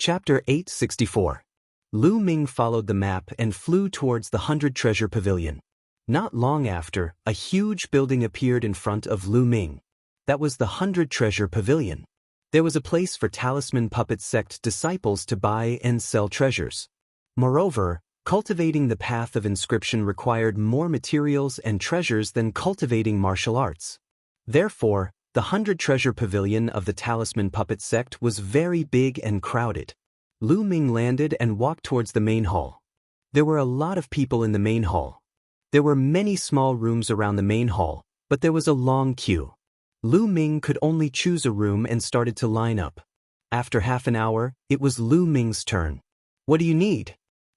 Chapter 864. Lu Ming followed the map and flew towards the 100 Treasure Pavilion. Not long after, a huge building appeared in front of Lu Ming. That was the 100 Treasure Pavilion. There was a place for Talisman Puppet Sect disciples to buy and sell treasures. Moreover, cultivating the path of inscription required more materials and treasures than cultivating martial arts. Therefore, the 100 Treasure Pavilion of the Talisman Puppet Sect was very big and crowded. Lu Ming landed and walked towards the main hall. There were a lot of people in the main hall. There were many small rooms around the main hall, but there was a long queue. Lu Ming could only choose a room and started to line up. After half an hour, it was Lu Ming's turn. What do you need?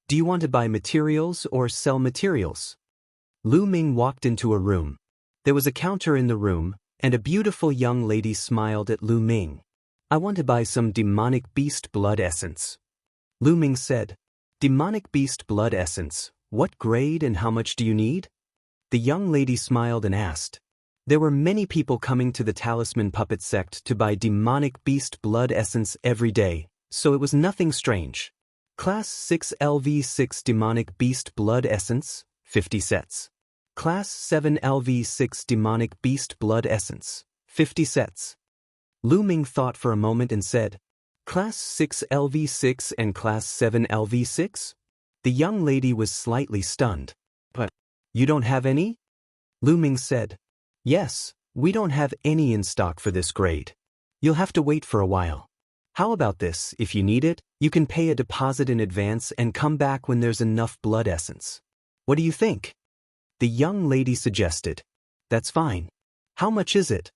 Do you want to buy materials or sell materials? Lu Ming walked into a room. There was a counter in the room, and a beautiful young lady smiled at Lu Ming. I want to buy some demonic beast blood essence. Lu Ming said, Demonic beast blood essence, what grade and how much do you need? The young lady smiled and asked. There were many people coming to the Talisman Puppet Sect to buy demonic beast blood essence every day, so it was nothing strange. Class 6 LV6 demonic beast blood essence, 50 sets. Class 7 LV6 demonic beast blood essence, 50 sets. Lu Ming thought for a moment and said, Class 6 LV6 and Class 7 LV6? The young lady was slightly stunned. But, you don't have any? Lu Ming said, Yes, we don't have any in stock for this grade. You'll have to wait for a while. How about this, if you need it, you can pay a deposit in advance and come back when there's enough blood essence. What do you think? The young lady suggested. That's fine. How much is it?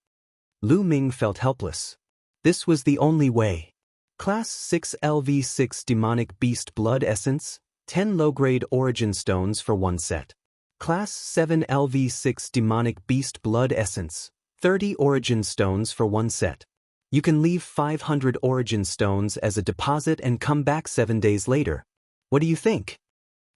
Lu Ming felt helpless. This was the only way. Class 6 LV6 demonic beast blood essence, 10 low-grade origin stones for 1 set. Class 7 LV6 demonic beast blood essence, 30 origin stones for 1 set. You can leave 500 origin stones as a deposit and come back 7 days later. What do you think?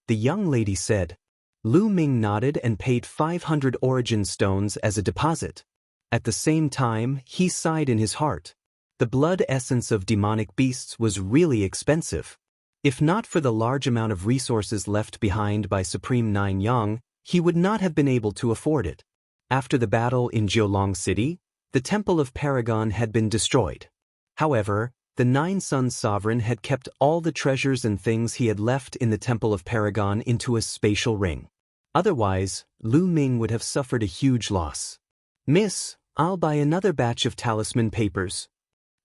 The young lady said. Lu Ming nodded and paid 500 origin stones as a deposit. At the same time, he sighed in his heart. The blood essence of demonic beasts was really expensive. If not for the large amount of resources left behind by Supreme Nine Yang, he would not have been able to afford it. After the battle in Jiolong City, the Temple of Paragon had been destroyed. However, the Nine Suns Sovereign had kept all the treasures and things he had left in the Temple of Paragon into a spatial ring. Otherwise, Lu Ming would have suffered a huge loss. Miss, I'll buy another batch of talisman papers.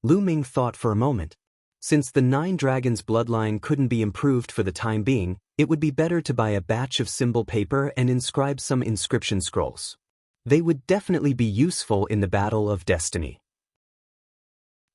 Lu Ming thought for a moment. Since the Nine Dragons bloodline couldn't be improved for the time being, it would be better to buy a batch of symbol paper and inscribe some inscription scrolls. They would definitely be useful in the Battle of Destiny.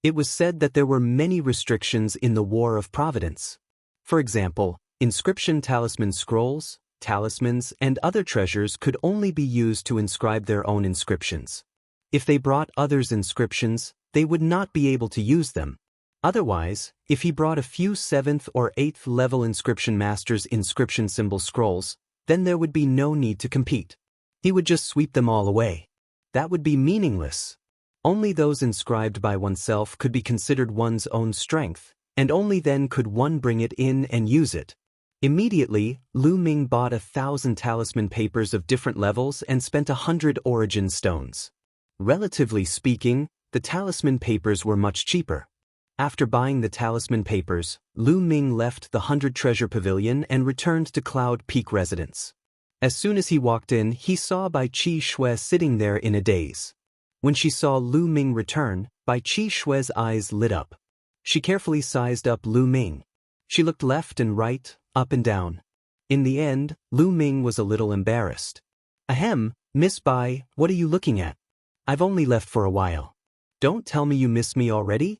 It was said that there were many restrictions in the War of Providence. For example, inscription talisman scrolls, talismans, and other treasures could only be used to inscribe their own inscriptions. If they brought others' inscriptions, they would not be able to use them. Otherwise, if he brought a few 7th or 8th level inscription masters' inscription symbol scrolls, then there would be no need to compete. He would just sweep them all away. That would be meaningless. Only those inscribed by oneself could be considered one's own strength, and only then could one bring it in and use it. Immediately, Lu Ming bought 1,000 talisman papers of different levels and spent 100 origin stones. Relatively speaking, the talisman papers were much cheaper. After buying the talisman papers, Lu Ming left the 100 Treasure Pavilion and returned to Cloud Peak residence. As soon as he walked in, he saw Bai Qi Shui sitting there in a daze. When she saw Lu Ming return, Bai Qi Shui's eyes lit up. She carefully sized up Lu Ming. She looked left and right, up and down. In the end, Lu Ming was a little embarrassed. Ahem, Miss Bai, what are you looking at? I've only left for a while. Don't tell me you miss me already?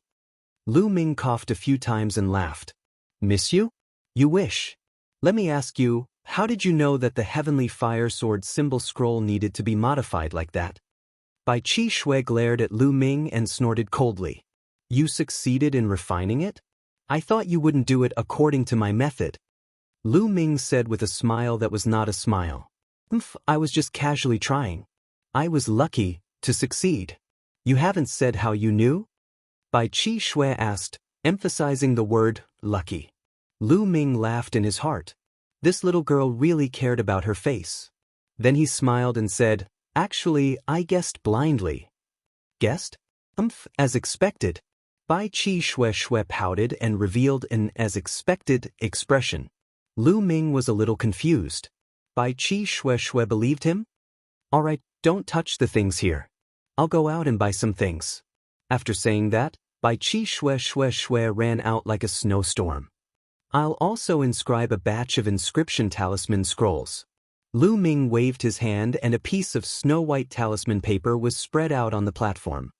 Lu Ming coughed a few times and laughed. Miss you? You wish. Let me ask you, how did you know that the Heavenly Fire Sword symbol scroll needed to be modified like that? Bai Qi Shui glared at Lu Ming and snorted coldly. You succeeded in refining it? I thought you wouldn't do it according to my method. Lu Ming said with a smile that was not a smile. I was just casually trying. I was lucky to succeed. You haven't said how you knew? Bai Qi Shui asked, emphasizing the word lucky. Lu Ming laughed in his heart. This little girl really cared about her face. Then he smiled and said, "Actually, I guessed blindly." "Guessed?" As expected." Bai Qi Shui pouted and revealed an as expected expression. Lu Ming was a little confused. Bai Qi Shui believed him? "All right, don't touch the things here. I'll go out and buy some things." After saying that, Bai Qi Shui ran out like a snowstorm. "I'll also inscribe a batch of inscription talisman scrolls." Lu Ming waved his hand and a piece of snow-white talisman paper was spread out on the platform.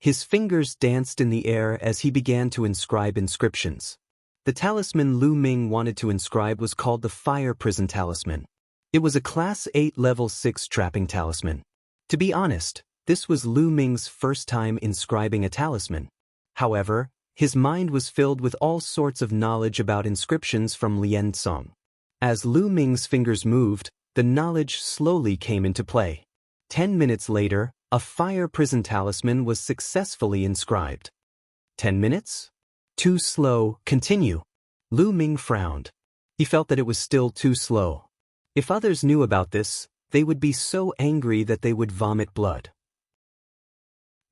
His fingers danced in the air as he began to inscribe inscriptions. The talisman Lu Ming wanted to inscribe was called the Fire Prison Talisman. It was a Class 8 Level 6 trapping talisman. To be honest, this was Lu Ming's first time inscribing a talisman. However, his mind was filled with all sorts of knowledge about inscriptions from Lian Song. As Lu Ming's fingers moved, the knowledge slowly came into play. 10 minutes later, a fire prison talisman was successfully inscribed. 10 minutes? Too slow, continue. Lu Ming frowned. He felt that it was still too slow. If others knew about this, they would be so angry that they would vomit blood.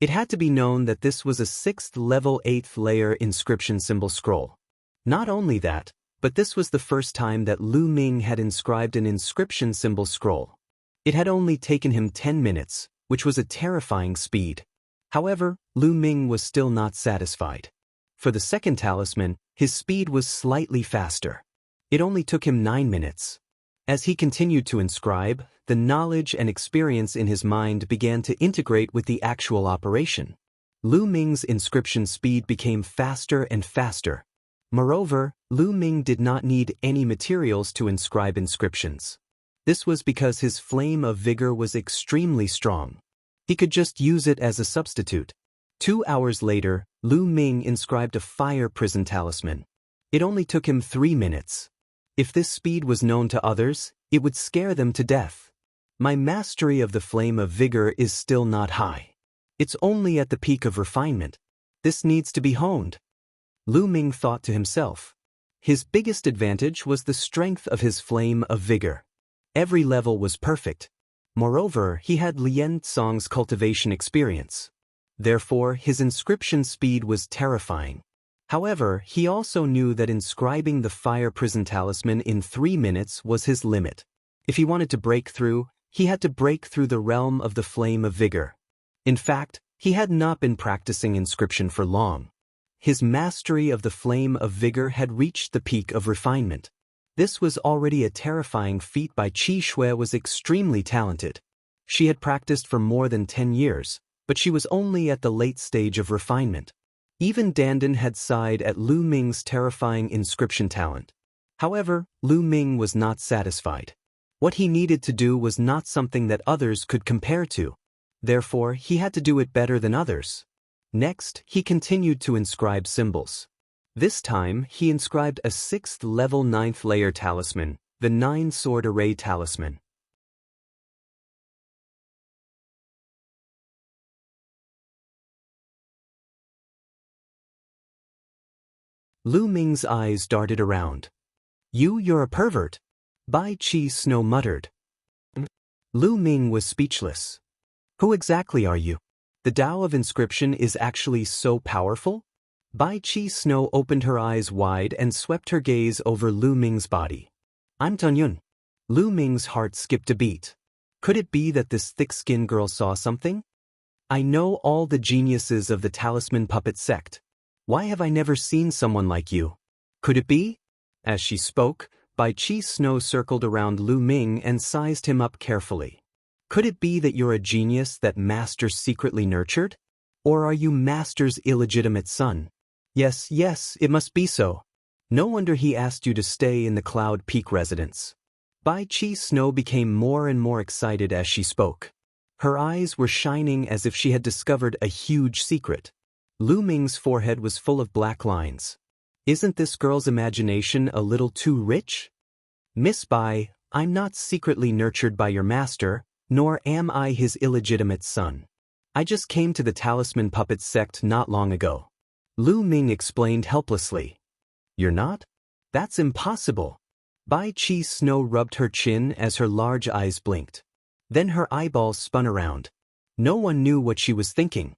It had to be known that this was a 6th level 8th layer inscription symbol scroll. Not only that, but this was the first time that Lu Ming had inscribed an inscription symbol scroll. It had only taken him 10 minutes, which was a terrifying speed. However, Lu Ming was still not satisfied. For the second talisman, his speed was slightly faster. It only took him 9 minutes. As he continued to inscribe, the knowledge and experience in his mind began to integrate with the actual operation. Lu Ming's inscription speed became faster and faster. Moreover, Lu Ming did not need any materials to inscribe inscriptions. This was because his flame of vigor was extremely strong. He could just use it as a substitute. 2 hours later, Lu Ming inscribed a fire prison talisman. It only took him 3 minutes. If this speed was known to others, it would scare them to death. My mastery of the flame of vigor is still not high. It's only at the peak of refinement. This needs to be honed. Lu Ming thought to himself. His biggest advantage was the strength of his flame of vigor. Every level was perfect. Moreover, he had Lian Song's cultivation experience. Therefore, his inscription speed was terrifying. However, he also knew that inscribing the fire prison talisman in 3 minutes was his limit. If he wanted to break through, he had to break through the realm of the flame of vigor. In fact, he had not been practicing inscription for long. His mastery of the flame of vigor had reached the peak of refinement. This was already a terrifying feat. Bai Qi Shui was extremely talented. She had practiced for more than 10 years, but she was only at the late stage of refinement. Even Dandan had sighed at Lu Ming's terrifying inscription talent. However, Lu Ming was not satisfied. What he needed to do was not something that others could compare to. Therefore, he had to do it better than others. Next, he continued to inscribe symbols. This time, he inscribed a 6th level 9th layer talisman, the 9-sword array talisman. Lu Ming's eyes darted around. You're a pervert," Bai Qi Snow muttered. Lu Ming was speechless. "Who exactly are you? The Tao of inscription is actually so powerful?" Bai Qi Snow opened her eyes wide and swept her gaze over Lu Ming's body. "I'm Tunyun." Lu Ming's heart skipped a beat. Could it be that this thick-skinned girl saw something? "I know all the geniuses of the talisman puppet sect. Why have I never seen someone like you? Could it be?" As she spoke, Bai Qi Snow circled around Lu Ming and sized him up carefully. "Could it be that you're a genius that Master secretly nurtured? Or are you Master's illegitimate son?" Yes, it must be so. No wonder he asked you to stay in the Cloud Peak residence." Bai Qi Snow became more and more excited as she spoke. Her eyes were shining as if she had discovered a huge secret. Lu Ming's forehead was full of black lines. Isn't this girl's imagination a little too rich? "Miss Bai, I'm not secretly nurtured by your master, nor am I his illegitimate son. I just came to the Talisman Puppet sect not long ago. Lu Ming explained helplessly. You're not? That's impossible. Bai Chi Snow rubbed her chin as her large eyes blinked. Then her eyeballs spun around. No one knew what she was thinking.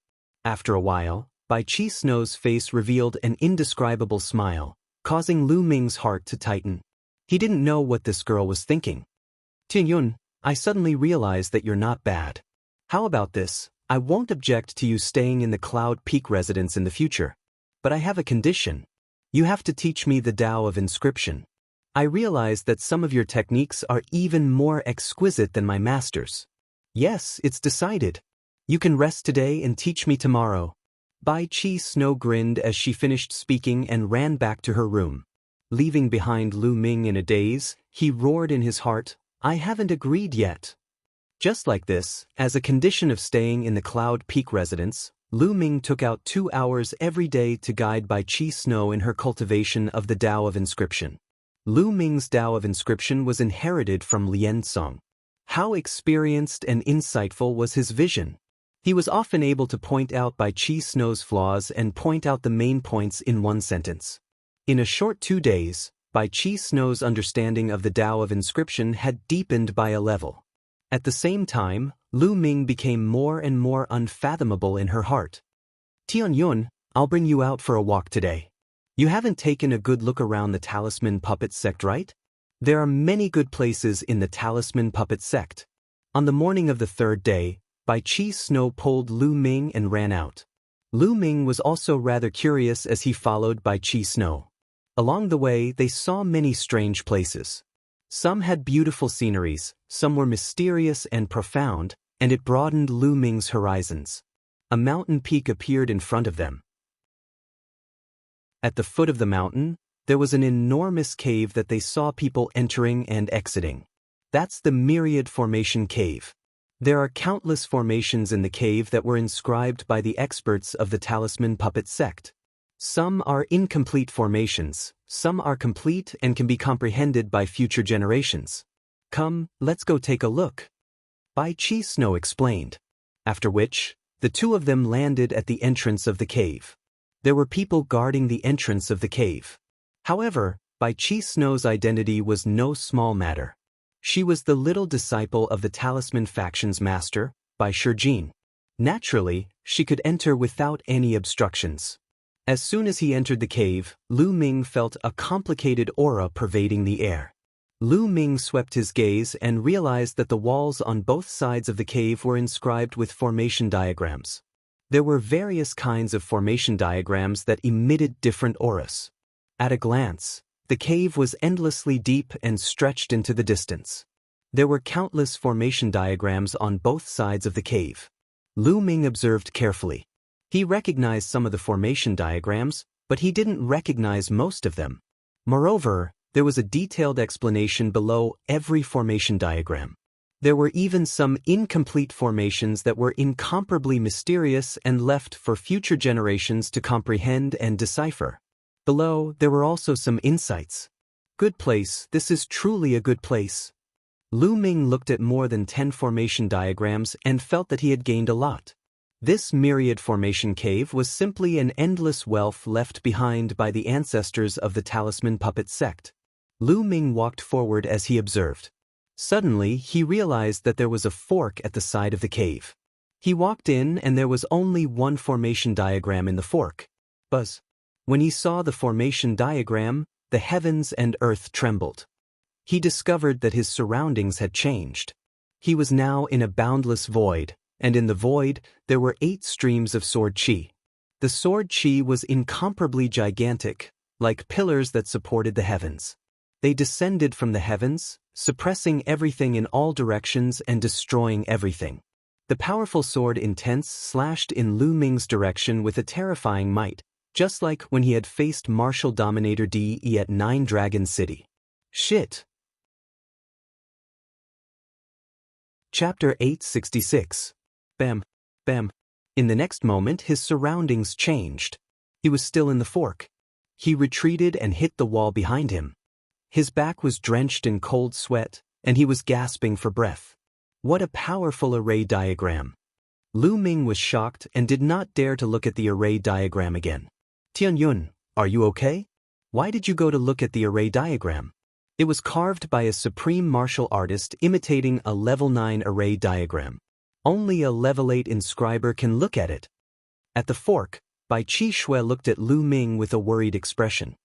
After a while, Bai Chi Snow's face revealed an indescribable smile, causing Lu Ming's heart to tighten. He didn't know what this girl was thinking. Tianyun, I suddenly realized that you're not bad. How about this? I won't object to you staying in the Cloud Peak residence in the future. But I have a condition. You have to teach me the Tao of Inscription. I realize that some of your techniques are even more exquisite than my master's. Yes, it's decided. You can rest today and teach me tomorrow. Bai Chi Snow grinned as she finished speaking and ran back to her room. Leaving behind Lu Ming in a daze, he roared in his heart, I haven't agreed yet. Just like this, as a condition of staying in the Cloud Peak residence, Lu Ming took out 2 hours every day to guide Bai Chi Snow in her cultivation of the Tao of Inscription. Lu Ming's Tao of Inscription was inherited from Lien Song. How experienced and insightful was his vision! He was often able to point out Bai Chi Snow's flaws and point out the main points in one sentence. In a short 2 days, Bai Chi Snow's understanding of the Tao of Inscription had deepened by a level. At the same time, Lu Ming became more and more unfathomable in her heart. Tianyun, I'll bring you out for a walk today. You haven't taken a good look around the Talisman Puppet Sect, right? There are many good places in the Talisman Puppet Sect. On the morning of the 3rd day, Bai Chi Snow pulled Lu Ming and ran out. Lu Ming was also rather curious as he followed Bai Chi Snow. Along the way, they saw many strange places. Some had beautiful sceneries, some were mysterious and profound, and it broadened Lu Ming's horizons. A mountain peak appeared in front of them. At the foot of the mountain, there was an enormous cave that they saw people entering and exiting. That's the Myriad Formation Cave. There are countless formations in the cave that were inscribed by the experts of the Talisman Puppet Sect. Some are incomplete formations, some are complete and can be comprehended by future generations. Come, let's go take a look. Bai Chi Snow explained. After which, the two of them landed at the entrance of the cave. There were people guarding the entrance of the cave. However, Bai Chi Snow's identity was no small matter. She was the little disciple of the Talisman Faction's master, Bai Shijin. Naturally, she could enter without any obstructions. As soon as he entered the cave, Lu Ming felt a complicated aura pervading the air. Lu Ming swept his gaze and realized that the walls on both sides of the cave were inscribed with formation diagrams. There were various kinds of formation diagrams that emitted different auras. At a glance, the cave was endlessly deep and stretched into the distance. There were countless formation diagrams on both sides of the cave. Lu Ming observed carefully. He recognized some of the formation diagrams, but he didn't recognize most of them. Moreover, there was a detailed explanation below every formation diagram. There were even some incomplete formations that were incomparably mysterious and left for future generations to comprehend and decipher. Below, there were also some insights. Good place, this is truly a good place. Lu Ming looked at more than 10 formation diagrams and felt that he had gained a lot. This Myriad Formation Cave was simply an endless wealth left behind by the ancestors of the Talisman Puppet Sect. Lu Ming walked forward as he observed. Suddenly, he realized that there was a fork at the side of the cave. He walked in and there was only one formation diagram in the fork. Buzz. When he saw the formation diagram, the heavens and earth trembled. He discovered that his surroundings had changed. He was now in a boundless void, and in the void, there were 8 streams of sword chi. The sword chi was incomparably gigantic, like pillars that supported the heavens. They descended from the heavens, suppressing everything in all directions and destroying everything. The powerful sword Intense slashed in Lu Ming's direction with a terrifying might, just like when he had faced Martial Dominator De at 9 Dragon City. Shit! Chapter 866. Bam, bam. In the next moment his surroundings changed. He was still in the fork. He retreated and hit the wall behind him. His back was drenched in cold sweat, and he was gasping for breath. What a powerful array diagram! Lu Ming was shocked and did not dare to look at the array diagram again. Tianyun, are you okay? Why did you go to look at the array diagram? It was carved by a supreme martial artist imitating a level 9 array diagram. Only a level 8 inscriber can look at it. At the fork, Bai Qi Shui looked at Lu Ming with a worried expression.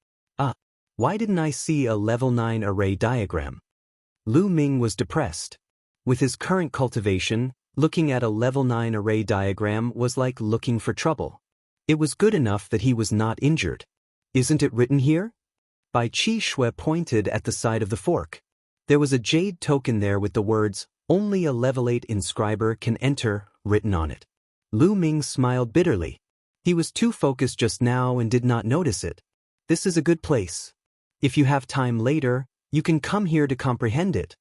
Why didn't I see a level 9 array diagram? Lu Ming was depressed. With his current cultivation, looking at a level 9 array diagram was like looking for trouble. It was good enough that he was not injured. Isn't it written here? Bai Qi Shui pointed at the side of the fork. There was a jade token there with the words, "Only a level 8 inscriber can enter," written on it. Lu Ming smiled bitterly. He was too focused just now and did not notice it. This is a good place. If you have time later, you can come here to comprehend it.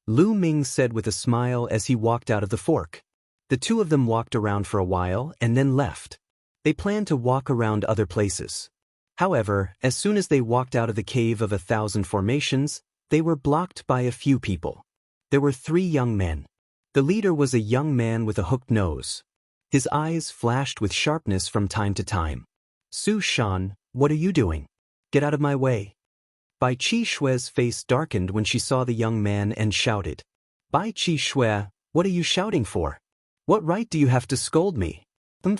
Lu Ming said with a smile as he walked out of the fork. The two of them walked around for a while and then left. They planned to walk around other places. However, as soon as they walked out of the cave of 1,000 formations, they were blocked by a few people. There were 3 young men. The leader was a young man with a hooked nose. His eyes flashed with sharpness from time to time. "Su Shan, what are you doing? Get out of my way." Bai Qi Shui's face darkened when she saw the young man and shouted. "Bai Qi Shui, what are you shouting for? What right do you have to scold me?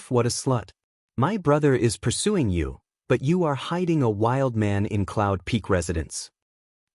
What a slut. My brother is pursuing you, but you are hiding a wild man in Cloud Peak residence."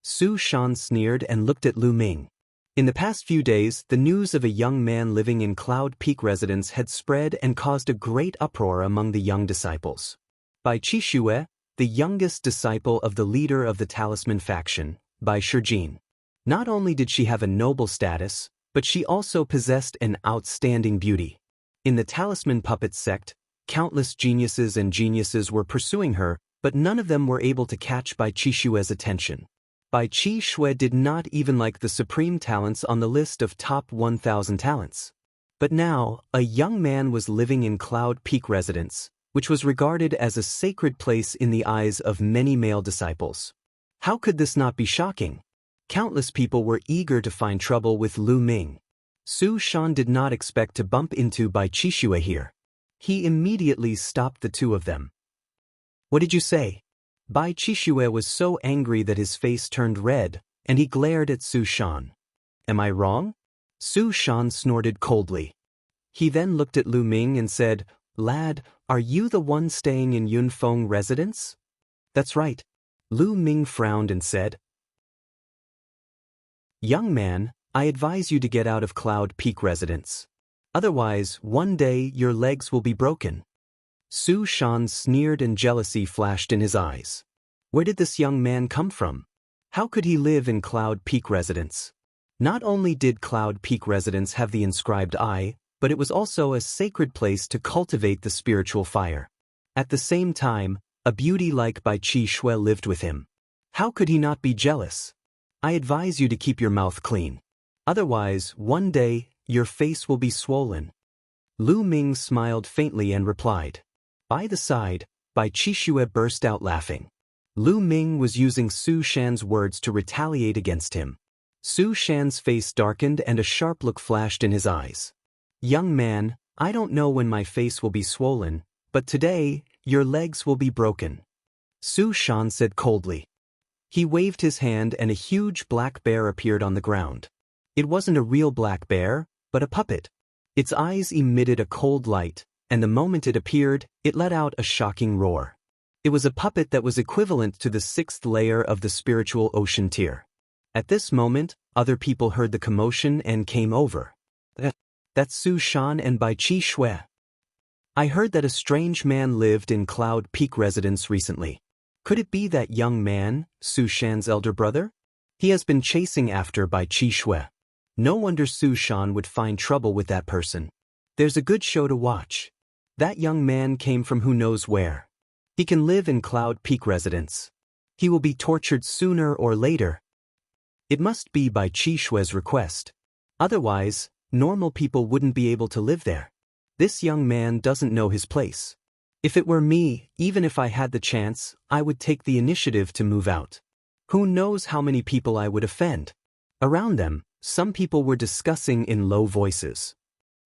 Su Shan sneered and looked at Lu Ming. In the past few days, the news of a young man living in Cloud Peak residence had spread and caused a great uproar among the young disciples. Bai Qi Shui, the youngest disciple of the leader of the Talisman faction, Bai Shijin. Not only did she have a noble status, but she also possessed an outstanding beauty. In the Talisman puppet sect, countless geniuses and geniuses were pursuing her, but none of them were able to catch Bai Qi Shui's attention. Bai Qi Shui did not even like the supreme talents on the list of top 1,000 talents. But now, a young man was living in Cloud Peak residence, which was regarded as a sacred place in the eyes of many male disciples. How could this not be shocking? Countless people were eager to find trouble with Lu Ming. Su Shan did not expect to bump into Bai Qi Shui here. He immediately stopped the two of them. "What did you say?" Bai Qi Shui was so angry that his face turned red, and he glared at Su Shan. "Am I wrong?" Su Shan snorted coldly. He then looked at Lu Ming and said, "Lad, are you the one staying in Yunfeng residence?" "That's right." Lu Ming frowned and said, "Young man, I advise you to get out of Cloud Peak residence. Otherwise, one day your legs will be broken." Su Shan sneered and jealousy flashed in his eyes. Where did this young man come from? How could he live in Cloud Peak residence? Not only did Cloud Peak residence have the inscribed eye, but it was also a sacred place to cultivate the spiritual fire. At the same time, a beauty like Bai Qi Shui lived with him. How could he not be jealous? I advise you to keep your mouth clean. Otherwise, one day, your face will be swollen. Lu Ming smiled faintly and replied. By the side, Bai Qi Shui burst out laughing. Lu Ming was using Su Shan's words to retaliate against him. Su Shan's face darkened and a sharp look flashed in his eyes. "Young man, I don't know when my face will be swollen, but today, your legs will be broken," Su Shan said coldly. He waved his hand and a huge black bear appeared on the ground. It wasn't a real black bear, but a puppet. Its eyes emitted a cold light, and the moment it appeared, it let out a shocking roar. It was a puppet that was equivalent to the 6th layer of the spiritual ocean tier. At this moment, other people heard the commotion and came over. That's Su Shan and Bai Qi Shui. I heard that a strange man lived in Cloud Peak residence recently. Could it be that young man, Su Shan's elder brother? He has been chasing after Bai Qi Shui. No wonder Su Shan would find trouble with that person. There's a good show to watch. That young man came from who knows where. He can live in Cloud Peak residence. He will be tortured sooner or later. It must be Bai Qi Shui's request. Otherwise, normal people wouldn't be able to live there. This young man doesn't know his place. If it were me, even if I had the chance, I would take the initiative to move out. Who knows how many people I would offend? Around them, some people were discussing in low voices.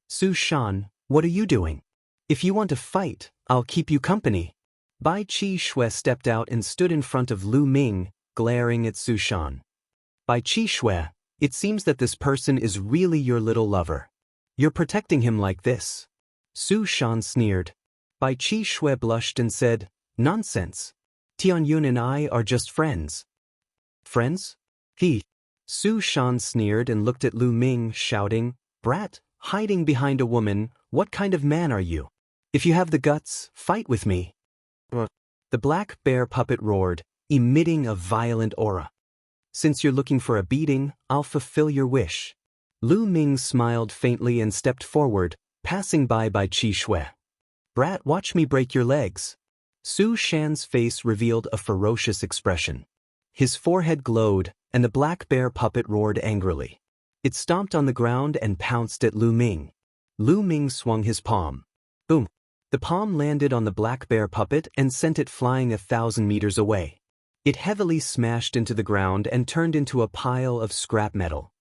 Su Shan, what are you doing? If you want to fight, I'll keep you company. Bai Qi Shui stepped out and stood in front of Lu Ming, glaring at Su Shan. Bai Qi Shui, it seems that this person is really your little lover. You're protecting him like this. Su Shan sneered. Bai Qi Shui blushed and said, Nonsense. Tianyun and I are just friends. Friends? Su Shan sneered and looked at Lu Ming, shouting, Brat, hiding behind a woman, what kind of man are you? If you have the guts, fight with me. The black bear puppet roared, emitting a violent aura. Since you're looking for a beating, I'll fulfill your wish. Lu Ming smiled faintly and stepped forward, passing by Qi Shui. Brat, watch me break your legs. Su Shan's face revealed a ferocious expression. His forehead glowed, and the black bear puppet roared angrily. It stomped on the ground and pounced at Lu Ming. Lu Ming swung his palm. Boom! The palm landed on the black bear puppet and sent it flying 1,000 meters away. It heavily smashed into the ground and turned into a pile of scrap metal.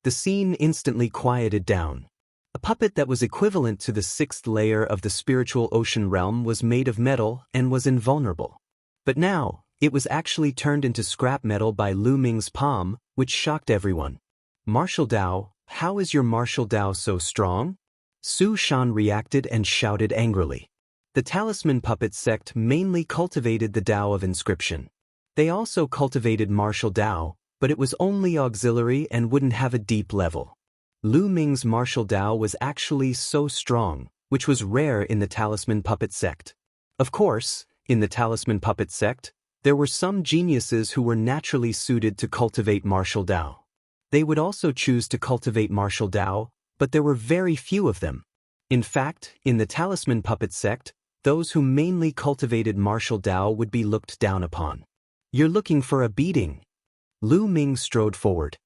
The scene instantly quieted down. A puppet that was equivalent to the 6th layer of the spiritual ocean realm was made of metal and was invulnerable. But now, it was actually turned into scrap metal by Lu Ming's palm, which shocked everyone. Martial Dao, how is your martial Dao so strong? Su Shan reacted and shouted angrily. The talisman puppet sect mainly cultivated the Dao of inscription. They also cultivated martial Dao, but it was only auxiliary and wouldn't have a deep level. Lu Ming's martial Dao was actually so strong, which was rare in the talisman puppet sect. Of course, in the talisman puppet sect, there were some geniuses who were naturally suited to cultivate martial Dao. They would also choose to cultivate martial Dao, but there were very few of them. In fact, in the talisman puppet sect, those who mainly cultivated martial Dao would be looked down upon. You're looking for a beating. Lu Ming strode forward.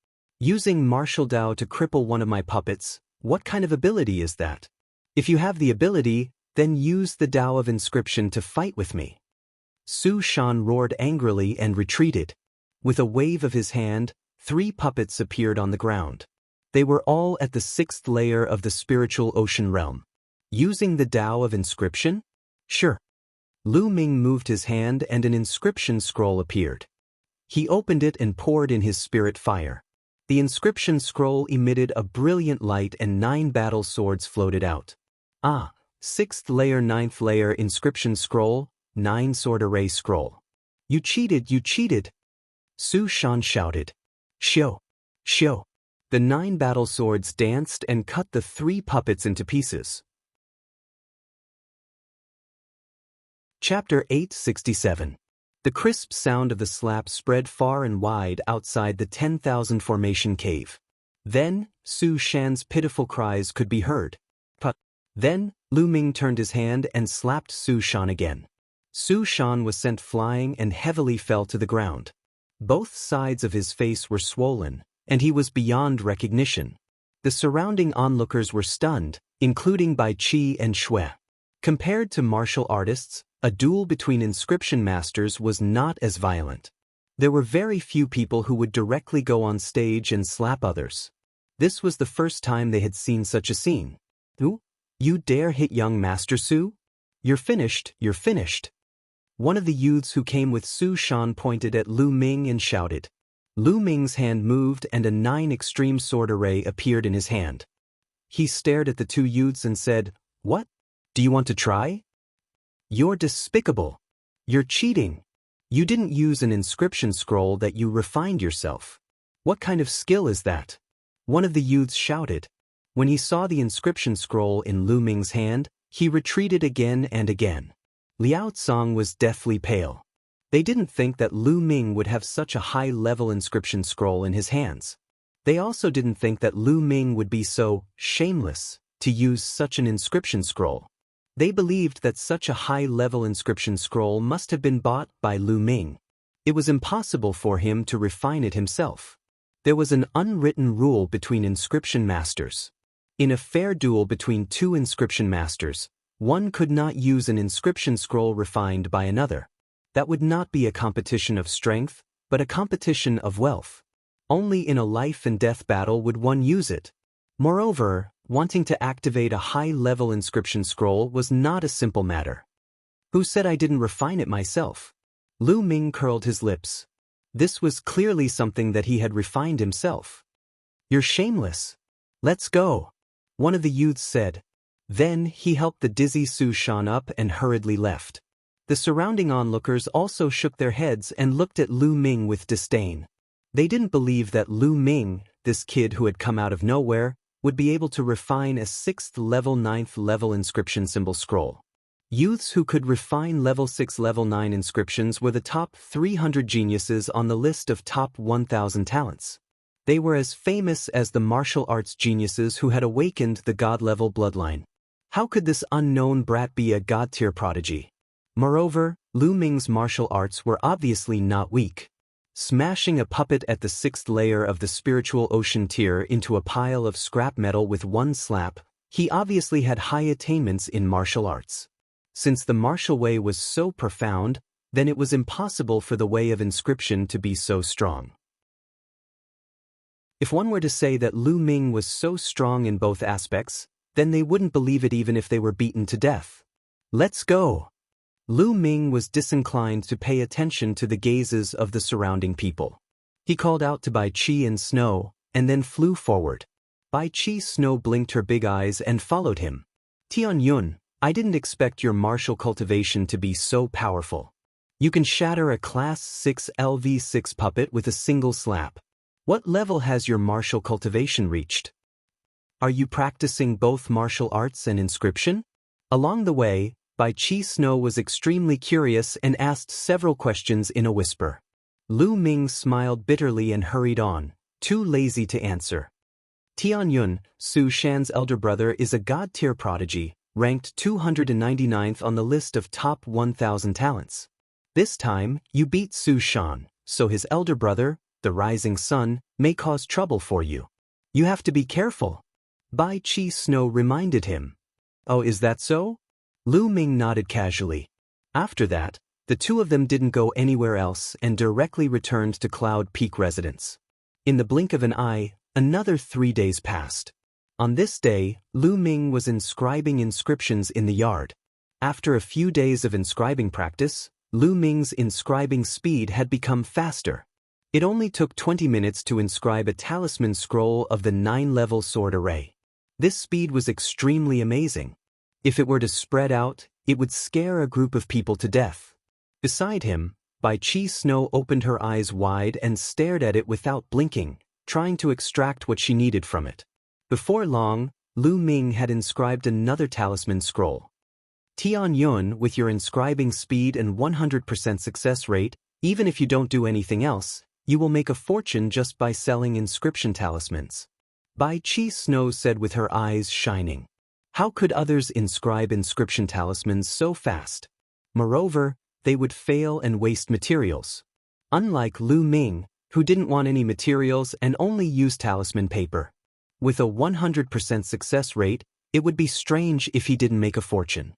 Using martial Dao to cripple one of my puppets, what kind of ability is that? If you have the ability, then use the Dao of inscription to fight with me. Su Shan roared angrily and retreated. With a wave of his hand, 3 puppets appeared on the ground. They were all at the 6th layer of the spiritual ocean realm. Using the Dao of inscription? Sure. Lu Ming moved his hand and an inscription scroll appeared. He opened it and poured in his spirit fire. The inscription scroll emitted a brilliant light and 9 battle swords floated out. 6th layer 9th layer inscription scroll, 9 sword array scroll. You cheated, you cheated! Su Shan shouted. Show! Show! The 9 battle swords danced and cut the 3 puppets into pieces. Chapter 867. The crisp sound of the slap spread far and wide outside the 10,000 formation cave. Then, Su Shan's pitiful cries could be heard. Then, Lu Ming turned his hand and slapped Su Shan again. Su Shan was sent flying and heavily fell to the ground. Both sides of his face were swollen, and he was beyond recognition. The surrounding onlookers were stunned, including Bai Qi and Shui. Compared to martial artists, a duel between inscription masters was not as violent. There were very few people who would directly go on stage and slap others. This was the first time they had seen such a scene. Who? You dare hit young Master Su? You're finished, you're finished. One of the youths who came with Su Shan pointed at Lu Ming and shouted. Lu Ming's hand moved and a 9 extreme sword array appeared in his hand. He stared at the 2 youths and said, What? Do you want to try? You're despicable. You're cheating. You didn't use an inscription scroll that you refined yourself. What kind of skill is that? One of the youths shouted. When he saw the inscription scroll in Lu Ming's hand, he retreated again and again. Liao Tsang was deathly pale. They didn't think that Lu Ming would have such a high-level inscription scroll in his hands. They also didn't think that Lu Ming would be so shameless to use such an inscription scroll. They believed that such a high-level inscription scroll must have been bought by Lu Ming. It was impossible for him to refine it himself. There was an unwritten rule between inscription masters. In a fair duel between 2 inscription masters, one could not use an inscription scroll refined by another. That would not be a competition of strength, but a competition of wealth. Only in a life-and-death battle would one use it. Moreover, wanting to activate a high-level inscription scroll was not a simple matter. Who said I didn't refine it myself? Lu Ming curled his lips. This was clearly something that he had refined himself. You're shameless. Let's go, one of the youths said. Then he helped the dizzy Su Shan up and hurriedly left. The surrounding onlookers also shook their heads and looked at Lu Ming with disdain. They didn't believe that Lu Ming, this kid who had come out of nowhere, would be able to refine a 6th level 9th level inscription symbol scroll. Youths who could refine level 6 level 9 inscriptions were the top 300 geniuses on the list of top 1,000 talents. They were as famous as the martial arts geniuses who had awakened the god-level bloodline. How could this unknown brat be a god-tier prodigy? Moreover, Lu Ming's martial arts were obviously not weak. Smashing a puppet at the 6th layer of the spiritual ocean tier into a pile of scrap metal with one slap, he obviously had high attainments in martial arts. Since the martial way was so profound, then it was impossible for the way of inscription to be so strong. If one were to say that Lu Ming was so strong in both aspects, then they wouldn't believe it even if they were beaten to death. Let's go! Lu Ming was disinclined to pay attention to the gazes of the surrounding people. He called out to Bai Qi and Snow, and then flew forward. Bai Qi Snow blinked her big eyes and followed him. Tian Yun, I didn't expect your martial cultivation to be so powerful. You can shatter a Class 6 LV6 puppet with a single slap. What level has your martial cultivation reached? Are you practicing both martial arts and inscription? Along the way, Bai Qi Snow was extremely curious and asked several questions in a whisper. Lu Ming smiled bitterly and hurried on, too lazy to answer. Tian Yun, Su Shan's elder brother, is a god-tier prodigy, ranked 299th on the list of top 1,000 talents. This time, you beat Su Shan, so his elder brother, the rising sun, may cause trouble for you. You have to be careful. Bai Qi Snow reminded him. Oh, is that so? Lu Ming nodded casually. After that, the two of them didn't go anywhere else and directly returned to Cloud Peak residence. In the blink of an eye, another 3 days passed. On this day, Lu Ming was inscribing inscriptions in the yard. After a few days of inscribing practice, Lu Ming's inscribing speed had become faster. It only took 20 minutes to inscribe a talisman scroll of the 9-level sword array. This speed was extremely amazing. If it were to spread out, it would scare a group of people to death. Beside him, Bai Qi Snow opened her eyes wide and stared at it without blinking, trying to extract what she needed from it. Before long, Lu Ming had inscribed another talisman scroll. Tian Yun, with your inscribing speed and 100% success rate, even if you don't do anything else, you will make a fortune just by selling inscription talismans. Bai Qi Snow said with her eyes shining. How could others inscribe inscription talismans so fast? Moreover, they would fail and waste materials. Unlike Lu Ming, who didn't want any materials and only used talisman paper. With a 100% success rate, it would be strange if he didn't make a fortune.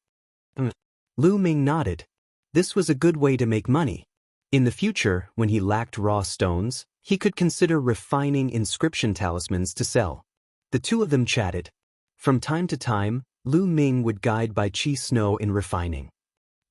Lu Ming nodded. This was a good way to make money. In the future, when he lacked raw stones, he could consider refining inscription talismans to sell. The two of them chatted. From time to time, Lu Ming would guide Bai Qi Snow in refining.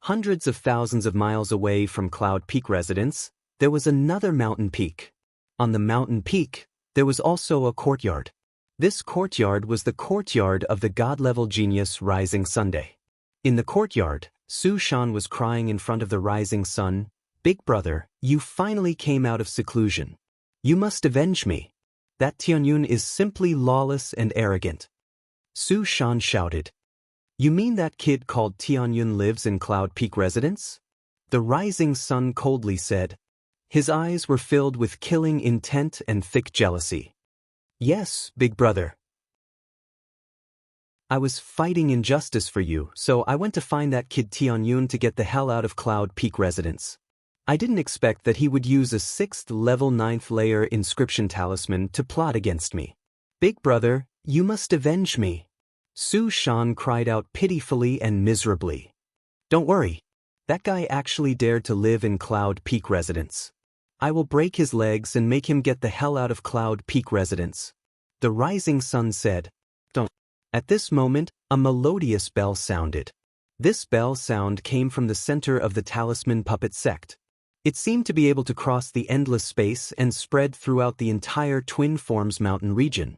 Hundreds of thousands of miles away from Cloud Peak residence, there was another mountain peak. On the mountain peak, there was also a courtyard. This courtyard was the courtyard of the god-level genius Rising Sunday. In the courtyard, Su Shan was crying in front of the rising sun. Big brother, you finally came out of seclusion. You must avenge me. That Tianyun is simply lawless and arrogant. Su Shan shouted. You mean that kid called Tianyun lives in Cloud Peak residence? The rising sun coldly said. His eyes were filled with killing intent and thick jealousy. Yes, big brother. I was fighting injustice for you, so I went to find that kid Tianyun to get the hell out of Cloud Peak residence. I didn't expect that he would use a 6th level 9th layer inscription talisman to plot against me. Big brother, you must avenge me. Su Shan cried out pitifully and miserably. Don't worry. That guy actually dared to live in Cloud Peak residence. I will break his legs and make him get the hell out of Cloud Peak residence. The rising sun said. Don't. At this moment, a melodious bell sounded. This bell sound came from the center of the talisman puppet sect. It seemed to be able to cross the endless space and spread throughout the entire Twin Forms mountain region.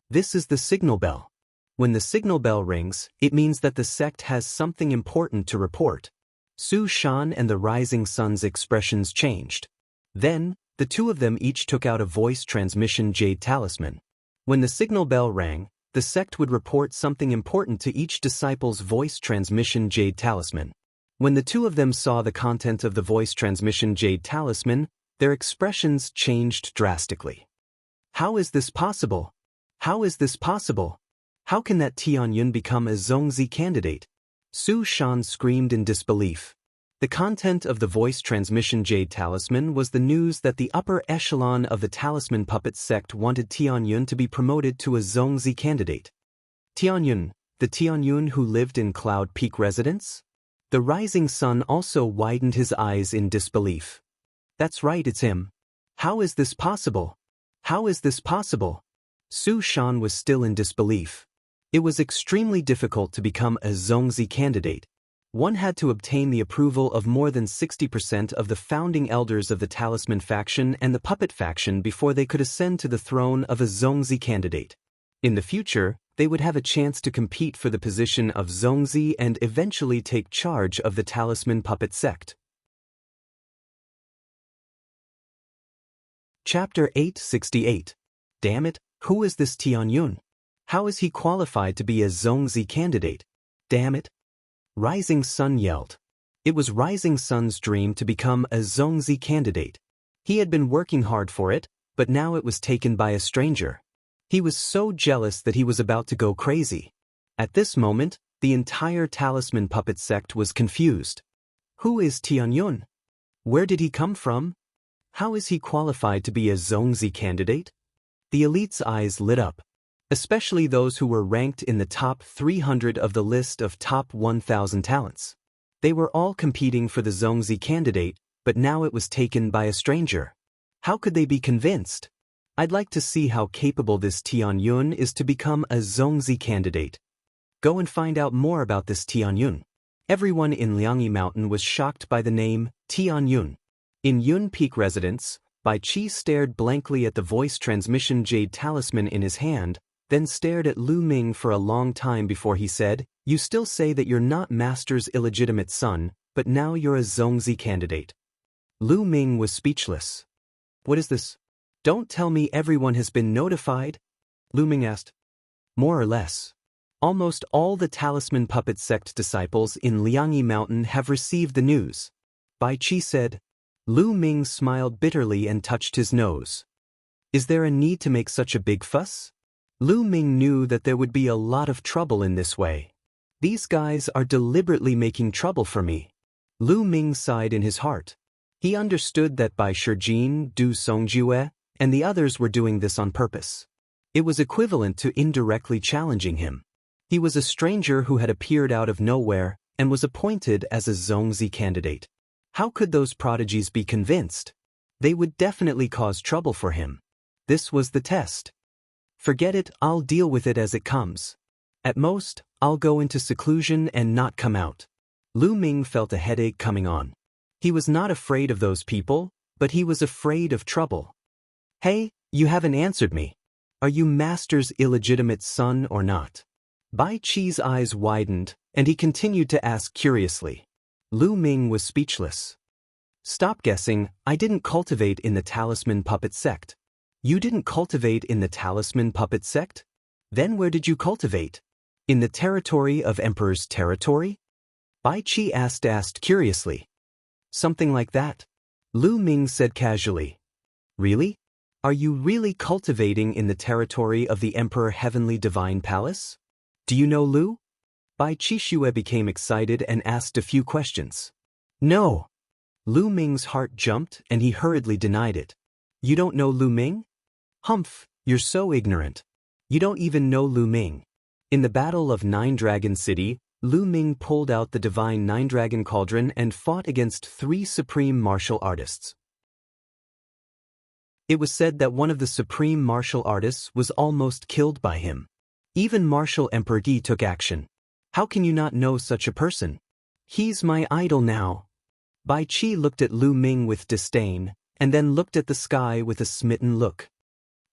This is the signal bell. When the signal bell rings, it means that the sect has something important to report. Su Shan and the Rising Sun's expressions changed. Then, the two of them each took out a voice transmission jade talisman. When the signal bell rang, the sect would report something important to each disciple's voice transmission jade talisman. When the two of them saw the content of the voice transmission jade talisman, their expressions changed drastically. How is this possible? How is this possible? How can that Tianyun become a Zongzi candidate? Su Shan screamed in disbelief. The content of the voice transmission jade talisman was the news that the upper echelon of the talisman puppet sect wanted Tianyun to be promoted to a Zongzi candidate. Tianyun, the Tianyun who lived in Cloud Peak residence? The Rising Sun also widened his eyes in disbelief. That's right, it's him. How is this possible? How is this possible? Su Shan was still in disbelief. It was extremely difficult to become a Zongzi candidate. One had to obtain the approval of more than 60% of the founding elders of the Talisman faction and the Puppet faction before they could ascend to the throne of a Zongzi candidate. In the future, they would have a chance to compete for the position of Zongzi and eventually take charge of the Talisman Puppet sect. Chapter 868. Damn it, who is this Tianyun? How is he qualified to be a Zongzi candidate? Damn it. Rising Sun yelled. It was Rising Sun's dream to become a Zongzi candidate. He had been working hard for it, but now it was taken by a stranger. He was so jealous that he was about to go crazy. At this moment, the entire Talisman Puppet sect was confused. Who is Tianyun? Where did he come from? How is he qualified to be a Zongzi candidate? The elite's eyes lit up, especially those who were ranked in the top 300 of the list of top 1,000 talents. They were all competing for the Zongzi candidate, but now it was taken by a stranger. How could they be convinced? I'd like to see how capable this Tianyun is to become a Zongzi candidate. Go and find out more about this Tianyun. Everyone in Liangyi Mountain was shocked by the name Tianyun. In Yun Peak residence, Bai Qi stared blankly at the voice transmission jade talisman in his hand, then stared at Lu Ming for a long time before he said, "You still say that you're not Master's illegitimate son, but now you're a Zongzi candidate." Lu Ming was speechless. What is this? Don't tell me everyone has been notified? Lu Ming asked. More or less. Almost all the Talisman Puppet Sect disciples in Liangyi Mountain have received the news. Bai Qi said. Lu Ming smiled bitterly and touched his nose. Is there a need to make such a big fuss? Lu Ming knew that there would be a lot of trouble in this way. These guys are deliberately making trouble for me. Lu Ming sighed in his heart. He understood that Bai Shijin, Du Songjue, and the others were doing this on purpose. It was equivalent to indirectly challenging him. He was a stranger who had appeared out of nowhere and was appointed as a Zongzi candidate. How could those prodigies be convinced? They would definitely cause trouble for him. This was the test. Forget it, I'll deal with it as it comes. At most, I'll go into seclusion and not come out. Lu Ming felt a headache coming on. He was not afraid of those people, but he was afraid of trouble. Hey, you haven't answered me. Are you Master's illegitimate son or not? Bai Qi's eyes widened, and he continued to ask curiously. Lu Ming was speechless. Stop guessing, I didn't cultivate in the Talisman Puppet Sect. You didn't cultivate in the Talisman Puppet Sect? Then where did you cultivate? In the territory of Emperor's territory? Bai Qi asked curiously. Something like that. Lu Ming said casually. Really? Are you really cultivating in the territory of the Emperor Heavenly Divine Palace? Do you know Lu? Bai Qixue became excited and asked a few questions. No. Lu Ming's heart jumped and he hurriedly denied it. You don't know Lu Ming? Humph, you're so ignorant. You don't even know Lu Ming. In the Battle of Nine Dragon City, Lu Ming pulled out the divine Nine Dragon Cauldron and fought against 3 supreme martial artists. It was said that one of the supreme martial artists was almost killed by him. Even Martial Emperor Yi took action. How can you not know such a person? He's my idol now. Bai Qi looked at Lu Ming with disdain, and then looked at the sky with a smitten look.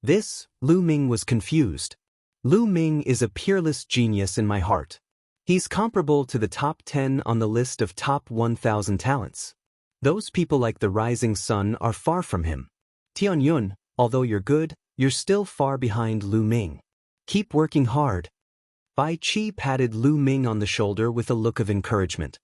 Lu Ming was confused. Lu Ming is a peerless genius in my heart. He's comparable to the top 10 on the list of top 1,000 talents. Those people like the rising sun are far from him. Tianyun, although you're good, you're still far behind Lu Ming. Keep working hard. Bai Qi patted Lu Ming on the shoulder with a look of encouragement.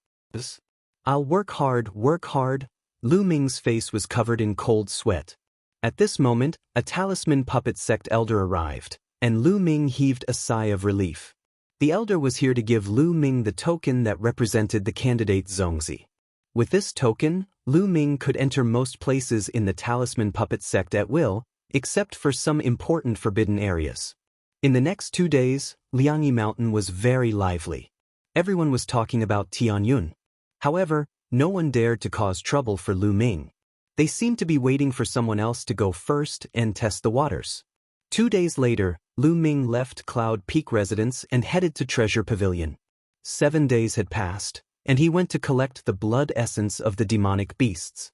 I'll work hard, work hard. Lu Ming's face was covered in cold sweat. At this moment, a talisman puppet sect elder arrived, and Lu Ming heaved a sigh of relief. The elder was here to give Lu Ming the token that represented the candidate Zongzi. With this token, Lu Ming could enter most places in the talisman puppet sect at will, except for some important forbidden areas. In the next 2 days, Liangyi Mountain was very lively. Everyone was talking about Tianyun. However, no one dared to cause trouble for Lu Ming. They seemed to be waiting for someone else to go first and test the waters. 2 days later, Lu Ming left Cloud Peak residence and headed to Treasure Pavilion. 7 days had passed, and he went to collect the blood essence of the demonic beasts.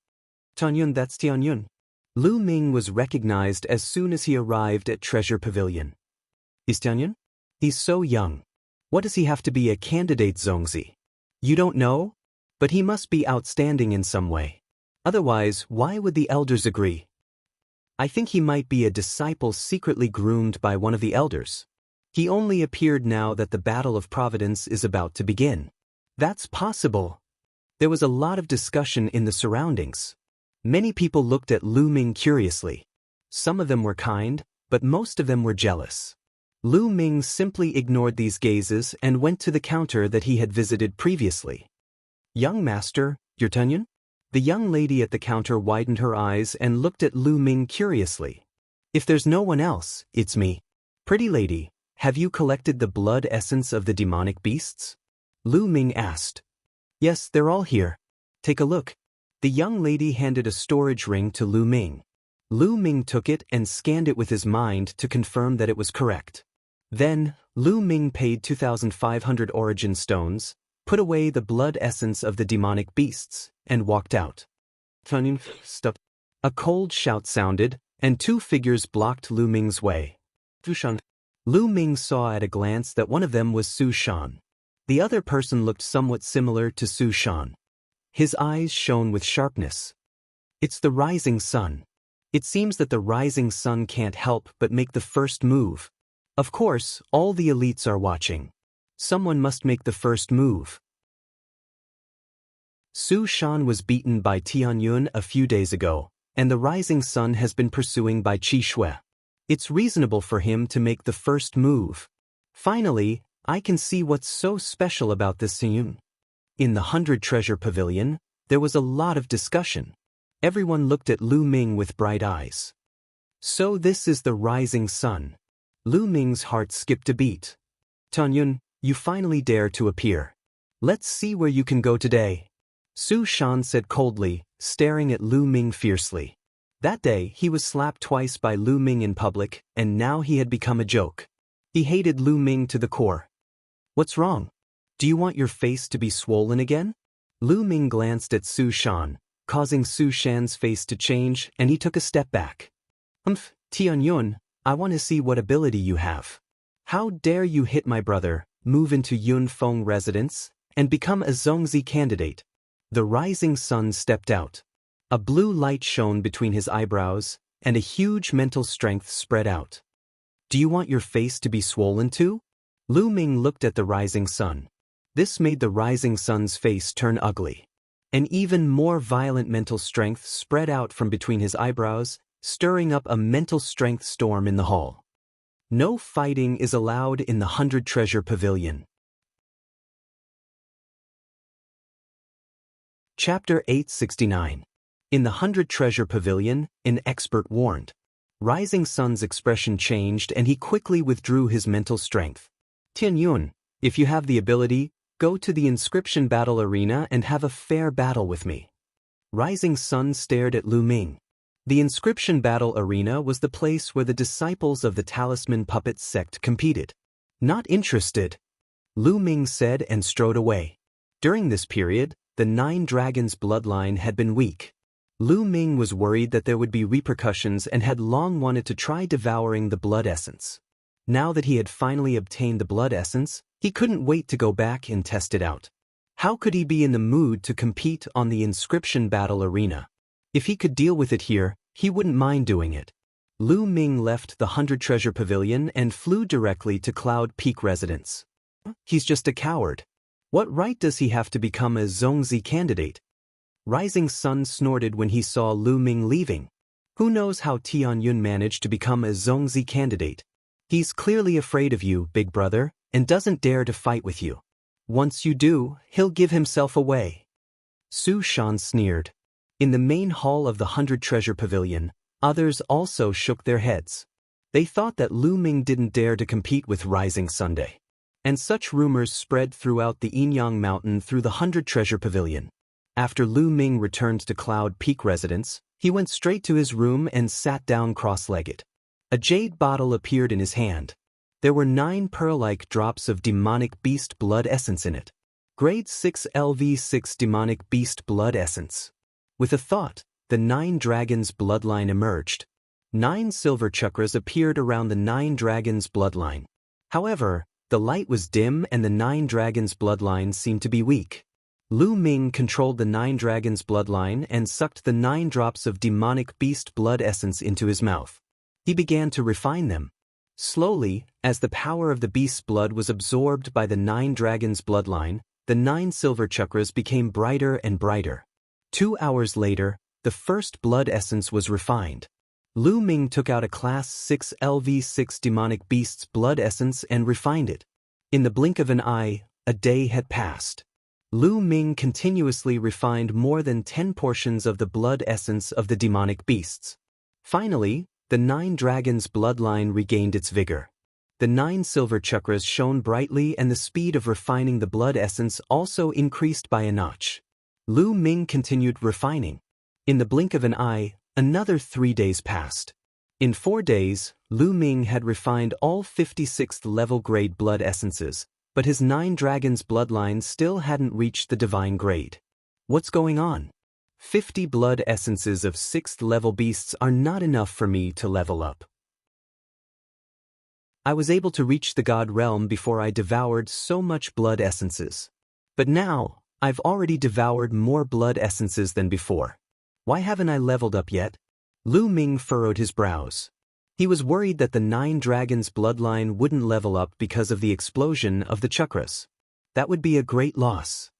Tianyun, that's Tianyun. Lu Ming was recognized as soon as he arrived at Treasure Pavilion. Is Tianyun? He's so young. What does he have to be a candidate Zongzi? You don't know? But he must be outstanding in some way. Otherwise, why would the elders agree? I think he might be a disciple secretly groomed by one of the elders. He only appeared now that the Battle of Providence is about to begin. That's possible. There was a lot of discussion in the surroundings. Many people looked at Lu Ming curiously. Some of them were kind, but most of them were jealous. Lu Ming simply ignored these gazes and went to the counter that he had visited previously. Young master, your Tianyun? The young lady at the counter widened her eyes and looked at Lu Ming curiously. If there's no one else, it's me. Pretty lady, have you collected the blood essence of the demonic beasts? Lu Ming asked. Yes, they're all here. Take a look. The young lady handed a storage ring to Lu Ming. Lu Ming took it and scanned it with his mind to confirm that it was correct. Then, Lu Ming paid 2,500 origin stones, put away the blood essence of the demonic beasts, and walked out. Stop. A cold shout sounded, and 2 figures blocked Lu Ming's way. Lu Ming saw at a glance that one of them was Su Shan. The other person looked somewhat similar to Su Shan. His eyes shone with sharpness. It's the rising sun. It seems that the rising sun can't help but make the first move. Of course, all the elites are watching. Someone must make the first move. Su Shan was beaten by Tianyun a few days ago, and the rising sun has been pursuing by Qi Shui. It's reasonable for him to make the first move. Finally, I can see what's so special about this Tianyun. In the 100 Treasure Pavilion, there was a lot of discussion. Everyone looked at Lu Ming with bright eyes. So this is the rising sun. Lu Ming's heart skipped a beat. Tianyun, you finally dare to appear. Let's see where you can go today. Su Shan said coldly, staring at Lu Ming fiercely. That day, he was slapped twice by Lu Ming in public, and now he had become a joke. He hated Lu Ming to the core. What's wrong? Do you want your face to be swollen again? Lu Ming glanced at Su Shan, causing Su Shan's face to change, and he took a step back. Tianyun, I want to see what ability you have. How dare you hit my brother, move into Yun Feng residence, and become a Zongzi candidate? The rising sun stepped out. A blue light shone between his eyebrows, and a huge mental strength spread out. Do you want your face to be swollen too? Lu Ming looked at the rising sun. This made the rising sun's face turn ugly. An even more violent mental strength spread out from between his eyebrows, stirring up a mental strength storm in the hall. No fighting is allowed in the 100 Treasure Pavilion. Chapter 869. In the 100 Treasure Pavilion, an expert warned. Rising Sun's expression changed and he quickly withdrew his mental strength. Tianyun, if you have the ability, go to the inscription battle arena and have a fair battle with me. Rising Sun stared at Lu Ming. The inscription battle arena was the place where the disciples of the talisman puppet sect competed. Not interested. Lu Ming said and strode away. During this period, the Nine Dragons bloodline had been weak. Lu Ming was worried that there would be repercussions and had long wanted to try devouring the blood essence. Now that he had finally obtained the blood essence, he couldn't wait to go back and test it out. How could he be in the mood to compete on the inscription battle arena? If he could deal with it here, he wouldn't mind doing it. Lu Ming left the 100 Treasure Pavilion and flew directly to Cloud Peak residence. He's just a coward. What right does he have to become a Zongzi candidate? Rising Sun snorted when he saw Lu Ming leaving. Who knows how Tianyun managed to become a Zongzi candidate? He's clearly afraid of you, big brother, and doesn't dare to fight with you. Once you do, he'll give himself away. Su Shan sneered. In the main hall of the 100 Treasure Pavilion, others also shook their heads. They thought that Lu Ming didn't dare to compete with Rising Sunday. And such rumors spread throughout the Yinyang Mountain through the 100 Treasure Pavilion. After Lu Ming returned to Cloud Peak residence, he went straight to his room and sat down cross-legged. A jade bottle appeared in his hand. There were 9 pearl-like drops of demonic beast blood essence in it. Grade 6 LV6 demonic beast blood essence. With a thought, the 9 dragons bloodline emerged. 9 silver chakras appeared around the 9 dragons bloodline. However, the light was dim and the 9 dragons bloodline seemed to be weak. Lu Ming controlled the 9 dragons bloodline and sucked the 9 drops of demonic beast blood essence into his mouth. He began to refine them. Slowly, as the power of the beast's blood was absorbed by the 9 dragons bloodline, the 9 silver chakras became brighter and brighter. 2 hours later, the first blood essence was refined. Lu Ming took out a Class 6 LV6 demonic beast's blood essence and refined it. In the blink of an eye, a day had passed. Lu Ming continuously refined more than 10 portions of the blood essence of the demonic beasts. Finally, the 9 dragons bloodline regained its vigor. The 9 silver chakras shone brightly and the speed of refining the blood essence also increased by a notch. Lu Ming continued refining. In the blink of an eye, another 3 days passed. In 4 days, Lu Ming had refined all 56th level grade blood essences, but his 9 dragons bloodline still hadn't reached the divine grade. What's going on? 50 blood essences of 6th level beasts are not enough for me to level up. I was able to reach the god realm before I devoured so much blood essences. But now, I've already devoured more blood essences than before. Why haven't I leveled up yet? Lu Ming furrowed his brows. He was worried that the 9 dragons bloodline wouldn't level up because of the explosion of the chakras. That would be a great loss.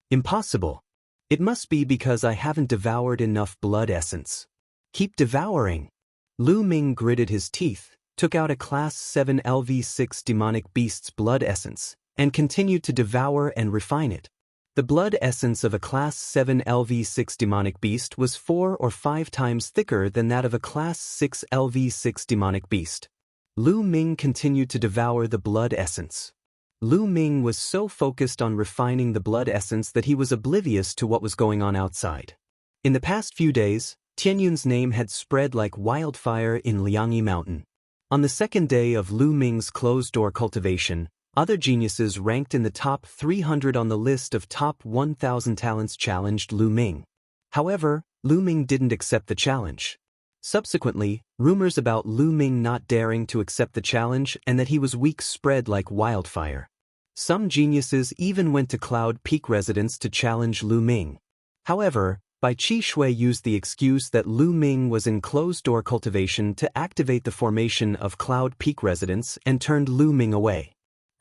Impossible. It must be because I haven't devoured enough blood essence. Keep devouring. Lu Ming gritted his teeth, took out a Class 7 LV6 demonic beast's blood essence, and continued to devour and refine it. The blood essence of a Class 7 LV6 demonic beast was 4 or 5 times thicker than that of a Class 6 LV6 demonic beast. Lu Ming continued to devour the blood essence. Lu Ming was so focused on refining the blood essence that he was oblivious to what was going on outside. In the past few days, Tianyun's name had spread like wildfire in Liangyi Mountain. On the second day of Lu Ming's closed-door cultivation, other geniuses ranked in the top 300 on the list of top 1,000 talents challenged Lu Ming. However, Lu Ming didn't accept the challenge. Subsequently, rumors about Lu Ming not daring to accept the challenge and that he was weak spread like wildfire. Some geniuses even went to Cloud Peak residence to challenge Lu Ming. However, Bai Qi Shui used the excuse that Lu Ming was in closed-door cultivation to activate the formation of Cloud Peak residence and turned Lu Ming away.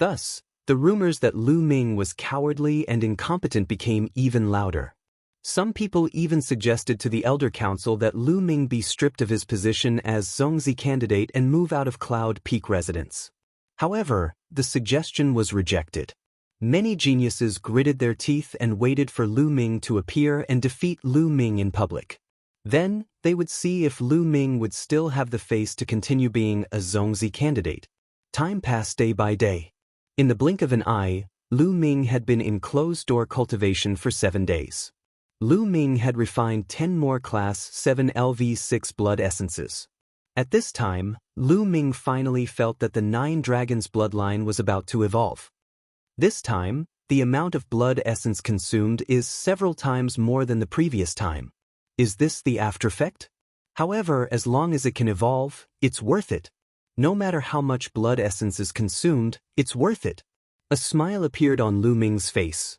Thus, the rumors that Lu Ming was cowardly and incompetent became even louder. Some people even suggested to the Elder Council that Lu Ming be stripped of his position as Zongzi candidate and move out of Cloud Peak residence. However, the suggestion was rejected. Many geniuses gritted their teeth and waited for Lu Ming to appear and defeat Lu Ming in public. Then, they would see if Lu Ming would still have the face to continue being a Zongzi candidate. Time passed day by day. In the blink of an eye, Lu Ming had been in closed-door cultivation for 7 days. Lu Ming had refined 10 more Class 7 LV6 blood essences. At this time, Lu Ming finally felt that the 9 dragons bloodline was about to evolve. This time, the amount of blood essence consumed is several times more than the previous time. Is this the after effect? However, as long as it can evolve, it's worth it. No matter how much blood essence is consumed, it's worth it. A smile appeared on Lu Ming's face.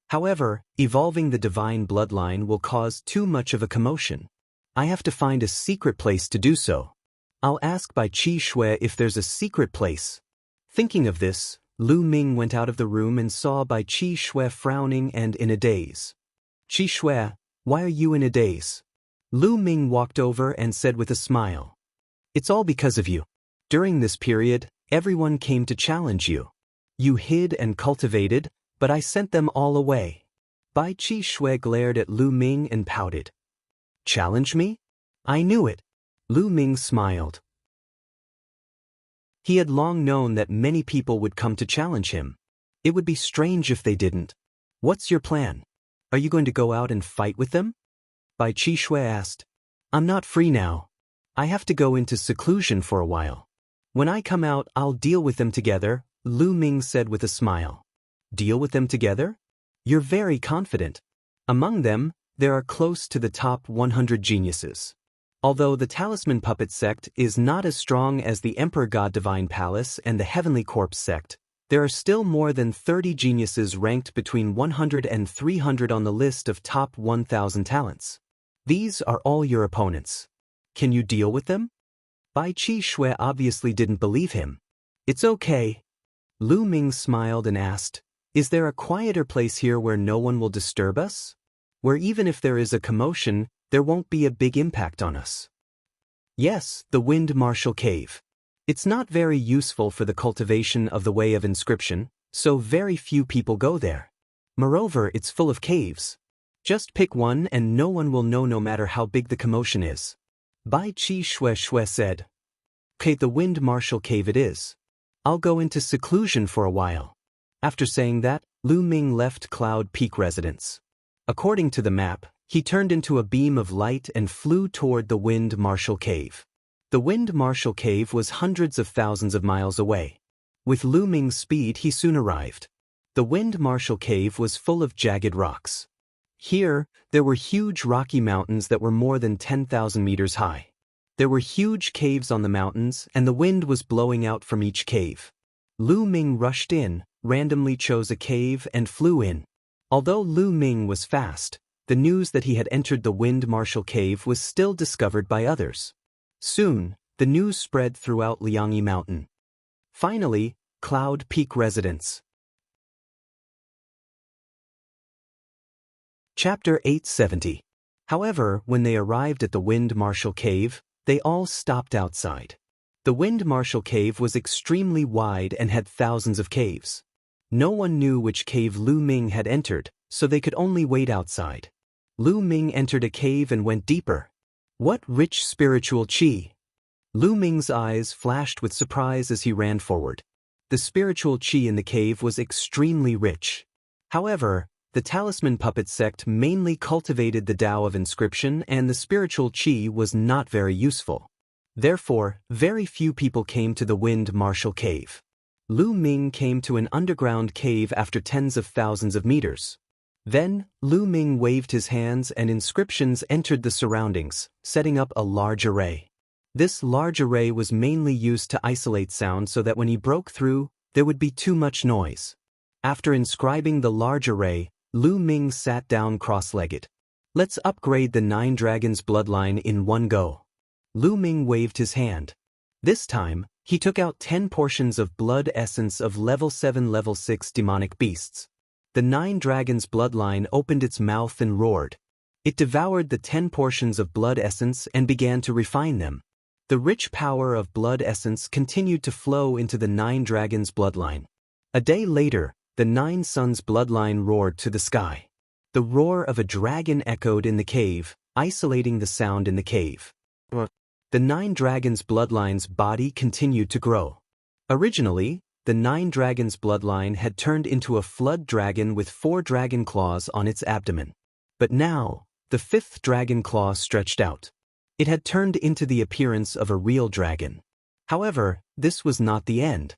However, evolving the divine bloodline will cause too much of a commotion. I have to find a secret place to do so. I'll ask Bai Qi Shui if there's a secret place. Thinking of this, Lu Ming went out of the room and saw Bai Qi Shui frowning and in a daze. Qi Shui, why are you in a daze? Lu Ming walked over and said with a smile. It's all because of you. During this period, everyone came to challenge you. You hid and cultivated, but I sent them all away. Bai Qi Shui glared at Lu Ming and pouted. Challenge me? I knew it. Lu Ming smiled. He had long known that many people would come to challenge him. It would be strange if they didn't. What's your plan? Are you going to go out and fight with them? Bai Qi Shui asked. I'm not free now. I have to go into seclusion for a while. When I come out, I'll deal with them together, Lu Ming said with a smile. Deal with them together? You're very confident. Among them, there are close to the top 100 geniuses. Although the Talisman Puppet sect is not as strong as the Emperor God Divine Palace and the Heavenly Corpse sect, there are still more than 30 geniuses ranked between 100 and 300 on the list of top 1,000 talents. These are all your opponents. Can you deal with them? Bai Qi Shui obviously didn't believe him. It's okay. Lu Ming smiled and asked, Is there a quieter place here where no one will disturb us? Where even if there is a commotion, there won't be a big impact on us. Yes, the Wind Marshal Cave. It's not very useful for the cultivation of the way of inscription, so very few people go there. Moreover, it's full of caves. Just pick one and no one will know no matter how big the commotion is. Bai Qi Shui said. Okay, the Wind Marshal Cave it is. I'll go into seclusion for a while. After saying that, Lu Ming left Cloud Peak residence. According to the map, he turned into a beam of light and flew toward the Wind Marshal Cave. The Wind Marshal Cave was hundreds of thousands of miles away. With Lu Ming's speed, he soon arrived. The Wind Marshal Cave was full of jagged rocks. Here, there were huge rocky mountains that were more than 10,000 meters high. There were huge caves on the mountains, and the wind was blowing out from each cave. Lu Ming rushed in, randomly chose a cave, and flew in. Although Lu Ming was fast, the news that he had entered the Wind Marshal Cave was still discovered by others. Soon, the news spread throughout Liangyi Mountain. Finally, Cloud Peak residence. Chapter 870. However, when they arrived at the Wind Marshal Cave, they all stopped outside. The Wind Marshal Cave was extremely wide and had thousands of caves. No one knew which cave Lu Ming had entered, so they could only wait outside. Lu Ming entered a cave and went deeper. What rich spiritual qi! Lu Ming's eyes flashed with surprise as he ran forward. The spiritual qi in the cave was extremely rich. However, the Talisman Puppet sect mainly cultivated the Tao of inscription and the spiritual qi was not very useful. Therefore, very few people came to the Wind Marshal Cave. Lu Ming came to an underground cave after tens of thousands of meters. Then, Lu Ming waved his hands and inscriptions entered the surroundings, setting up a large array. This large array was mainly used to isolate sound so that when he broke through, there would be too much noise. After inscribing the large array, Lu Ming sat down cross-legged. Let's upgrade the 9 Dragons bloodline in one go. Lu Ming waved his hand. This time, he took out 10 portions of blood essence of level 7 level 6 demonic beasts. The 9 Dragons bloodline opened its mouth and roared. It devoured the 10 portions of blood essence and began to refine them. The rich power of blood essence continued to flow into the 9 Dragons bloodline. A day later, the 9 Suns bloodline roared to the sky. The roar of a dragon echoed in the cave, isolating the sound in the cave. The 9 Dragons bloodline's body continued to grow. Originally, the 9 Dragons bloodline had turned into a flood dragon with 4 dragon claws on its abdomen. But now, the 5th dragon claw stretched out. It had turned into the appearance of a real dragon. However, this was not the end.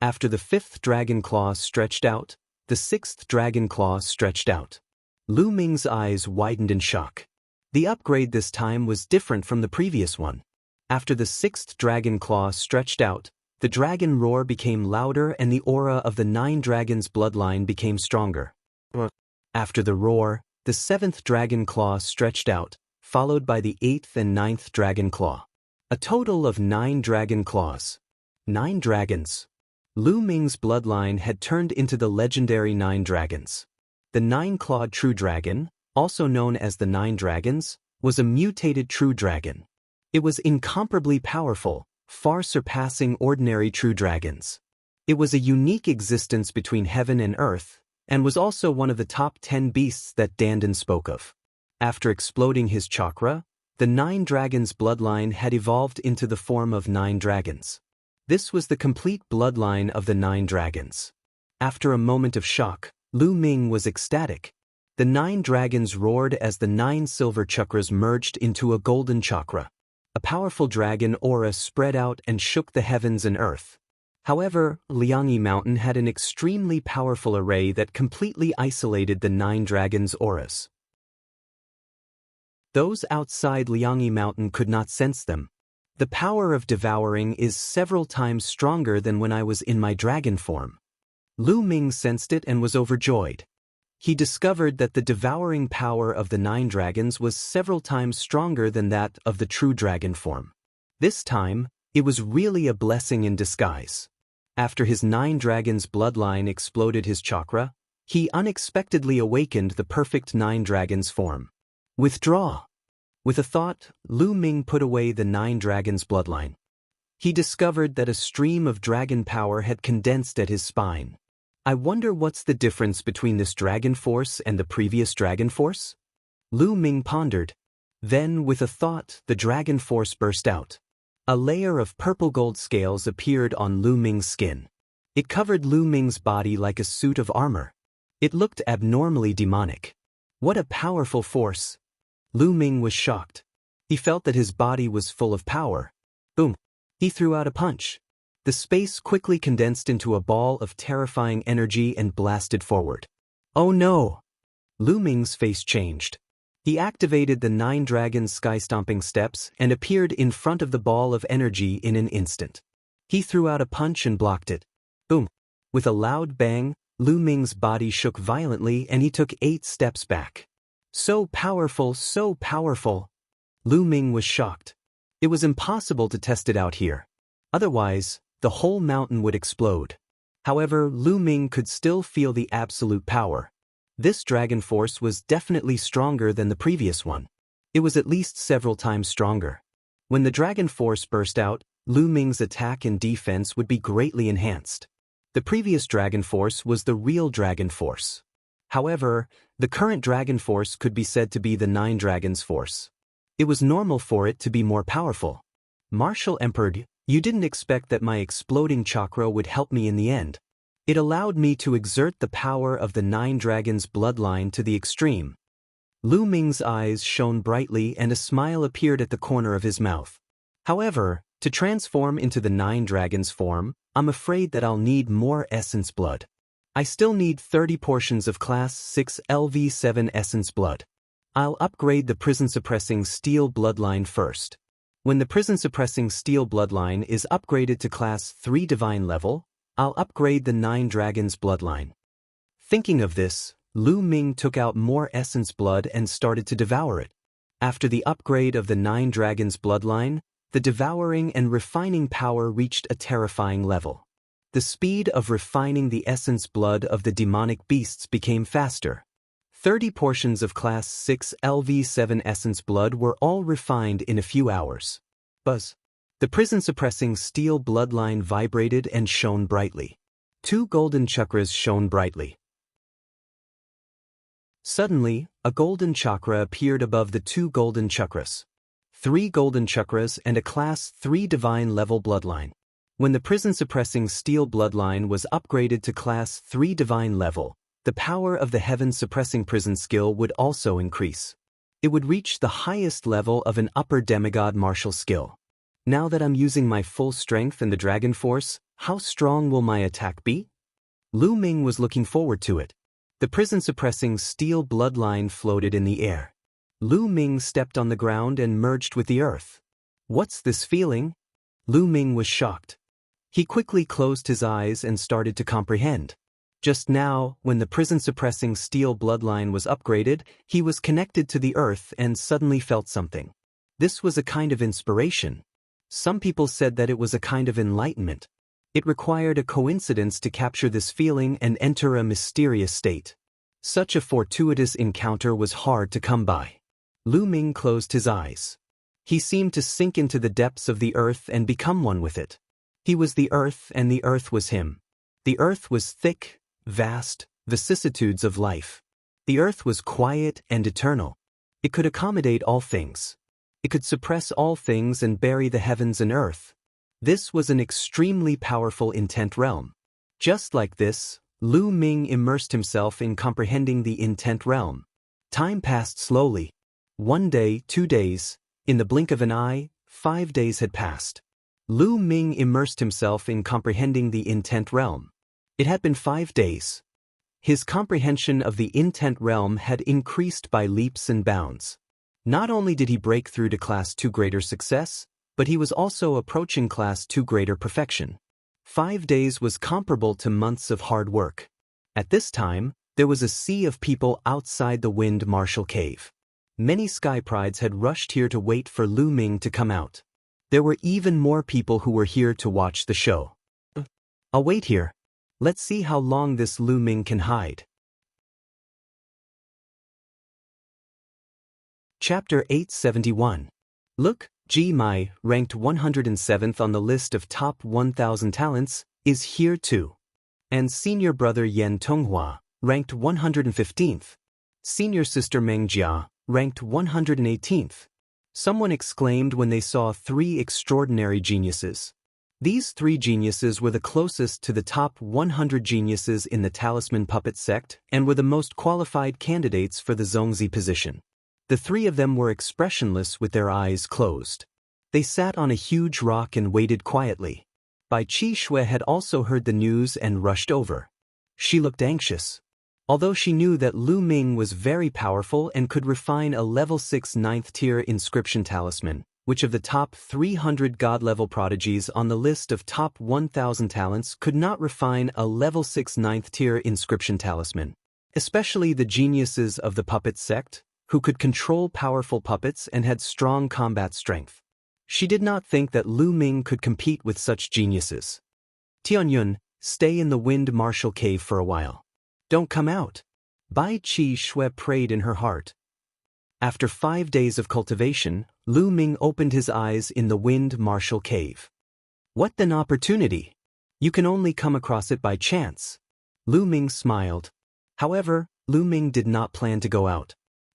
After the 5th dragon claw stretched out, the 6th dragon claw stretched out. Lu Ming's eyes widened in shock. The upgrade this time was different from the previous one. After the 6th dragon claw stretched out, the dragon roar became louder and the aura of the 9 dragons' bloodline became stronger. After the roar, the 7th dragon claw stretched out, followed by the 8th and 9th dragon claw. A total of 9 dragon claws. 9 dragons. Lu Ming's bloodline had turned into the legendary 9 dragons. The 9-clawed true dragon, also known as the 9 dragons, was a mutated true dragon. It was incomparably powerful, far surpassing ordinary true dragons. It was a unique existence between heaven and earth, and was also one of the top 10 beasts that Dandan spoke of. After exploding his chakra, the 9 dragons' bloodline had evolved into the form of 9 dragons. This was the complete bloodline of the 9 dragons. After a moment of shock, Lu Ming was ecstatic. The 9 dragons roared as the 9 silver chakras merged into a golden chakra. A powerful dragon aura spread out and shook the heavens and earth. However, Liangyi Mountain had an extremely powerful array that completely isolated the 9 dragons' auras. Those outside Liangyi Mountain could not sense them. The power of devouring is several times stronger than when I was in my dragon form. Lu Ming sensed it and was overjoyed. He discovered that the devouring power of the 9 dragons was several times stronger than that of the true dragon form. This time, it was really a blessing in disguise. After his 9 dragons' bloodline exploded his chakra, he unexpectedly awakened the perfect 9 dragons form. Withdraw. With a thought, Lu Ming put away the 9 dragons' bloodline. He discovered that a stream of dragon power had condensed at his spine. I wonder what's the difference between this dragon force and the previous dragon force? Lu Ming pondered. Then, with a thought, the dragon force burst out. A layer of purple gold scales appeared on Lu Ming's skin. It covered Lu Ming's body like a suit of armor. It looked abnormally demonic. What a powerful force! Lu Ming was shocked. He felt that his body was full of power. Boom! He threw out a punch. The space quickly condensed into a ball of terrifying energy and blasted forward. Oh no! Lu Ming's face changed. He activated the 9 dragons' sky-stomping steps and appeared in front of the ball of energy in an instant. He threw out a punch and blocked it. Boom! With a loud bang, Lu Ming's body shook violently and he took 8 steps back. So powerful, so powerful! Lu Ming was shocked. It was impossible to test it out here. Otherwise, the whole mountain would explode. However, Lu Ming could still feel the absolute power. This dragon force was definitely stronger than the previous one. It was at least several times stronger. When the dragon force burst out, Lu Ming's attack and defense would be greatly enhanced. The previous dragon force was the real dragon force. However, the current dragon force could be said to be the 9 dragons force. It was normal for it to be more powerful. Martial Emperor, you didn't expect that my exploding chakra would help me in the end. It allowed me to exert the power of the 9 dragons' bloodline to the extreme. Lu Ming's eyes shone brightly and a smile appeared at the corner of his mouth. However, to transform into the 9 dragons form, I'm afraid that I'll need more essence blood. I still need 30 portions of Class 6 LV7 essence blood. I'll upgrade the prison-suppressing steel bloodline first. When the prison-suppressing steel bloodline is upgraded to Class 3 divine level, I'll upgrade the 9 dragons bloodline. Thinking of this, Lu Ming took out more essence blood and started to devour it. After the upgrade of the 9 dragons bloodline, the devouring and refining power reached a terrifying level. The speed of refining the essence blood of the demonic beasts became faster. 30 portions of Class 6 LV7 essence blood were all refined in a few hours. Buzz. The prison-suppressing steel bloodline vibrated and shone brightly. 2 golden chakras shone brightly. Suddenly, a golden chakra appeared above the 2 golden chakras. 3 golden chakras and a Class 3 divine level bloodline. When the prison-suppressing steel bloodline was upgraded to Class 3 divine level, the power of the heaven-suppressing prison skill would also increase. It would reach the highest level of an upper demigod martial skill. Now that I'm using my full strength and the dragon force, how strong will my attack be? Lu Ming was looking forward to it. The prison-suppressing steel bloodline floated in the air. Lu Ming stepped on the ground and merged with the earth. What's this feeling? Lu Ming was shocked. He quickly closed his eyes and started to comprehend. Just now, when the prison-suppressing steel bloodline was upgraded, he was connected to the earth and suddenly felt something. This was a kind of inspiration. Some people said that it was a kind of enlightenment. It required a coincidence to capture this feeling and enter a mysterious state. Such a fortuitous encounter was hard to come by. Lu Ming closed his eyes. He seemed to sink into the depths of the earth and become one with it. He was the earth and the earth was him. The earth was thick, vast, vicissitudes of life. The earth was quiet and eternal. It could accommodate all things. It could suppress all things and bury the heavens and earth. This was an extremely powerful intent realm. Just like this, Lu Ming immersed himself in comprehending the intent realm. Time passed slowly. 1 day, 2 days, in the blink of an eye, 5 days had passed. Lu Ming immersed himself in comprehending the intent realm. It had been 5 days. His comprehension of the intent realm had increased by leaps and bounds. Not only did he break through to Class 2 greater success, but he was also approaching Class 2 greater perfection. 5 days was comparable to months of hard work. At this time, there was a sea of people outside the Wind Marshal Cave. Many sky prides had rushed here to wait for Lu Ming to come out. There were even more people who were here to watch the show. I'll wait here. Let's see how long this Lu Ming can hide. Chapter 871. Look, Ji Mai, ranked 107th on the list of top 1,000 talents, is here too. And senior brother Yan Tonghua, ranked 115th. Senior sister Meng Jia, ranked 118th. Someone exclaimed when they saw 3 extraordinary geniuses. These 3 geniuses were the closest to the top 100 geniuses in the Talisman Puppet sect and were the most qualified candidates for the Zongzi position. The 3 of them were expressionless with their eyes closed. They sat on a huge rock and waited quietly. Bai Qi Shui had also heard the news and rushed over. She looked anxious. Although she knew that Lu Ming was very powerful and could refine a level 6 9th tier inscription talisman, which of the top 300 god-level prodigies on the list of top 1,000 talents could not refine a level 6 9th tier inscription talisman, especially the geniuses of the puppet sect, who could control powerful puppets and had strong combat strength. She did not think that Lu Ming could compete with such geniuses. Tianyun, stay in the Wind Marshal Cave for a while. Don't come out. Bai Qi Shui prayed in her heart. After 5 days of cultivation, Lu Ming opened his eyes in the Wind Marshal Cave. What an opportunity! You can only come across it by chance. Lu Ming smiled. However, Lu Ming did not plan to go out.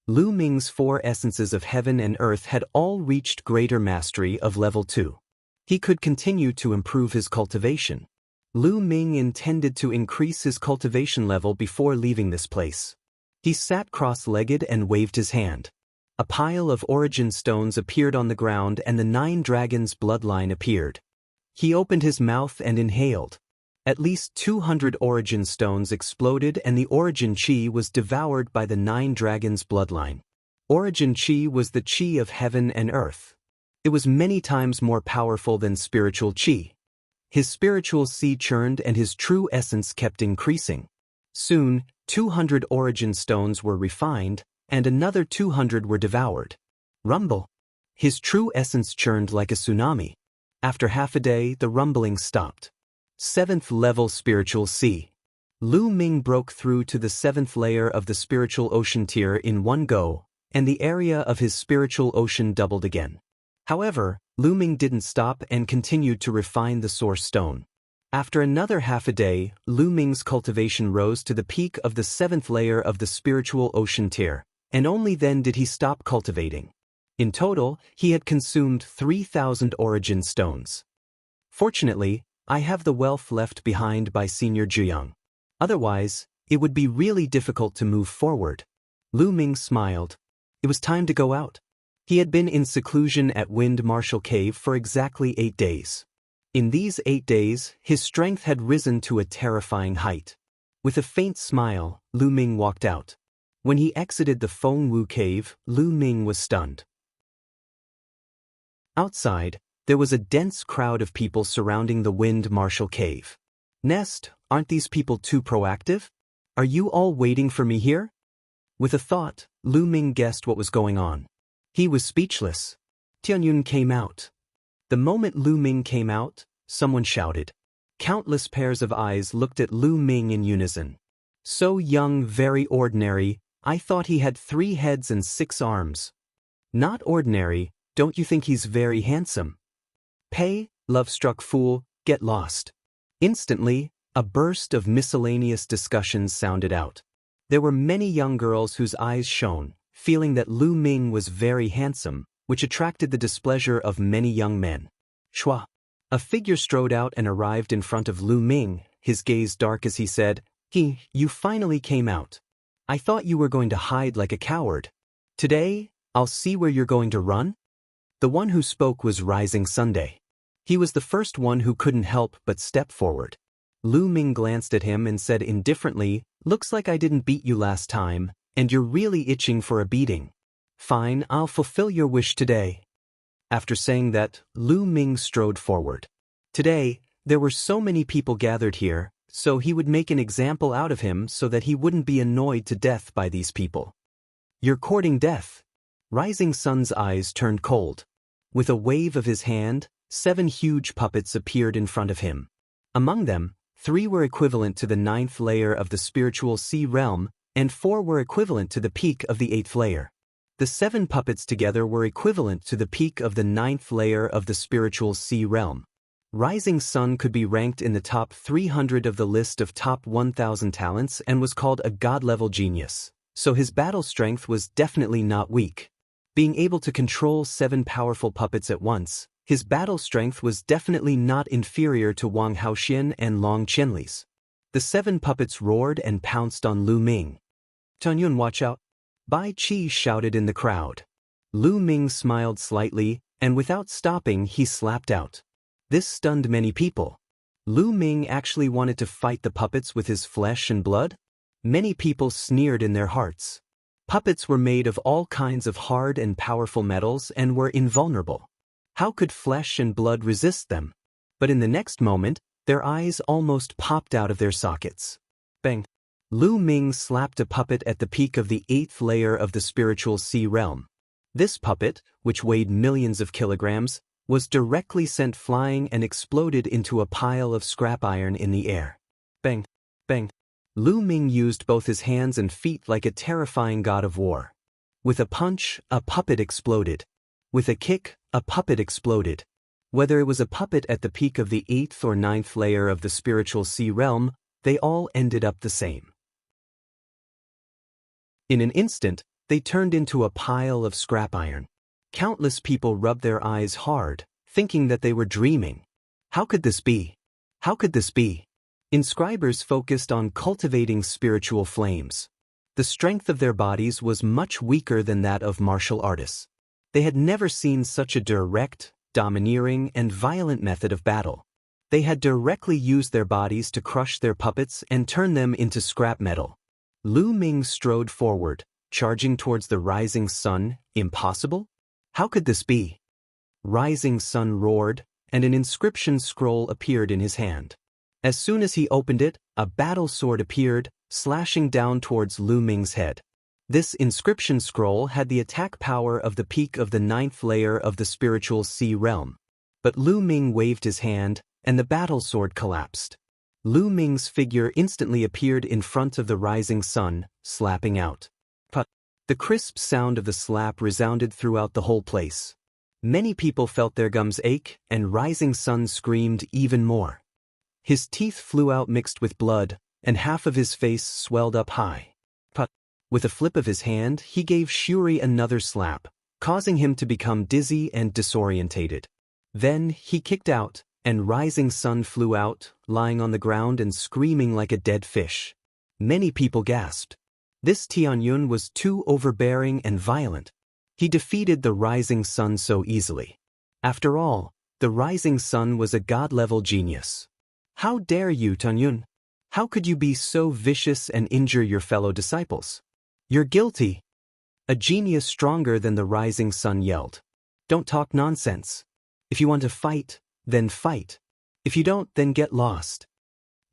Lu Ming's 4 essences of heaven and earth had all reached greater mastery of level 2. He could continue to improve his cultivation. Lu Ming intended to increase his cultivation level before leaving this place. He sat cross-legged and waved his hand. A pile of origin stones appeared on the ground and the 9 dragons' bloodline appeared. He opened his mouth and inhaled. At least 200 origin stones exploded and the origin chi was devoured by the 9 dragons' bloodline. Origin chi was the chi of heaven and earth. It was many times more powerful than spiritual chi. His spiritual chi churned and his true essence kept increasing. Soon, 200 origin stones were refined, and another 200 were devoured. Rumble. His true essence churned like a tsunami. After half a day, the rumbling stopped. 7th level spiritual chi. Lu Ming broke through to the 7th layer of the spiritual ocean tier in one go, and the area of his spiritual ocean doubled again. However, Lu Ming didn't stop and continued to refine the source stone. After another half a day, Lu Ming's cultivation rose to the peak of the 7th layer of the spiritual ocean tier, and only then did he stop cultivating. In total, he had consumed 3,000 origin stones. Fortunately, I have the wealth left behind by Senior Jianghu. Otherwise, it would be really difficult to move forward. Lu Ming smiled. It was time to go out. He had been in seclusion at Wind Marshal Cave for exactly 8 days. In these 8 days, his strength had risen to a terrifying height. With a faint smile, Lu Ming walked out. When he exited the Feng Wu cave, Lu Ming was stunned. Outside, there was a dense crowd of people surrounding the Wind Marshal Cave. Nest, aren't these people too proactive? Are you all waiting for me here? With a thought, Lu Ming guessed what was going on. He was speechless. Tianyun came out. The moment Lu Ming came out, someone shouted. Countless pairs of eyes looked at Lu Ming in unison. So young, very ordinary, I thought he had 3 heads and 6 arms. Not ordinary, don't you think he's very handsome? Pay, love-struck fool, get lost. Instantly, a burst of miscellaneous discussions sounded out. There were many young girls whose eyes shone, feeling that Lu Ming was very handsome, which attracted the displeasure of many young men. Shua. A figure strode out and arrived in front of Lu Ming, his gaze dark as he said, You finally came out. I thought you were going to hide like a coward. Today, I'll see where you're going to run? The one who spoke was Rising Sunday. He was the first one who couldn't help but step forward. Lu Ming glanced at him and said indifferently, Looks like I didn't beat you last time, and you're really itching for a beating. Fine, I'll fulfill your wish today. After saying that, Lu Ming strode forward. Today, there were so many people gathered here, so he would make an example out of him so that he wouldn't be annoyed to death by these people. You're courting death. Rising Sun's eyes turned cold. With a wave of his hand, 7 huge puppets appeared in front of him. Among them, 3 were equivalent to the 9th layer of the spiritual sea realm, and 4 were equivalent to the peak of the 8th layer. The 7 puppets together were equivalent to the peak of the 9th layer of the spiritual sea realm. Rising Sun could be ranked in the top 300 of the list of top 1,000 talents and was called a god-level genius, so his battle strength was definitely not weak. Being able to control 7 powerful puppets at once, his battle strength was definitely not inferior to Wang Haoxian and Long Qianli's. The 7 puppets roared and pounced on Lu Ming. Tianyun, watch out! Bai Qi shouted in the crowd. Lu Ming smiled slightly, and without stopping he slapped out. This stunned many people. Lu Ming actually wanted to fight the puppets with his flesh and blood? Many people sneered in their hearts. Puppets were made of all kinds of hard and powerful metals and were invulnerable. How could flesh and blood resist them? But in the next moment, their eyes almost popped out of their sockets. Bang! Lu Ming slapped a puppet at the peak of the 8th layer of the spiritual sea realm. This puppet, which weighed millions of kilograms, was directly sent flying and exploded into a pile of scrap iron in the air. Bang! Bang! Lu Ming used both his hands and feet like a terrifying god of war. With a punch, a puppet exploded. With a kick, a puppet exploded. Whether it was a puppet at the peak of the 8th or 9th layer of the spiritual sea realm, they all ended up the same. In an instant, they turned into a pile of scrap iron. Countless people rubbed their eyes hard, thinking that they were dreaming. How could this be? How could this be? Inscribers focused on cultivating spiritual flames. The strength of their bodies was much weaker than that of martial artists. They had never seen such a direct, domineering, and violent method of battle. They had directly used their bodies to crush their puppets and turn them into scrap metal. Lu Ming strode forward, charging towards the Rising Sun. Impossible? How could this be? Rising Sun roared, and an inscription scroll appeared in his hand. As soon as he opened it, a battle sword appeared, slashing down towards Lu Ming's head. This inscription scroll had the attack power of the peak of the 9th layer of the spiritual sea realm. But Lu Ming waved his hand, and the battle sword collapsed. Lu Ming's figure instantly appeared in front of the Rising Sun, slapping out. Put. The crisp sound of the slap resounded throughout the whole place. Many people felt their gums ache, and Rising Sun screamed even more. His teeth flew out mixed with blood, and half of his face swelled up high. Put. With a flip of his hand, he gave Shuri another slap, causing him to become dizzy and disorientated. Then he kicked out, and Rising Sun flew out, lying on the ground and screaming like a dead fish. Many people gasped. This Tianyun was too overbearing and violent. He defeated the rising sun so easily. After all, the rising sun was a god-level genius. How dare you, Tunyun? How could you be so vicious and injure your fellow disciples? You're guilty. A genius stronger than the rising sun yelled. Don't talk nonsense. If you want to fight, then fight. If you don't, then get lost.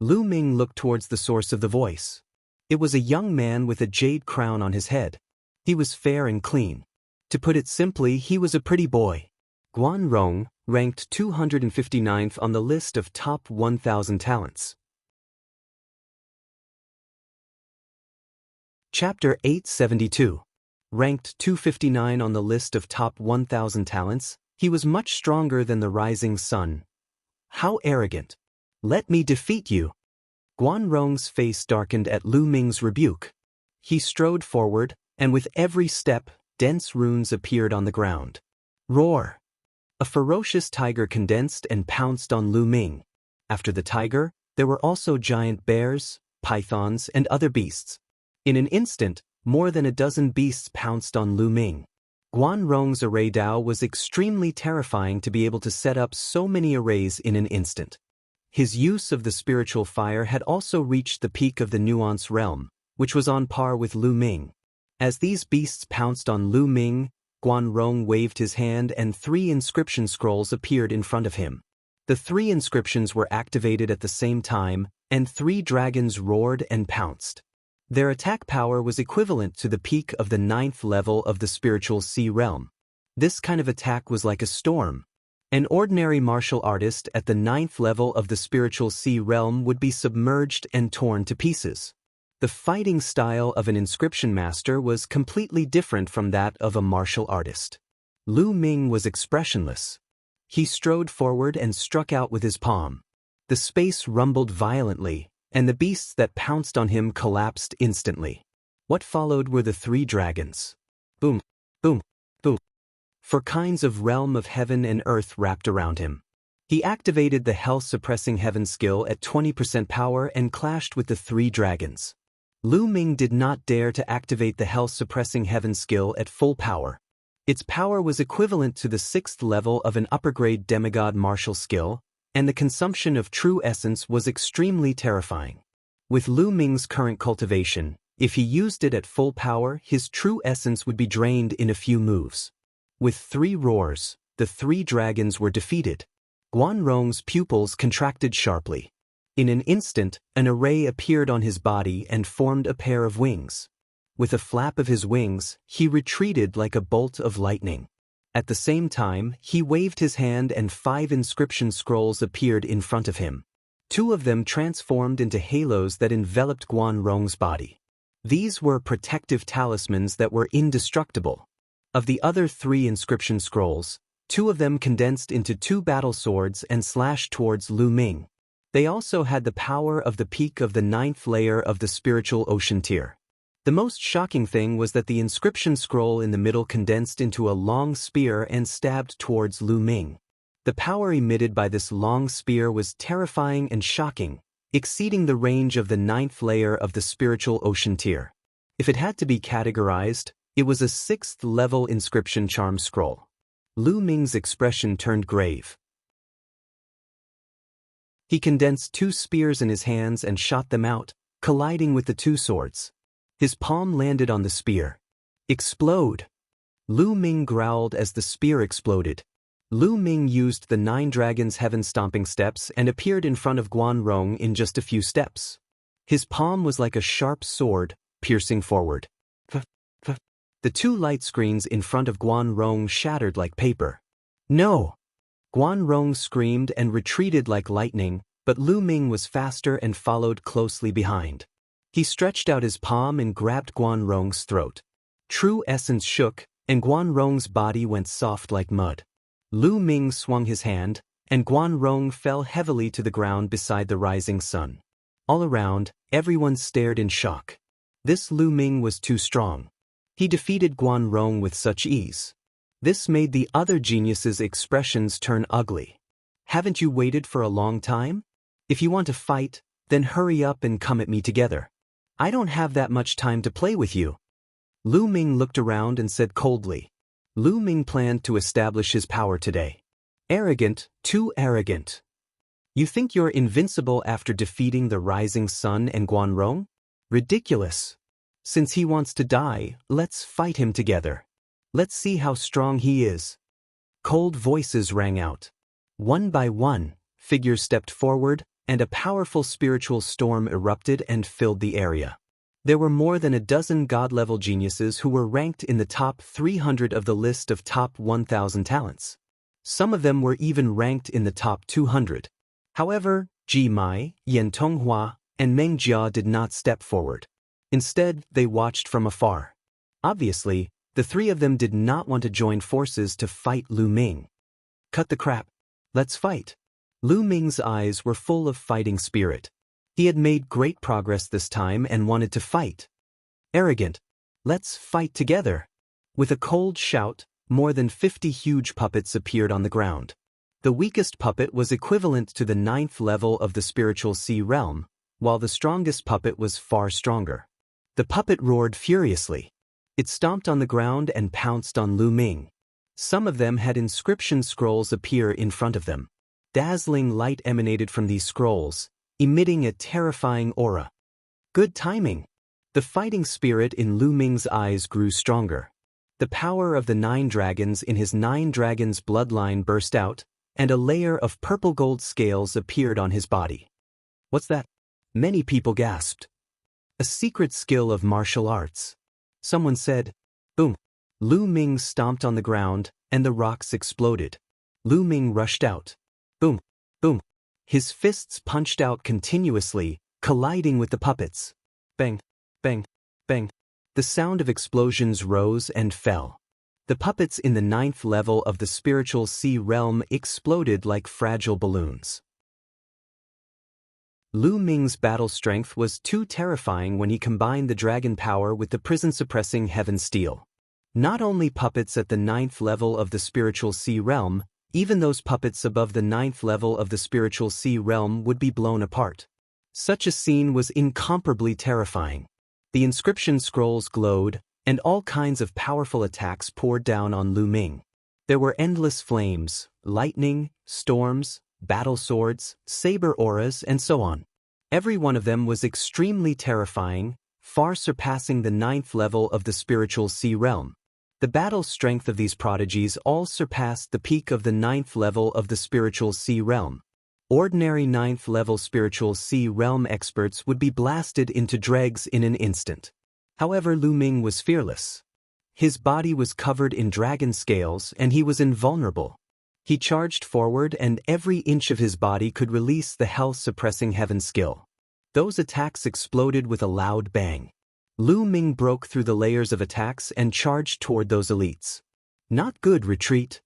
Lu Ming looked towards the source of the voice. It was a young man with a jade crown on his head. He was fair and clean. To put it simply, he was a pretty boy. Guan Rong, ranked 259th on the list of top 1,000 talents. Chapter 872. Ranked 259 on the list of top 1,000 talents, he was much stronger than the rising sun. How arrogant. Let me defeat you. Guan Rong's face darkened at Lu Ming's rebuke. He strode forward, and with every step, dense runes appeared on the ground. Roar! A ferocious tiger condensed and pounced on Lu Ming. After the tiger, there were also giant bears, pythons, and other beasts. In an instant, more than a dozen beasts pounced on Lu Ming. Guan Rong's array Dao was extremely terrifying to be able to set up so many arrays in an instant. His use of the spiritual fire had also reached the peak of the nuance realm, which was on par with Lu Ming. As these beasts pounced on Lu Ming, Guan Rong waved his hand and 3 inscription scrolls appeared in front of him. The 3 inscriptions were activated at the same time, and 3 dragons roared and pounced. Their attack power was equivalent to the peak of the 9th level of the spiritual sea realm. This kind of attack was like a storm. An ordinary martial artist at the 9th level of the spiritual sea realm would be submerged and torn to pieces. The fighting style of an inscription master was completely different from that of a martial artist. Lu Ming was expressionless. He strode forward and struck out with his palm. The space rumbled violently, and the beasts that pounced on him collapsed instantly. What followed were the 3 dragons. Boom, boom, boom. 4 kinds of realm of heaven and earth wrapped around him. He activated the health-suppressing heaven skill at 20% power and clashed with the 3 dragons. Lu Ming did not dare to activate the health-suppressing heaven skill at full power. Its power was equivalent to the 6th level of an upper-grade demigod martial skill, and the consumption of true essence was extremely terrifying. With Lu Ming's current cultivation, if he used it at full power, his true essence would be drained in a few moves. With 3 roars, the 3 dragons were defeated. Guan Rong's pupils contracted sharply. In an instant, an array appeared on his body and formed a pair of wings. With a flap of his wings, he retreated like a bolt of lightning. At the same time, he waved his hand and 5 inscription scrolls appeared in front of him. 2 of them transformed into halos that enveloped Guan Rong's body. These were protective talismans that were indestructible. Of the other 3 inscription scrolls, 2 of them condensed into 2 battle swords and slashed towards Lu Ming. They also had the power of the peak of the 9th layer of the spiritual ocean tier. The most shocking thing was that the inscription scroll in the middle condensed into a long spear and stabbed towards Lu Ming. The power emitted by this long spear was terrifying and shocking, exceeding the range of the 9th layer of the spiritual ocean tier. If it had to be categorized, it was a 6th level inscription charm scroll. Lu Ming's expression turned grave. He condensed 2 spears in his hands and shot them out, colliding with the 2 swords. His palm landed on the spear. Explode! Lu Ming growled as the spear exploded. Lu Ming used the 9 dragons' heaven-stomping steps and appeared in front of Guan Rong in just a few steps. His palm was like a sharp sword, piercing forward. The 2 light screens in front of Guan Rong shattered like paper. No! Guan Rong screamed and retreated like lightning, but Lu Ming was faster and followed closely behind. He stretched out his palm and grabbed Guan Rong's throat. True essence shook, and Guan Rong's body went soft like mud. Lu Ming swung his hand, and Guan Rong fell heavily to the ground beside the rising sun. All around, everyone stared in shock. This Lu Ming was too strong. He defeated Guan Rong with such ease. This made the other geniuses' expressions turn ugly. Haven't you waited for a long time? If you want to fight, then hurry up and come at me together. I don't have that much time to play with you. Lu Ming looked around and said coldly. Lu Ming planned to establish his power today. Arrogant, too arrogant. You think you're invincible after defeating the rising sun and Guanrong? Ridiculous. Since he wants to die, let's fight him together. Let's see how strong he is. Cold voices rang out. One by one, figures stepped forward, and a powerful spiritual storm erupted and filled the area. There were more than a dozen god-level geniuses who were ranked in the top 300 of the list of top 1,000 talents. Some of them were even ranked in the top 200. However, Ji Mai, Yan Tonghua, and Meng Jia did not step forward. Instead, they watched from afar. Obviously, the three of them did not want to join forces to fight Lu Ming. Cut the crap. Let's fight. Lu Ming's eyes were full of fighting spirit. He had made great progress this time and wanted to fight. Arrogant. Let's fight together. With a cold shout, more than 50 huge puppets appeared on the ground. The weakest puppet was equivalent to the 9th level of the spiritual sea realm, while the strongest puppet was far stronger. The puppet roared furiously. It stomped on the ground and pounced on Lu Ming. Some of them had inscription scrolls appear in front of them. Dazzling light emanated from these scrolls, emitting a terrifying aura. Good timing. The fighting spirit in Lu Ming's eyes grew stronger. The power of the 9 dragons in his 9 dragons bloodline burst out, and a layer of purple gold scales appeared on his body. What's that? Many people gasped. A secret skill of martial arts. Someone said, boom. Lu Ming stomped on the ground, and the rocks exploded. Lu Ming rushed out. Boom, boom. His fists punched out continuously, colliding with the puppets. Bang, bang, bang. The sound of explosions rose and fell. The puppets in the 9th level of the spiritual sea realm exploded like fragile balloons. Lu Ming's battle strength was too terrifying when he combined the dragon power with the prison-suppressing heaven steel. Not only puppets at the 9th level of the spiritual sea realm, even those puppets above the 9th level of the spiritual sea realm would be blown apart. Such a scene was incomparably terrifying. The inscription scrolls glowed, and all kinds of powerful attacks poured down on Lu Ming. There were endless flames, lightning, storms, battle swords, saber auras, and so on. Every one of them was extremely terrifying, far surpassing the 9th level of the spiritual sea realm. The battle strength of these prodigies all surpassed the peak of the 9th level of the spiritual sea realm. Ordinary 9th level spiritual sea realm experts would be blasted into dregs in an instant. However, Lu Ming was fearless. His body was covered in dragon scales and he was invulnerable. He charged forward and every inch of his body could release the health-suppressing heaven skill. Those attacks exploded with a loud bang. Lu Ming broke through the layers of attacks and charged toward those elites. Not good retreat.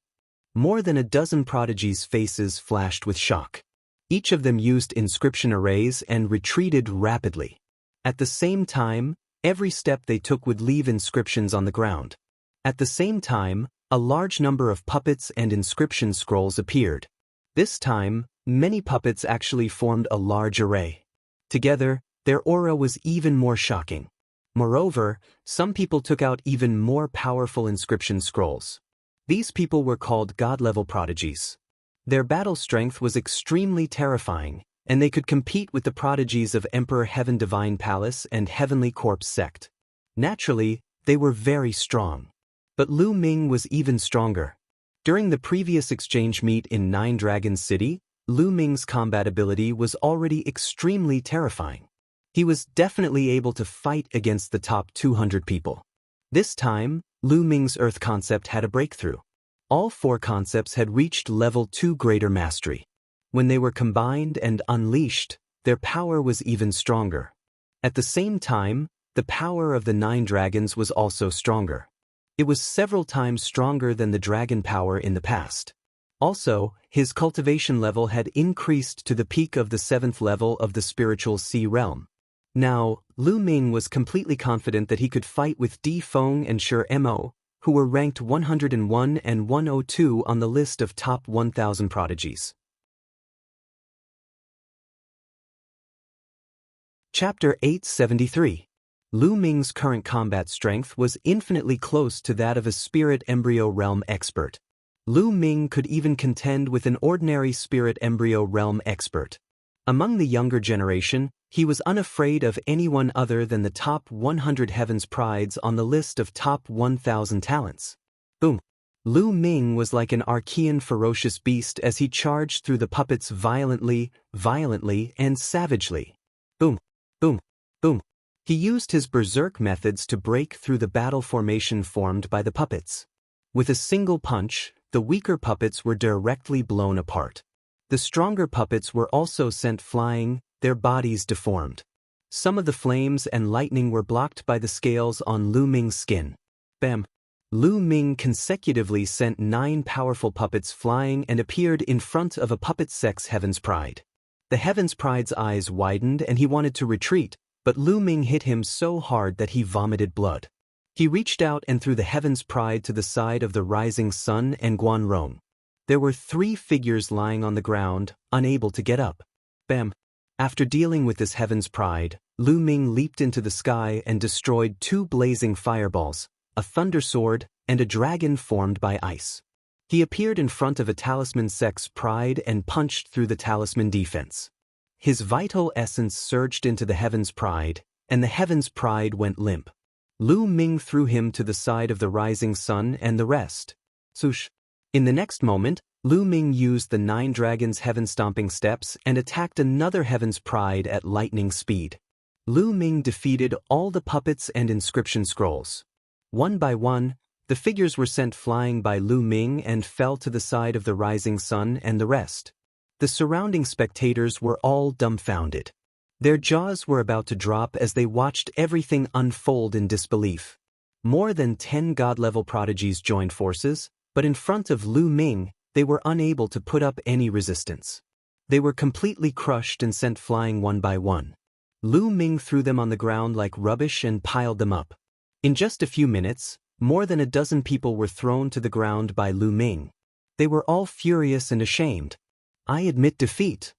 More than a dozen prodigies' faces flashed with shock. Each of them used inscription arrays and retreated rapidly. At the same time, every step they took would leave inscriptions on the ground. At the same time, a large number of puppets and inscription scrolls appeared. This time, many puppets actually formed a large array. Together, their aura was even more shocking. Moreover, some people took out even more powerful inscription scrolls. These people were called god-level prodigies. Their battle strength was extremely terrifying, and they could compete with the prodigies of Emperor Heaven Divine Palace and Heavenly Corpse Sect. Naturally, they were very strong. But Lu Ming was even stronger. During the previous exchange meet in 9 Dragons City, Lu Ming's combat ability was already extremely terrifying. He was definitely able to fight against the top 200 people. This time, Lu Ming's Earth concept had a breakthrough. All 4 concepts had reached level 2 greater mastery. When they were combined and unleashed, their power was even stronger. At the same time, the power of the 9 dragons was also stronger. It was several times stronger than the dragon power in the past. Also, his cultivation level had increased to the peak of the 7th level of the spiritual sea realm. Now, Lu Ming was completely confident that he could fight with Di Feng and Shi Mo, who were ranked 101 and 102 on the list of top 1,000 prodigies. Chapter 873. Lu Ming's current combat strength was infinitely close to that of a spirit embryo realm expert. Lu Ming could even contend with an ordinary spirit embryo realm expert. Among the younger generation, he was unafraid of anyone other than the top 100 Heaven's Prides on the list of top 1,000 talents. Boom! Lu Ming was like an Archean ferocious beast as he charged through the puppets violently, and savagely. Boom! Boom! Boom! He used his berserk methods to break through the battle formation formed by the puppets. With a single punch, the weaker puppets were directly blown apart. The stronger puppets were also sent flying, their bodies deformed. Some of the flames and lightning were blocked by the scales on Lu Ming's skin. Bam! Lu Ming consecutively sent 9 powerful puppets flying and appeared in front of a puppet sect's Heaven's Pride. The Heaven's Pride's eyes widened and he wanted to retreat, but Lu Ming hit him so hard that he vomited blood. He reached out and threw the Heaven's Pride to the side of the rising sun and Guanrong. There were 3 figures lying on the ground, unable to get up. Bam! After dealing with this Heaven's Pride, Lu Ming leaped into the sky and destroyed 2 blazing fireballs, a thunder sword, and a dragon formed by ice. He appeared in front of a talisman sect's pride and punched through the talisman defense. His vital essence surged into the Heaven's Pride, and the Heaven's Pride went limp. Lu Ming threw him to the side of the rising sun and the rest. Swoosh! In the next moment, Lu Ming used the 9 dragons' heaven-stomping steps and attacked another Heaven's Pride at lightning speed. Lu Ming defeated all the puppets and inscription scrolls. One by one, the figures were sent flying by Lu Ming and fell to the side of the rising sun and the rest. The surrounding spectators were all dumbfounded. Their jaws were about to drop as they watched everything unfold in disbelief. More than 10 god-level prodigies joined forces, but in front of Lu Ming, they were unable to put up any resistance. They were completely crushed and sent flying one by one. Lu Ming threw them on the ground like rubbish and piled them up. In just a few minutes, more than a dozen people were thrown to the ground by Lu Ming. They were all furious and ashamed. "I admit defeat."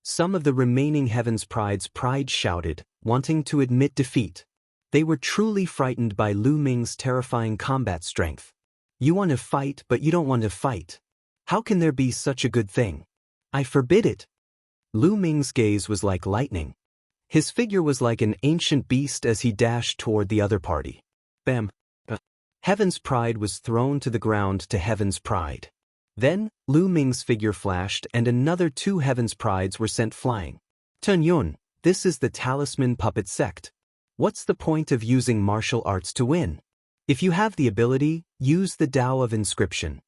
Some of the remaining Heaven's Pride's pride shouted, wanting to admit defeat. They were truly frightened by Lu Ming's terrifying combat strength. "You want to fight, but you don't want to fight. How can there be such a good thing? I forbid it." Lu Ming's gaze was like lightning. His figure was like an ancient beast as he dashed toward the other party. Bam! Heaven's Pride was thrown to the ground to Heaven's Pride. Then, Lu Ming's figure flashed and another 2 Heaven's Prides were sent flying. "Tun Yun, this is the Talisman Puppet Sect. What's the point of using martial arts to win? If you have the ability, use the Tao of Inscription."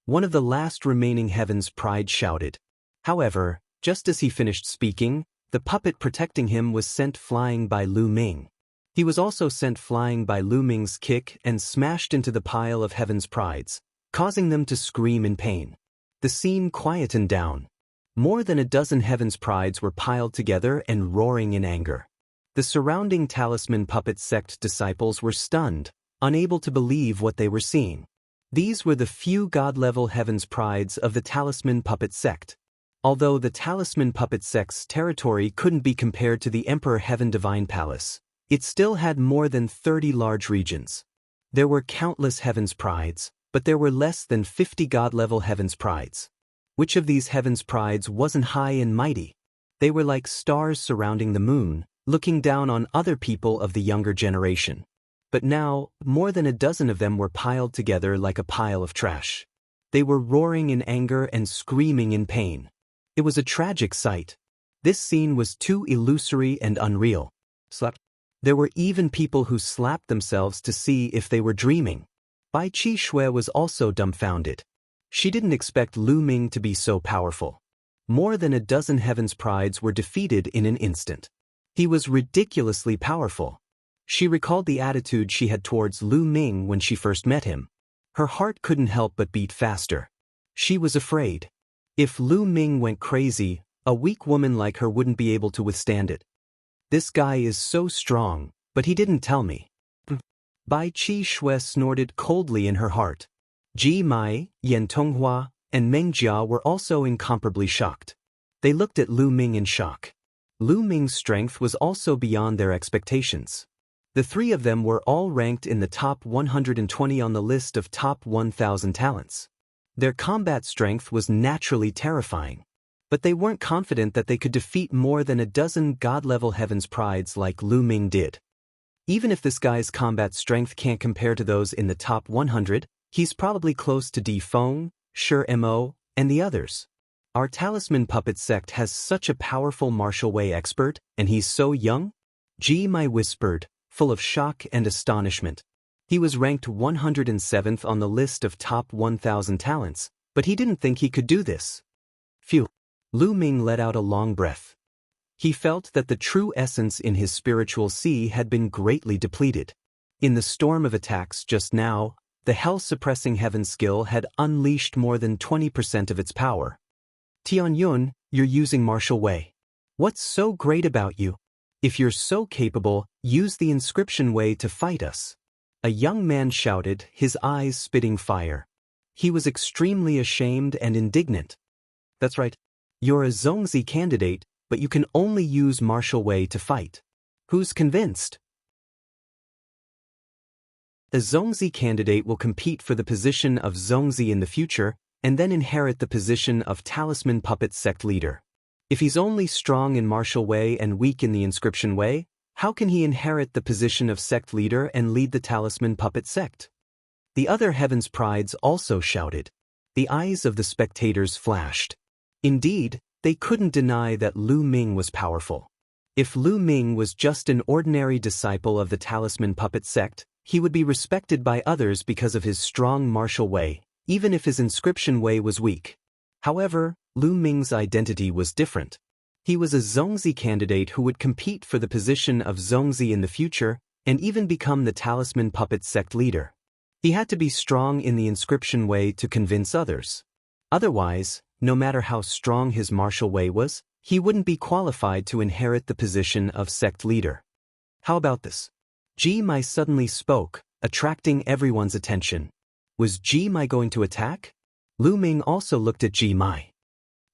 One of the last remaining Heaven's Pride shouted. However, just as he finished speaking, the puppet protecting him was sent flying by Lu Ming. He was also sent flying by Lu Ming's kick and smashed into the pile of Heaven's Prides, causing them to scream in pain. The scene quietened down. More than a dozen Heaven's Prides were piled together and roaring in anger. The surrounding Talisman Puppet Sect disciples were stunned, unable to believe what they were seeing. These were the few god-level Heaven's Prides of the Talisman Puppet Sect. Although the Talisman Puppet Sect's territory couldn't be compared to the Emperor Heaven Divine Palace, it still had more than 30 large regions. There were countless Heaven's Prides, but there were less than 50 god-level Heaven's Prides. Which of these Heaven's Prides wasn't high and mighty? They were like stars surrounding the moon, looking down on other people of the younger generation. But now, more than a dozen of them were piled together like a pile of trash. They were roaring in anger and screaming in pain. It was a tragic sight. This scene was too illusory and unreal. There were even people who slapped themselves to see if they were dreaming. Bai Qi Shui was also dumbfounded. She didn't expect Lu Ming to be so powerful. More than a dozen Heaven's Prides were defeated in an instant. He was ridiculously powerful. She recalled the attitude she had towards Lu Ming when she first met him. Her heart couldn't help but beat faster. She was afraid. If Lu Ming went crazy, a weak woman like her wouldn't be able to withstand it. "This guy is so strong, but he didn't tell me." Bai Qi Shui snorted coldly in her heart. Ji Mai, Yan Tonghua, and Meng Jia were also incomparably shocked. They looked at Lu Ming in shock. Lu Ming's strength was also beyond their expectations. The three of them were all ranked in the top 120 on the list of top 1,000 talents. Their combat strength was naturally terrifying. But they weren't confident that they could defeat more than a dozen god-level heavens prides like Lu Ming did. Even if this guy's combat strength can't compare to those in the top 100, he's probably close to Di Feng, Shi Mo, and the others. Our talisman puppet sect has such a powerful martial way expert, and he's so young? Ji Mai whispered, full of shock and astonishment. He was ranked 107th on the list of top 1,000 talents, but he didn't think he could do this. Phew. Lu Ming let out a long breath. He felt that the true essence in his spiritual sea had been greatly depleted. In the storm of attacks just now, the hell-suppressing heaven skill had unleashed more than 20% of its power. Tianyun, you're using martial way. What's so great about you? If you're so capable, use the inscription way to fight us. A young man shouted, his eyes spitting fire. He was extremely ashamed and indignant. That's right. You're a Zongzi candidate, but you can only use martial way to fight. Who's convinced? A Zongzi candidate will compete for the position of Zongzi in the future, and then inherit the position of talisman puppet sect leader. If he's only strong in martial way and weak in the inscription way, how can he inherit the position of sect leader and lead the talisman puppet sect? The other heavens prides also shouted. The eyes of the spectators flashed. Indeed, they couldn't deny that Lu Ming was powerful. If Lu Ming was just an ordinary disciple of the talisman puppet sect, he would be respected by others because of his strong martial way, even if his inscription way was weak. However, Lu Ming's identity was different. He was a Zongzi candidate who would compete for the position of Zongzi in the future, and even become the talisman puppet sect leader. He had to be strong in the inscription way to convince others. Otherwise, no matter how strong his martial way was, he wouldn't be qualified to inherit the position of sect leader. How about this? Ji Mai suddenly spoke, attracting everyone's attention. Was Ji Mai going to attack? Lu Ming also looked at Ji Mai.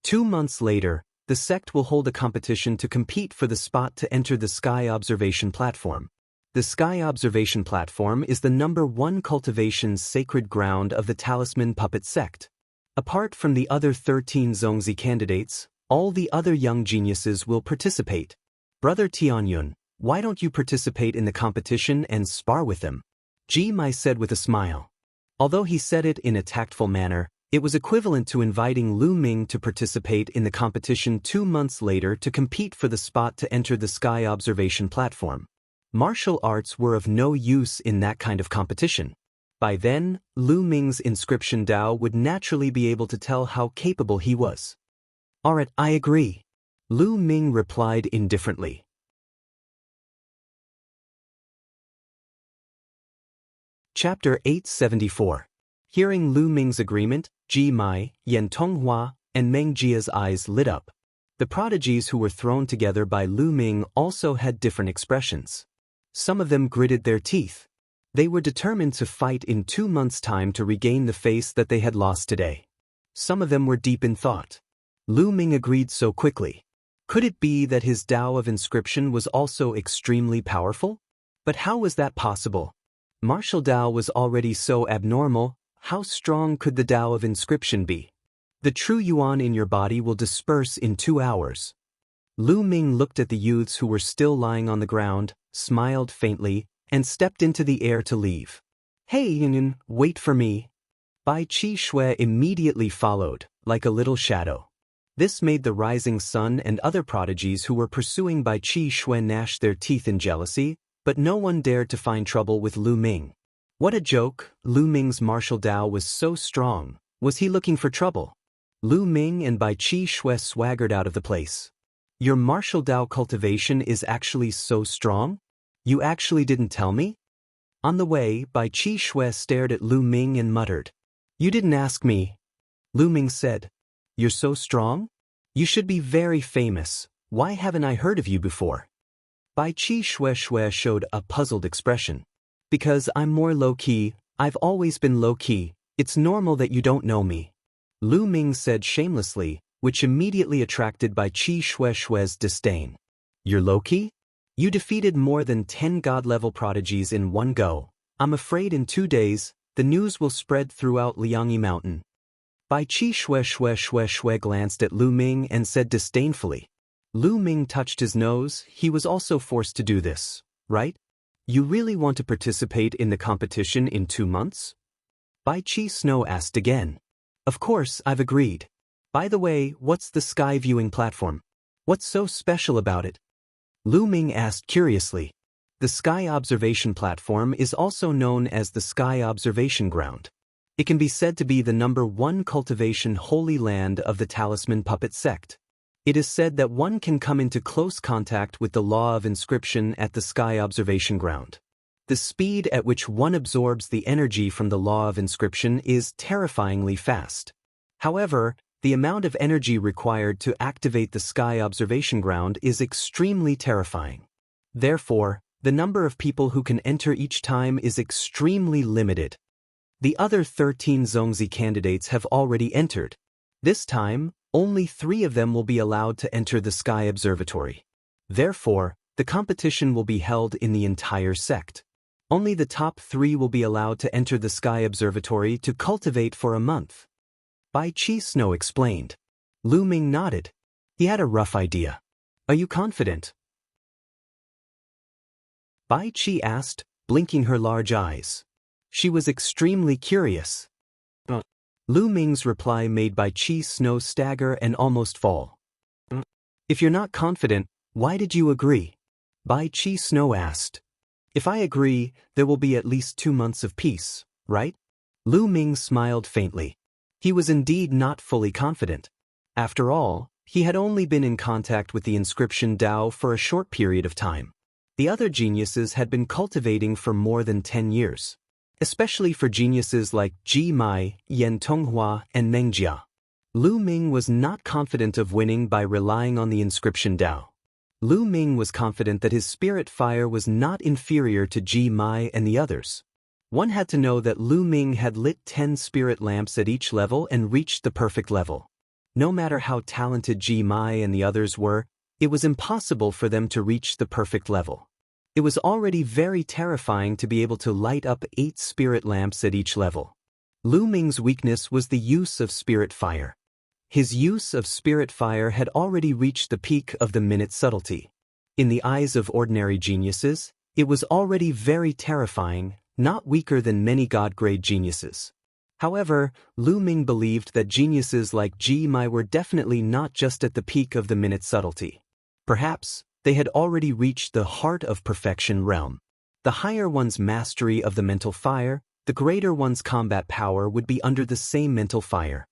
2 months later, the sect will hold a competition to compete for the spot to enter the Sky Observation Platform. The Sky Observation Platform is the #1 cultivation sacred ground of the talisman puppet sect. Apart from the other 13 Zongzi candidates, all the other young geniuses will participate. Brother Tianyun, why don't you participate in the competition and spar with them? Ji Mai said with a smile. Although he said it in a tactful manner, it was equivalent to inviting Lu Ming to participate in the competition 2 months later to compete for the spot to enter the Sky Observation Platform. Martial arts were of no use in that kind of competition. By then, Lu Ming's inscription Dao would naturally be able to tell how capable he was. Alright, I agree. Lu Ming replied indifferently. Chapter 874. Hearing Lu Ming's agreement, Ji Mai, Yan Tonghua, and Meng Jia's eyes lit up. The prodigies who were thrown together by Lu Ming also had different expressions. Some of them gritted their teeth. They were determined to fight in 2 months' time to regain the face that they had lost today. Some of them were deep in thought. Lu Ming agreed so quickly. Could it be that his Dao of inscription was also extremely powerful? But how was that possible? Martial Dao was already so abnormal, how strong could the Dao of inscription be? The true yuan in your body will disperse in 2 hours. Lu Ming looked at the youths who were still lying on the ground, smiled faintly, and stepped into the air to leave. Hey Yunyan, wait for me. Bai Qi Shui immediately followed, like a little shadow. This made the rising sun and other prodigies who were pursuing Bai Qi Shui gnash their teeth in jealousy, but no one dared to find trouble with Lu Ming. What a joke, Lu Ming's martial Dao was so strong. Was he looking for trouble? Lu Ming and Bai Qi Shui swaggered out of the place. Your martial Dao cultivation is actually so strong? You actually didn't tell me? On the way, Bai Qi Shui stared at Lu Ming and muttered. You didn't ask me. Lu Ming said. You're so strong? You should be very famous. Why haven't I heard of you before? Bai Qi Shui showed a puzzled expression. Because I'm more low-key, I've always been low-key, it's normal that you don't know me. Lu Ming said shamelessly, which immediately attracted Bai Qi Shui's disdain. You're Loki? You defeated more than 10 god-level prodigies in one go. I'm afraid in 2 days, the news will spread throughout Liangyi Mountain. Bai Qi Shui glanced at Lu Ming and said disdainfully. Lu Ming touched his nose. He was also forced to do this, right? You really want to participate in the competition in 2 months? Bai Qi Snow asked again. Of course, I've agreed. By the way, what's the sky viewing platform? What's so special about it? Lu Ming asked curiously. The sky observation platform is also known as the sky observation ground. It can be said to be the #1 cultivation holy land of the talisman puppet sect. It is said that one can come into close contact with the law of inscription at the sky observation ground. The speed at which one absorbs the energy from the law of inscription is terrifyingly fast. However, the amount of energy required to activate the sky observation ground is extremely terrifying. Therefore, the number of people who can enter each time is extremely limited. The other 13 Zongzi candidates have already entered. This time, only 3 of them will be allowed to enter the Sky Observatory. Therefore, the competition will be held in the entire sect. Only the top 3 will be allowed to enter the Sky Observatory to cultivate for a month. Bai Qi Snow explained. Lu Ming nodded. He had a rough idea. Are you confident? Bai Qi asked, blinking her large eyes. She was extremely curious. Lu Ming's reply made Bai Qi Snow stagger and almost fall. If you're not confident, why did you agree? Bai Qi Snow asked. If I agree, there will be at least 2 months of peace, right? Lu Ming smiled faintly. He was indeed not fully confident. After all, he had only been in contact with the inscription Dao for a short period of time. The other geniuses had been cultivating for more than 10 years. Especially for geniuses like Ji Mai, Yan Tonghua, and Meng Jia. Lu Ming was not confident of winning by relying on the inscription Dao. Lu Ming was confident that his spirit fire was not inferior to Ji Mai and the others. One had to know that Lu Ming had lit 10 spirit lamps at each level and reached the perfect level. No matter how talented Ji Mai and the others were, it was impossible for them to reach the perfect level. It was already very terrifying to be able to light up 8 spirit lamps at each level. Lu Ming's weakness was the use of spirit fire. His use of spirit fire had already reached the peak of the minute subtlety. In the eyes of ordinary geniuses, it was already very terrifying, not weaker than many god-grade geniuses. However, Lu Ming believed that geniuses like Ji Mai were definitely not just at the peak of the minute subtlety. Perhaps, they had already reached the heart of perfection realm. The higher one's mastery of the mental fire, the greater one's combat power would be under the same mental fire.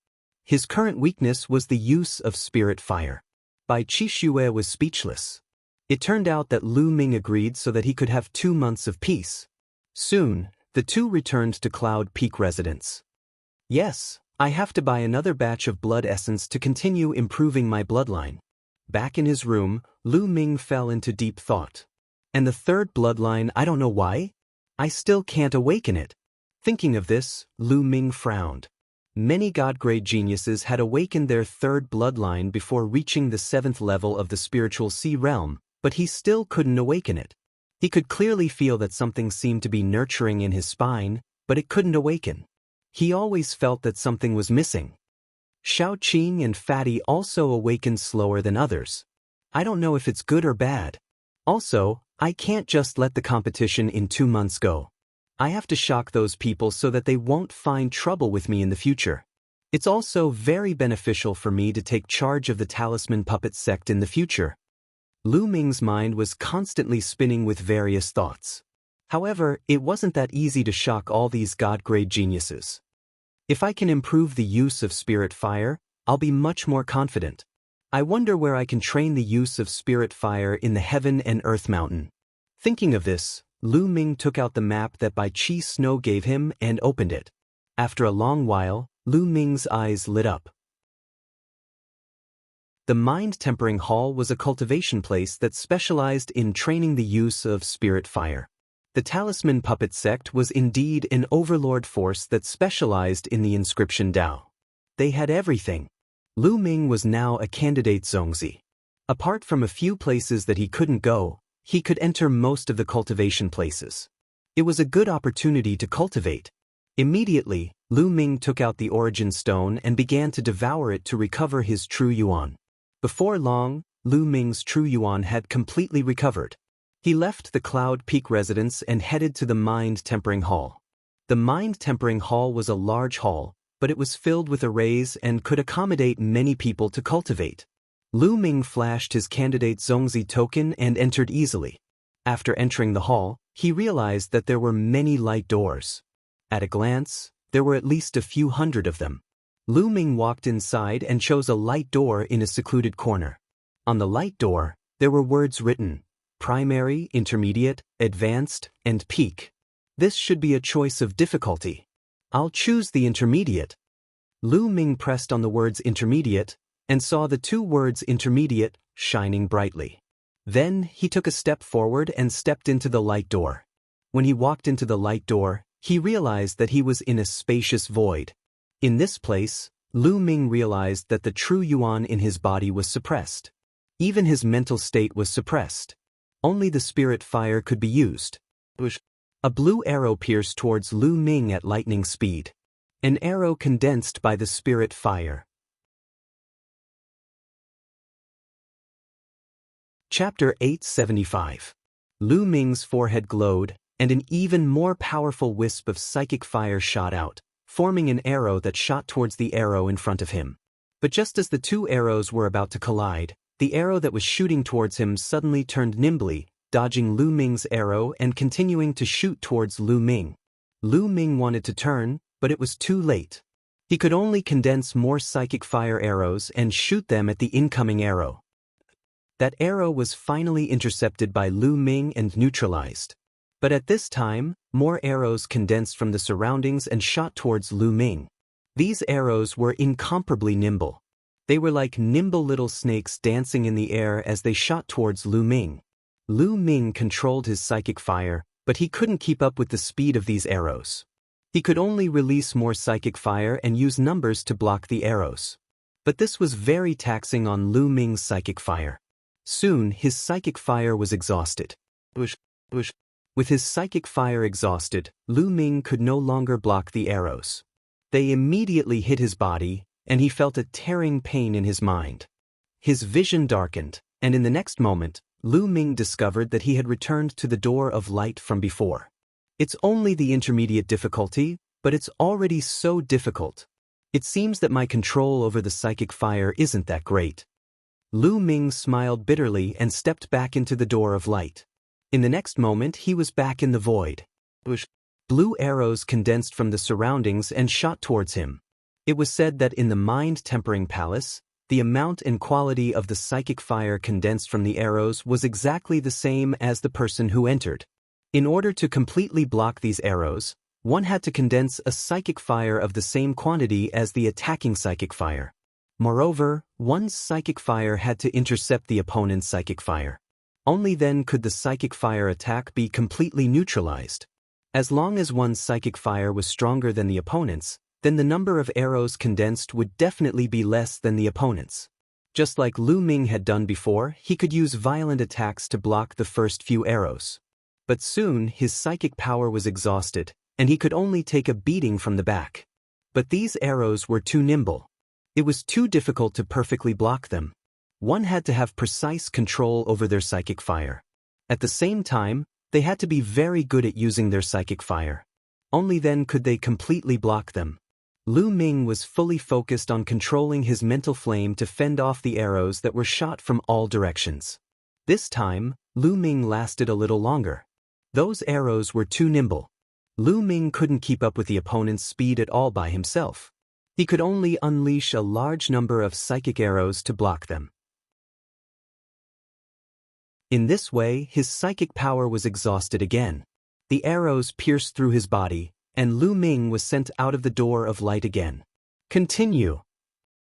His current weakness was the use of spirit fire. Bai Qi Xue was speechless. It turned out that Lu Ming agreed so that he could have 2 months of peace. Soon, the two returned to Cloud Peak residence. Yes, I have to buy another batch of blood essence to continue improving my bloodline. Back in his room, Lu Ming fell into deep thought. And the third bloodline, I don't know why? I still can't awaken it. Thinking of this, Lu Ming frowned. Many god-grade geniuses had awakened their third bloodline before reaching the 7th level of the spiritual sea realm, but he still couldn't awaken it. He could clearly feel that something seemed to be nurturing in his spine, but it couldn't awaken. He always felt that something was missing. Xiao Qing and Fatty also awakened slower than others. I don't know if it's good or bad. Also, I can't just let the competition in 2 months go. I have to shock those people so that they won't find trouble with me in the future. It's also very beneficial for me to take charge of the talisman puppet sect in the future. Lu Ming's mind was constantly spinning with various thoughts. However, it wasn't that easy to shock all these god-grade geniuses. If I can improve the use of spirit fire, I'll be much more confident. I wonder where I can train the use of spirit fire in the Heaven and Earth Mountain. Thinking of this, Lu Ming took out the map that Bai Qi Snow gave him and opened it. After a long while, Lu Ming's eyes lit up. The Mind-Tempering Hall was a cultivation place that specialized in training the use of spirit fire. The Talisman Puppet Sect was indeed an overlord force that specialized in the inscription Dao. They had everything. Lu Ming was now a candidate Zongzi. Apart from a few places that he couldn't go, he could enter most of the cultivation places. It was a good opportunity to cultivate. Immediately, Lu Ming took out the origin stone and began to devour it to recover his true yuan. Before long, Lu Ming's true yuan had completely recovered. He left the Cloud Peak residence and headed to the Mind Tempering Hall. The Mind Tempering Hall was a large hall, but it was filled with arrays and could accommodate many people to cultivate. Lu Ming flashed his candidate Zongzi token and entered easily. After entering the hall, he realized that there were many light doors. At a glance, there were at least a few hundred of them. Lu Ming walked inside and chose a light door in a secluded corner. On the light door, there were words written: primary, intermediate, advanced, and peak. This should be a choice of difficulty. I'll choose the intermediate. Lu Ming pressed on the words intermediate and saw the two words intermediate shining brightly. Then he took a step forward and stepped into the light door. When he walked into the light door, he realized that he was in a spacious void. In this place, Lu Ming realized that the true yuan in his body was suppressed. Even his mental state was suppressed. Only the spirit fire could be used. A blue arrow pierced towards Lu Ming at lightning speed. An arrow condensed by the spirit fire. Chapter 875. Lu Ming's forehead glowed, and an even more powerful wisp of psychic fire shot out, forming an arrow that shot towards the arrow in front of him. But just as the two arrows were about to collide, the arrow that was shooting towards him suddenly turned nimbly, dodging Lu Ming's arrow and continuing to shoot towards Lu Ming. Lu Ming wanted to turn, but it was too late. He could only condense more psychic fire arrows and shoot them at the incoming arrow. That arrow was finally intercepted by Lu Ming and neutralized. But at this time, more arrows condensed from the surroundings and shot towards Lu Ming. These arrows were incomparably nimble. They were like nimble little snakes dancing in the air as they shot towards Lu Ming. Lu Ming controlled his psychic fire, but he couldn't keep up with the speed of these arrows. He could only release more psychic fire and use numbers to block the arrows. But this was very taxing on Lu Ming's psychic fire. Soon, his psychic fire was exhausted. With his psychic fire exhausted, Lu Ming could no longer block the arrows. They immediately hit his body, and he felt a tearing pain in his mind. His vision darkened, and in the next moment, Lu Ming discovered that he had returned to the door of light from before. It's only the intermediate difficulty, but it's already so difficult. It seems that my control over the psychic fire isn't that great. Lu Ming smiled bitterly and stepped back into the door of light. In the next moment, he was back in the void. Blue arrows condensed from the surroundings and shot towards him. It was said that in the Mind Tempering Palace, the amount and quality of the psychic fire condensed from the arrows was exactly the same as the person who entered. In order to completely block these arrows, one had to condense a psychic fire of the same quantity as the attacking psychic fire. Moreover, one's psychic fire had to intercept the opponent's psychic fire. Only then could the psychic fire attack be completely neutralized. As long as one's psychic fire was stronger than the opponent's, then the number of arrows condensed would definitely be less than the opponent's. Just like Lu Ming had done before, he could use violent attacks to block the first few arrows. But soon his psychic power was exhausted, and he could only take a beating from the back. But these arrows were too nimble. It was too difficult to perfectly block them. One had to have precise control over their psychic fire. At the same time, they had to be very good at using their psychic fire. Only then could they completely block them. Lu Ming was fully focused on controlling his mental flame to fend off the arrows that were shot from all directions. This time, Lu Ming lasted a little longer. Those arrows were too nimble. Lu Ming couldn't keep up with the opponent's speed at all by himself. He could only unleash a large number of psychic arrows to block them. In this way, his psychic power was exhausted again. The arrows pierced through his body, and Lu Ming was sent out of the door of light again. Continue.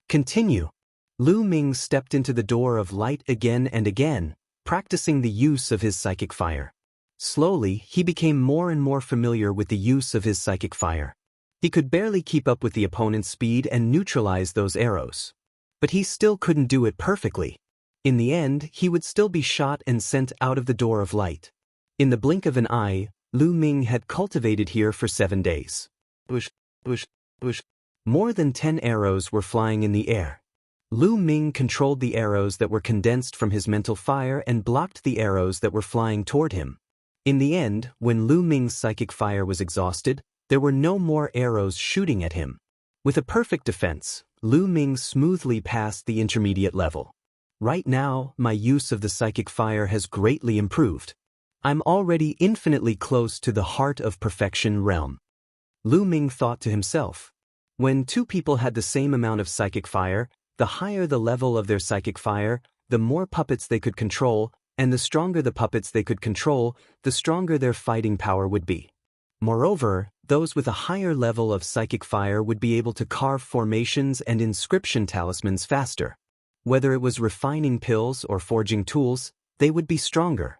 Continue. Lu Ming stepped into the door of light again and again, practicing the use of his psychic fire. Slowly, he became more and more familiar with the use of his psychic fire. He could barely keep up with the opponent's speed and neutralize those arrows. But he still couldn't do it perfectly. In the end, he would still be shot and sent out of the door of light. In the blink of an eye, Lu Ming had cultivated here for 7 days. Bush, bush, bush. More than 10 arrows were flying in the air. Lu Ming controlled the arrows that were condensed from his mental fire and blocked the arrows that were flying toward him. In the end, when Lu Ming's psychic fire was exhausted, there were no more arrows shooting at him. With a perfect defense, Lu Ming smoothly passed the intermediate level. Right now, my use of the psychic fire has greatly improved. I'm already infinitely close to the heart of perfection realm. Lu Ming thought to himself. When two people had the same amount of psychic fire, the higher the level of their psychic fire, the more puppets they could control, and the stronger the puppets they could control, the stronger their fighting power would be. Moreover, those with a higher level of psychic fire would be able to carve formations and inscription talismans faster. Whether it was refining pills or forging tools, they would be stronger.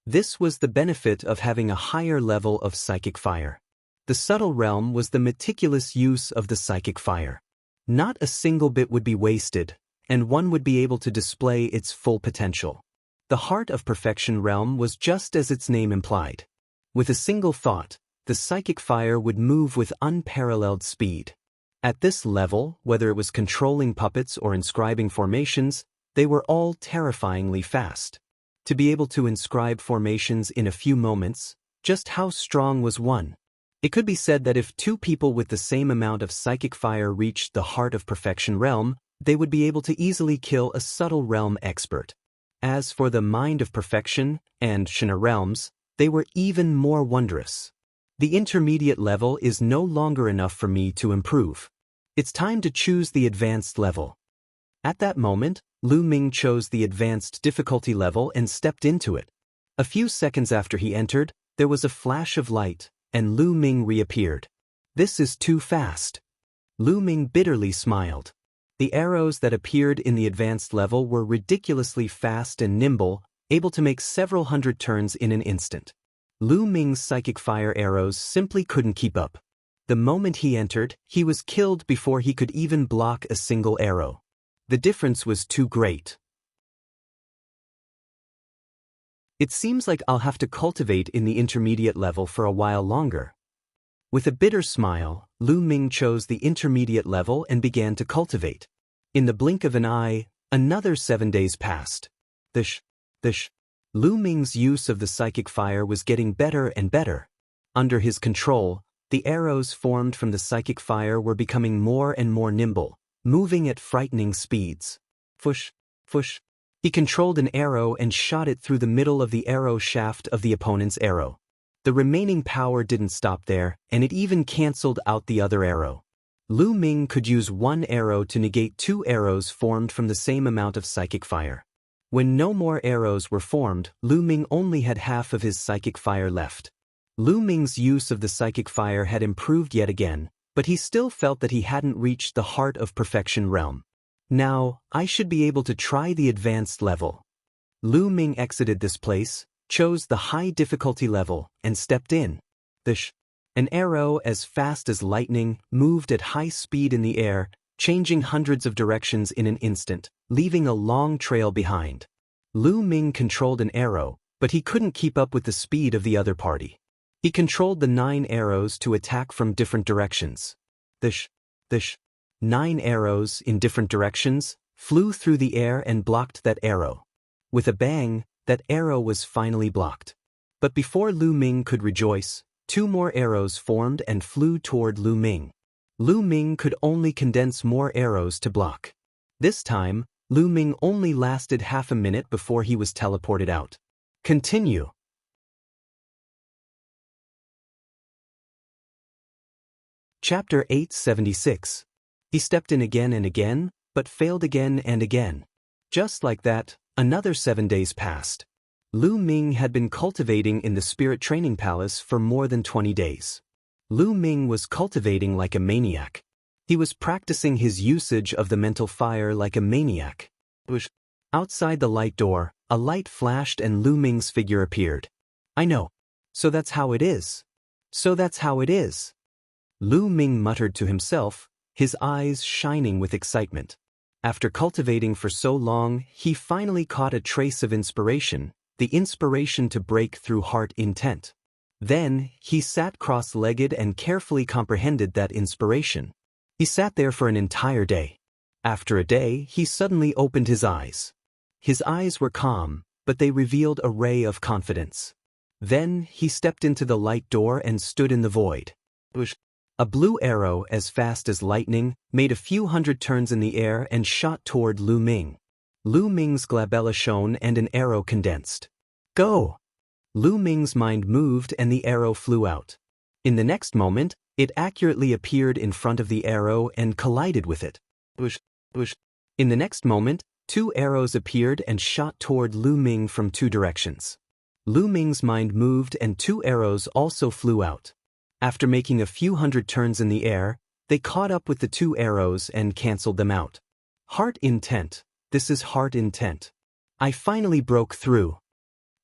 This was the benefit of having a higher level of psychic fire. The subtle realm was the meticulous use of the psychic fire. Not a single bit would be wasted, and one would be able to display its full potential. The heart of perfection realm was just as its name implied. With a single thought, the psychic fire would move with unparalleled speed. At this level, whether it was controlling puppets or inscribing formations, they were all terrifyingly fast. To be able to inscribe formations in a few moments, just how strong was one? It could be said that if two people with the same amount of psychic fire reached the heart of perfection realm, they would be able to easily kill a subtle realm expert. As for the mind of perfection and Shina realms, they were even more wondrous. The intermediate level is no longer enough for me to improve. It's time to choose the advanced level. At that moment, Lu Ming chose the advanced difficulty level and stepped into it. A few seconds after he entered, there was a flash of light, and Lu Ming reappeared. This is too fast. Lu Ming bitterly smiled. The arrows that appeared in the advanced level were ridiculously fast and nimble, able to make several hundred turns in an instant. Lu Ming's psychic fire arrows simply couldn't keep up. The moment he entered, he was killed before he could even block a single arrow. The difference was too great. It seems like I'll have to cultivate in the intermediate level for a while longer. With a bitter smile, Lu Ming chose the intermediate level and began to cultivate. In the blink of an eye, another 7 days passed. Lu Ming's use of the psychic fire was getting better and better. Under his control, the arrows formed from the psychic fire were becoming more and more nimble, moving at frightening speeds. Fush. He controlled an arrow and shot it through the middle of the arrow shaft of the opponent's arrow. The remaining power didn't stop there, and it even cancelled out the other arrow. Lu Ming could use one arrow to negate 2 arrows formed from the same amount of psychic fire. When no more arrows were formed, Lu Ming only had half of his psychic fire left. Lu Ming's use of the psychic fire had improved yet again, but he still felt that he hadn't reached the heart of perfection realm. Now, I should be able to try the advanced level. Lu Ming exited this place, chose the high difficulty level, and stepped in. An arrow as fast as lightning moved at high speed in the air, changing hundreds of directions in an instant, leaving a long trail behind. Lu Ming controlled an arrow, but he couldn't keep up with the speed of the other party. He controlled the 9 arrows to attack from different directions. 9 arrows in different directions flew through the air and blocked that arrow. With a bang, that arrow was finally blocked. But before Lu Ming could rejoice, 2 more arrows formed and flew toward Lu Ming. Lu Ming could only condense more arrows to block. This time, Lu Ming only lasted half a minute before he was teleported out. Continue. Chapter 876. He stepped in again and again, but failed again and again. Just like that, another 7 days passed. Lu Ming had been cultivating in the Spirit Training Palace for more than 20 days. Lu Ming was cultivating like a maniac. He was practicing his usage of the mental fire like a maniac. Outside the light door, a light flashed and Lu Ming's figure appeared. I know. So that's how it is. Lu Ming muttered to himself, his eyes shining with excitement. After cultivating for so long, he finally caught a trace of inspiration, the inspiration to break through heart intent. Then, he sat cross-legged and carefully comprehended that inspiration. He sat there for an entire day. After a day, he suddenly opened his eyes. His eyes were calm, but they revealed a ray of confidence. Then, he stepped into the light door and stood in the void. A blue arrow, as fast as lightning, made a few hundred turns in the air and shot toward Lu Ming. Lu Ming's glabella shone and an arrow condensed. Go! Lu Ming's mind moved and the arrow flew out. In the next moment, it accurately appeared in front of the arrow and collided with it. In the next moment, 2 arrows appeared and shot toward Lu Ming from 2 directions. Lu Ming's mind moved and 2 arrows also flew out. After making a few hundred turns in the air, they caught up with the 2 arrows and canceled them out. Heart intent. This is heart intent. I finally broke through.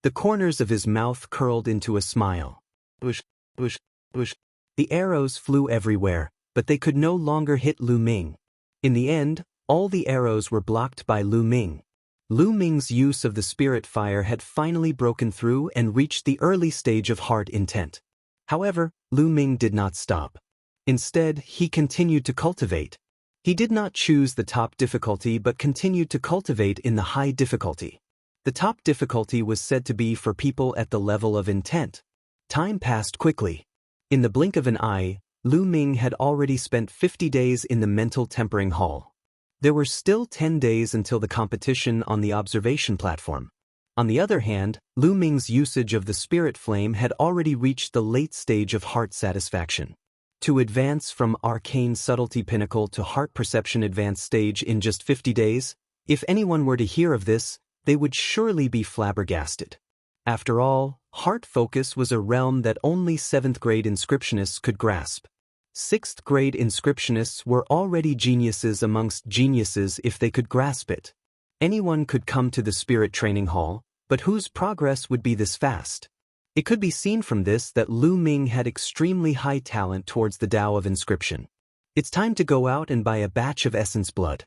The corners of his mouth curled into a smile. The arrows flew everywhere, but they could no longer hit Lu Ming. In the end, all the arrows were blocked by Lu Ming. Lu Ming's use of the spirit fire had finally broken through and reached the early stage of heart intent. However, Lu Ming did not stop. Instead, he continued to cultivate. He did not choose the top difficulty but continued to cultivate in the high difficulty. The top difficulty was said to be for people at the level of intent. Time passed quickly. In the blink of an eye, Lu Ming had already spent 50 days in the mental tempering hall. There were still 10 days until the competition on the observation platform. On the other hand, Lu Ming's usage of the spirit flame had already reached the late stage of heart satisfaction. To advance from arcane subtlety pinnacle to heart perception advanced stage in just 50 days, if anyone were to hear of this, they would surely be flabbergasted. After all, heart focus was a realm that only 7th grade inscriptionists could grasp. 6th grade inscriptionists were already geniuses amongst geniuses if they could grasp it. Anyone could come to the spirit training hall, but whose progress would be this fast? It could be seen from this that Lu Ming had extremely high talent towards the Tao of inscription. It's time to go out and buy a batch of essence blood.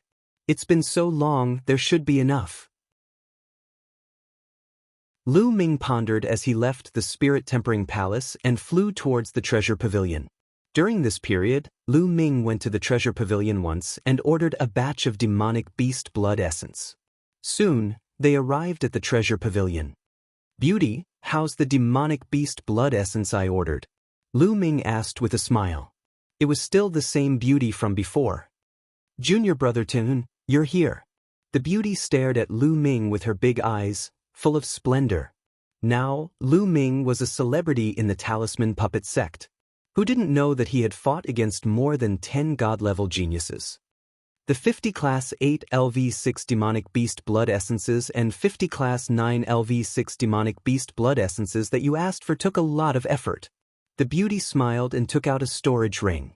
It's been so long, there should be enough. Lu Ming pondered as he left the spirit tempering palace and flew towards the treasure pavilion. During this period, Lu Ming went to the treasure pavilion once and ordered a batch of demonic beast blood essence. Soon, they arrived at the treasure pavilion. Beauty, how's the demonic beast blood essence I ordered? Lu Ming asked with a smile. It was still the same beauty from before. Junior brother Tun, you're here. The beauty stared at Lu Ming with her big eyes, full of splendor. Now, Lu Ming was a celebrity in the talisman puppet sect. Who didn't know that he had fought against more than 10 god-level geniuses? The 50 Class 8 LV6 Demonic Beast Blood Essences and 50 Class 9 LV6 Demonic Beast Blood Essences that you asked for took a lot of effort. The beauty smiled and took out a storage ring.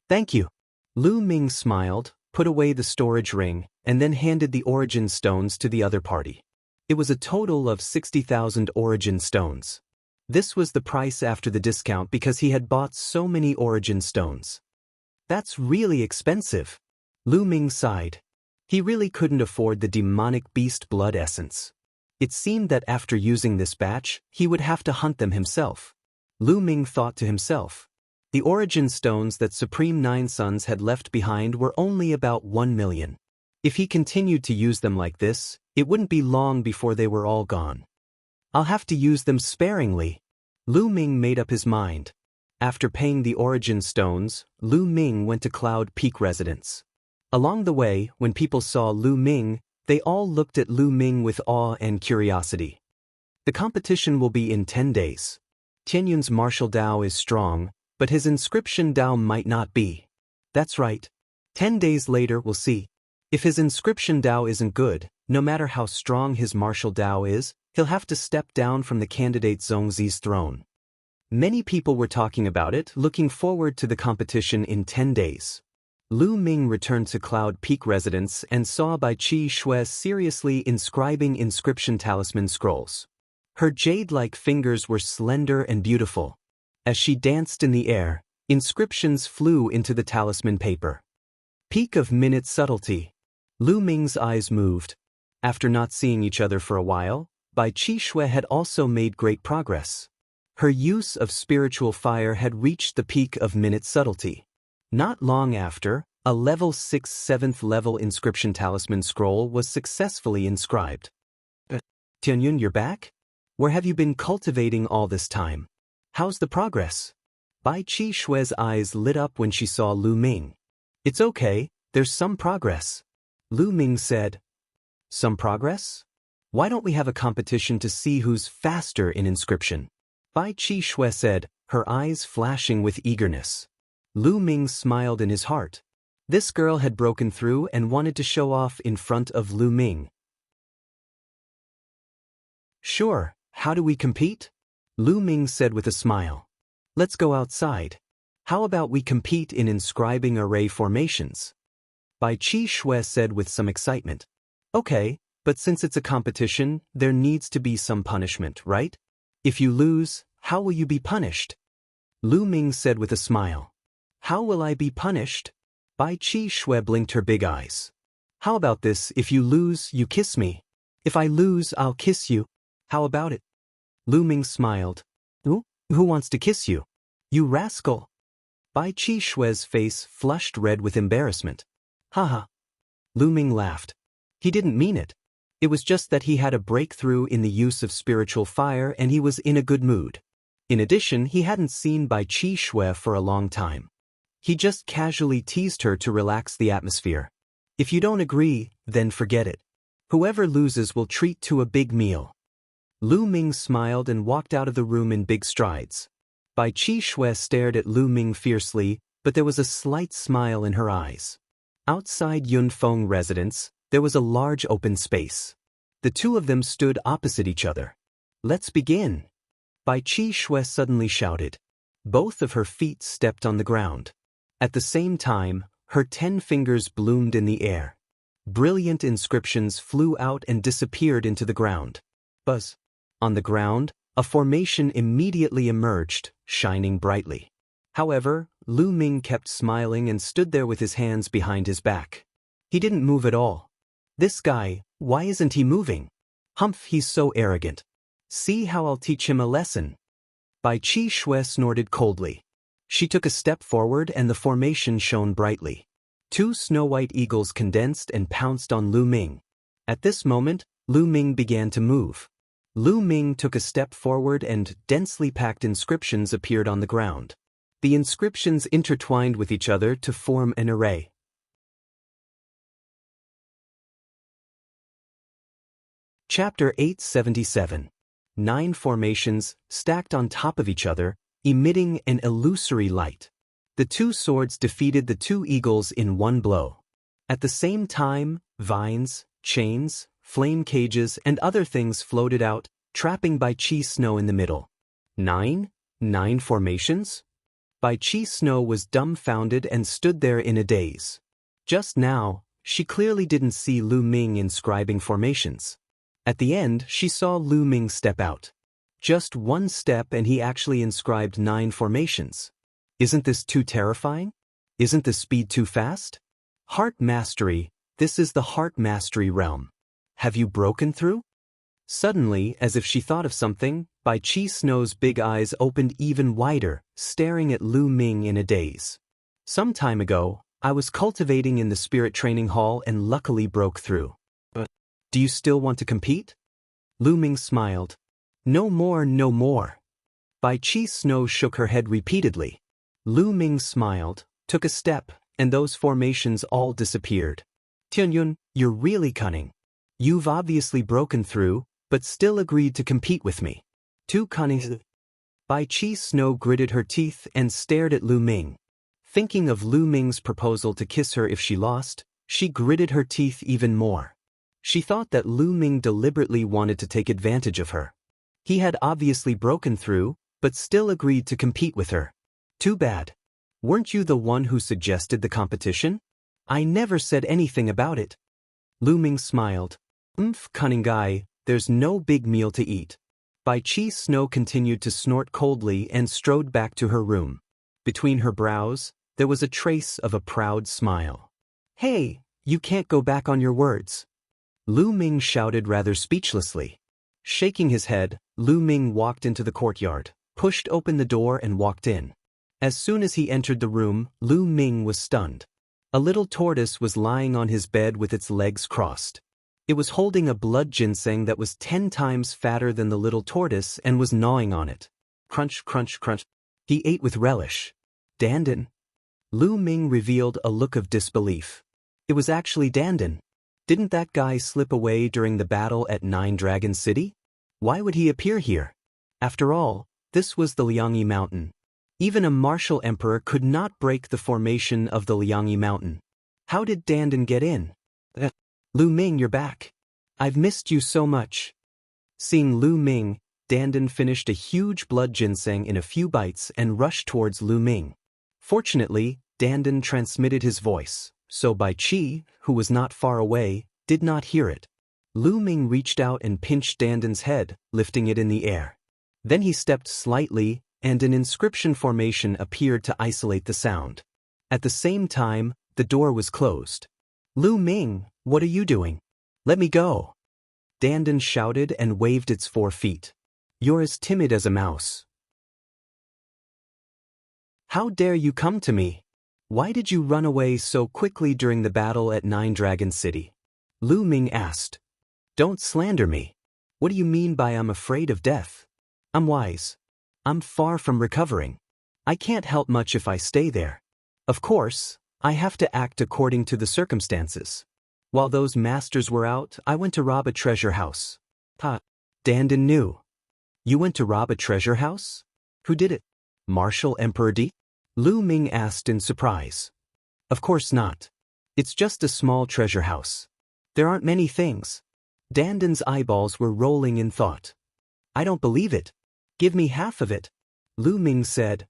Thank you. Lu Ming smiled, put away the storage ring, and then handed the origin stones to the other party. It was a total of 60,000 origin stones. This was the price after the discount because he had bought so many origin stones. That's really expensive. Lu Ming sighed. He really couldn't afford the demonic beast blood essence. It seemed that after using this batch, he would have to hunt them himself. Lu Ming thought to himself. The origin stones that Supreme Nine Sons had left behind were only about 1 million. If he continued to use them like this, it wouldn't be long before they were all gone. I'll have to use them sparingly. Lu Ming made up his mind. After paying the origin stones, Lu Ming went to Cloud Peak Residence. Along the way, when people saw Lu Ming, they all looked at Lu Ming with awe and curiosity. The competition will be in 10 days. Tianyun's martial Dao is strong, but his inscription Dao might not be. That's right. 10 days later we'll see. If his inscription Dao isn't good, no matter how strong his martial Dao is, he'll have to step down from the candidate Zhongzi's throne. Many people were talking about it, looking forward to the competition in 10 days. Lu Ming returned to Cloud Peak Residence and saw Bai Qi Shui seriously inscribing inscription talisman scrolls. Her jade-like fingers were slender and beautiful. As she danced in the air, inscriptions flew into the talisman paper. Peak of minute subtlety. Lu Ming's eyes moved. After not seeing each other for a while, Bai Qishui had also made great progress. Her use of spiritual fire had reached the peak of minute subtlety. Not long after, a level 6 7th level inscription talisman scroll was successfully inscribed. Tianyun, you're back? Where have you been cultivating all this time? How's the progress? Bai Qishui's eyes lit up when she saw Lu Ming. It's okay, there's some progress. Lu Ming said. Some progress? Why don't we have a competition to see who's faster in inscription? Bai Qishui said, her eyes flashing with eagerness. Lu Ming smiled in his heart. This girl had broken through and wanted to show off in front of Lu Ming. Sure, how do we compete? Lu Ming said with a smile. Let's go outside. How about we compete in inscribing array formations? Bai Qishui said with some excitement. Okay, but since it's a competition, there needs to be some punishment, right? If you lose, how will you be punished? Lu Ming said with a smile. How will I be punished? Bai Qishui blinked her big eyes. How about this, if you lose, you kiss me. If I lose, I'll kiss you. How about it? Lu Ming smiled. Who wants to kiss you? You rascal. Bai Qishui's face flushed red with embarrassment. Haha. Lu Ming laughed. He didn't mean it. It was just that he had a breakthrough in the use of spiritual fire and he was in a good mood. In addition, he hadn't seen Bai Qishui for a long time. He just casually teased her to relax the atmosphere. If you don't agree, then forget it. Whoever loses will treat to a big meal. Lu Ming smiled and walked out of the room in big strides. Bai Qishui stared at Lu Ming fiercely, but there was a slight smile in her eyes. Outside Yunfeng residence, there was a large open space. The two of them stood opposite each other. Let's begin. Bai Qishui suddenly shouted. Both of her feet stepped on the ground. At the same time, her 10 fingers bloomed in the air. Brilliant inscriptions flew out and disappeared into the ground. Buzz. On the ground, a formation immediately emerged, shining brightly. However, Lu Ming kept smiling and stood there with his hands behind his back. He didn't move at all. This guy, why isn't he moving? Humph, he's so arrogant. See how I'll teach him a lesson. Bai Qishui snorted coldly. She took a step forward and the formation shone brightly. 2 snow-white eagles condensed and pounced on Lu Ming. At this moment, Lu Ming began to move. Lu Ming took a step forward and densely packed inscriptions appeared on the ground. The inscriptions intertwined with each other to form an array. Chapter 877. 9 formations, stacked on top of each other, emitting an illusory light. The 2 swords defeated the 2 eagles in one blow. At the same time, vines, chains, flame cages and other things floated out, trapping Bai Qi Snow in the middle. 9 formations? Bai Qi Snow was dumbfounded and stood there in a daze. Just now, she clearly didn't see Lu Ming inscribing formations. At the end, she saw Lu Ming step out. Just one step and he actually inscribed 9 formations. Isn't this too terrifying? Isn't the speed too fast? Heart mastery, this is the heart mastery realm. Have you broken through? Suddenly, as if she thought of something, Bai Qi Snow's big eyes opened even wider, staring at Lu Ming in a daze. Some time ago, I was cultivating in the spirit training hall and luckily broke through. But, do you still want to compete? Lu Ming smiled. No more, no more. Bai Qi Snow shook her head repeatedly. Lu Ming smiled, took a step, and those formations all disappeared. Tianyun, you're really cunning. You've obviously broken through, but still agreed to compete with me. Too cunning. Bai Qi Snow gritted her teeth and stared at Lu Ming. Thinking of Lu Ming's proposal to kiss her if she lost, she gritted her teeth even more. She thought that Lu Ming deliberately wanted to take advantage of her. He had obviously broken through, but still agreed to compete with her. Too bad. Weren't you the one who suggested the competition? I never said anything about it. Lu Ming smiled. Cunning guy, there's no big meal to eat. Bai Qi Snow continued to snort coldly and strode back to her room. Between her brows, there was a trace of a proud smile. Hey, You can't go back on your words. Lu Ming shouted rather speechlessly. Shaking his head, Lu Ming walked into the courtyard, pushed open the door and walked in. As soon as he entered the room, Lu Ming was stunned. A little tortoise was lying on his bed with its legs crossed. It was holding a blood ginseng that was 10 times fatter than the little tortoise and was gnawing on it. Crunch, crunch, crunch. He ate with relish. Dandan. Lu Ming revealed a look of disbelief. It was actually Dandan. Didn't that guy slip away during the battle at Nine Dragon City? Why would he appear here? After all, this was the Liangyi Mountain. Even a martial emperor could not break the formation of the Liangyi Mountain. How did Dandan get in? Lu Ming, you're back. I've missed you so much. Seeing Lu Ming, Dandan finished a huge blood ginseng in a few bites and rushed towards Lu Ming. Fortunately, Dandan transmitted his voice, so Bai Qi, who was not far away, did not hear it. Lu Ming reached out and pinched Dandan's head, lifting it in the air. Then he stepped slightly, and an inscription formation appeared to isolate the sound. At the same time, the door was closed. Lu Ming, what are you doing? Let me go. Dandan shouted and waved its 4 feet. You're as timid as a mouse. How dare you come to me? Why did you run away so quickly during the battle at Nine Dragon City? Lu Ming asked. Don't slander me. What do you mean by I'm afraid of death? I'm wise. I'm far from recovering. I can't help much if I stay there. Of course, I have to act according to the circumstances. While those masters were out, I went to rob a treasure house. Dandan knew. You went to rob a treasure house? Who did it? Martial Emperor Di? Lu Ming asked in surprise. Of course not. It's just a small treasure house. There aren't many things. Dandan's eyeballs were rolling in thought. I don't believe it. Give me half of it. Lu Ming said.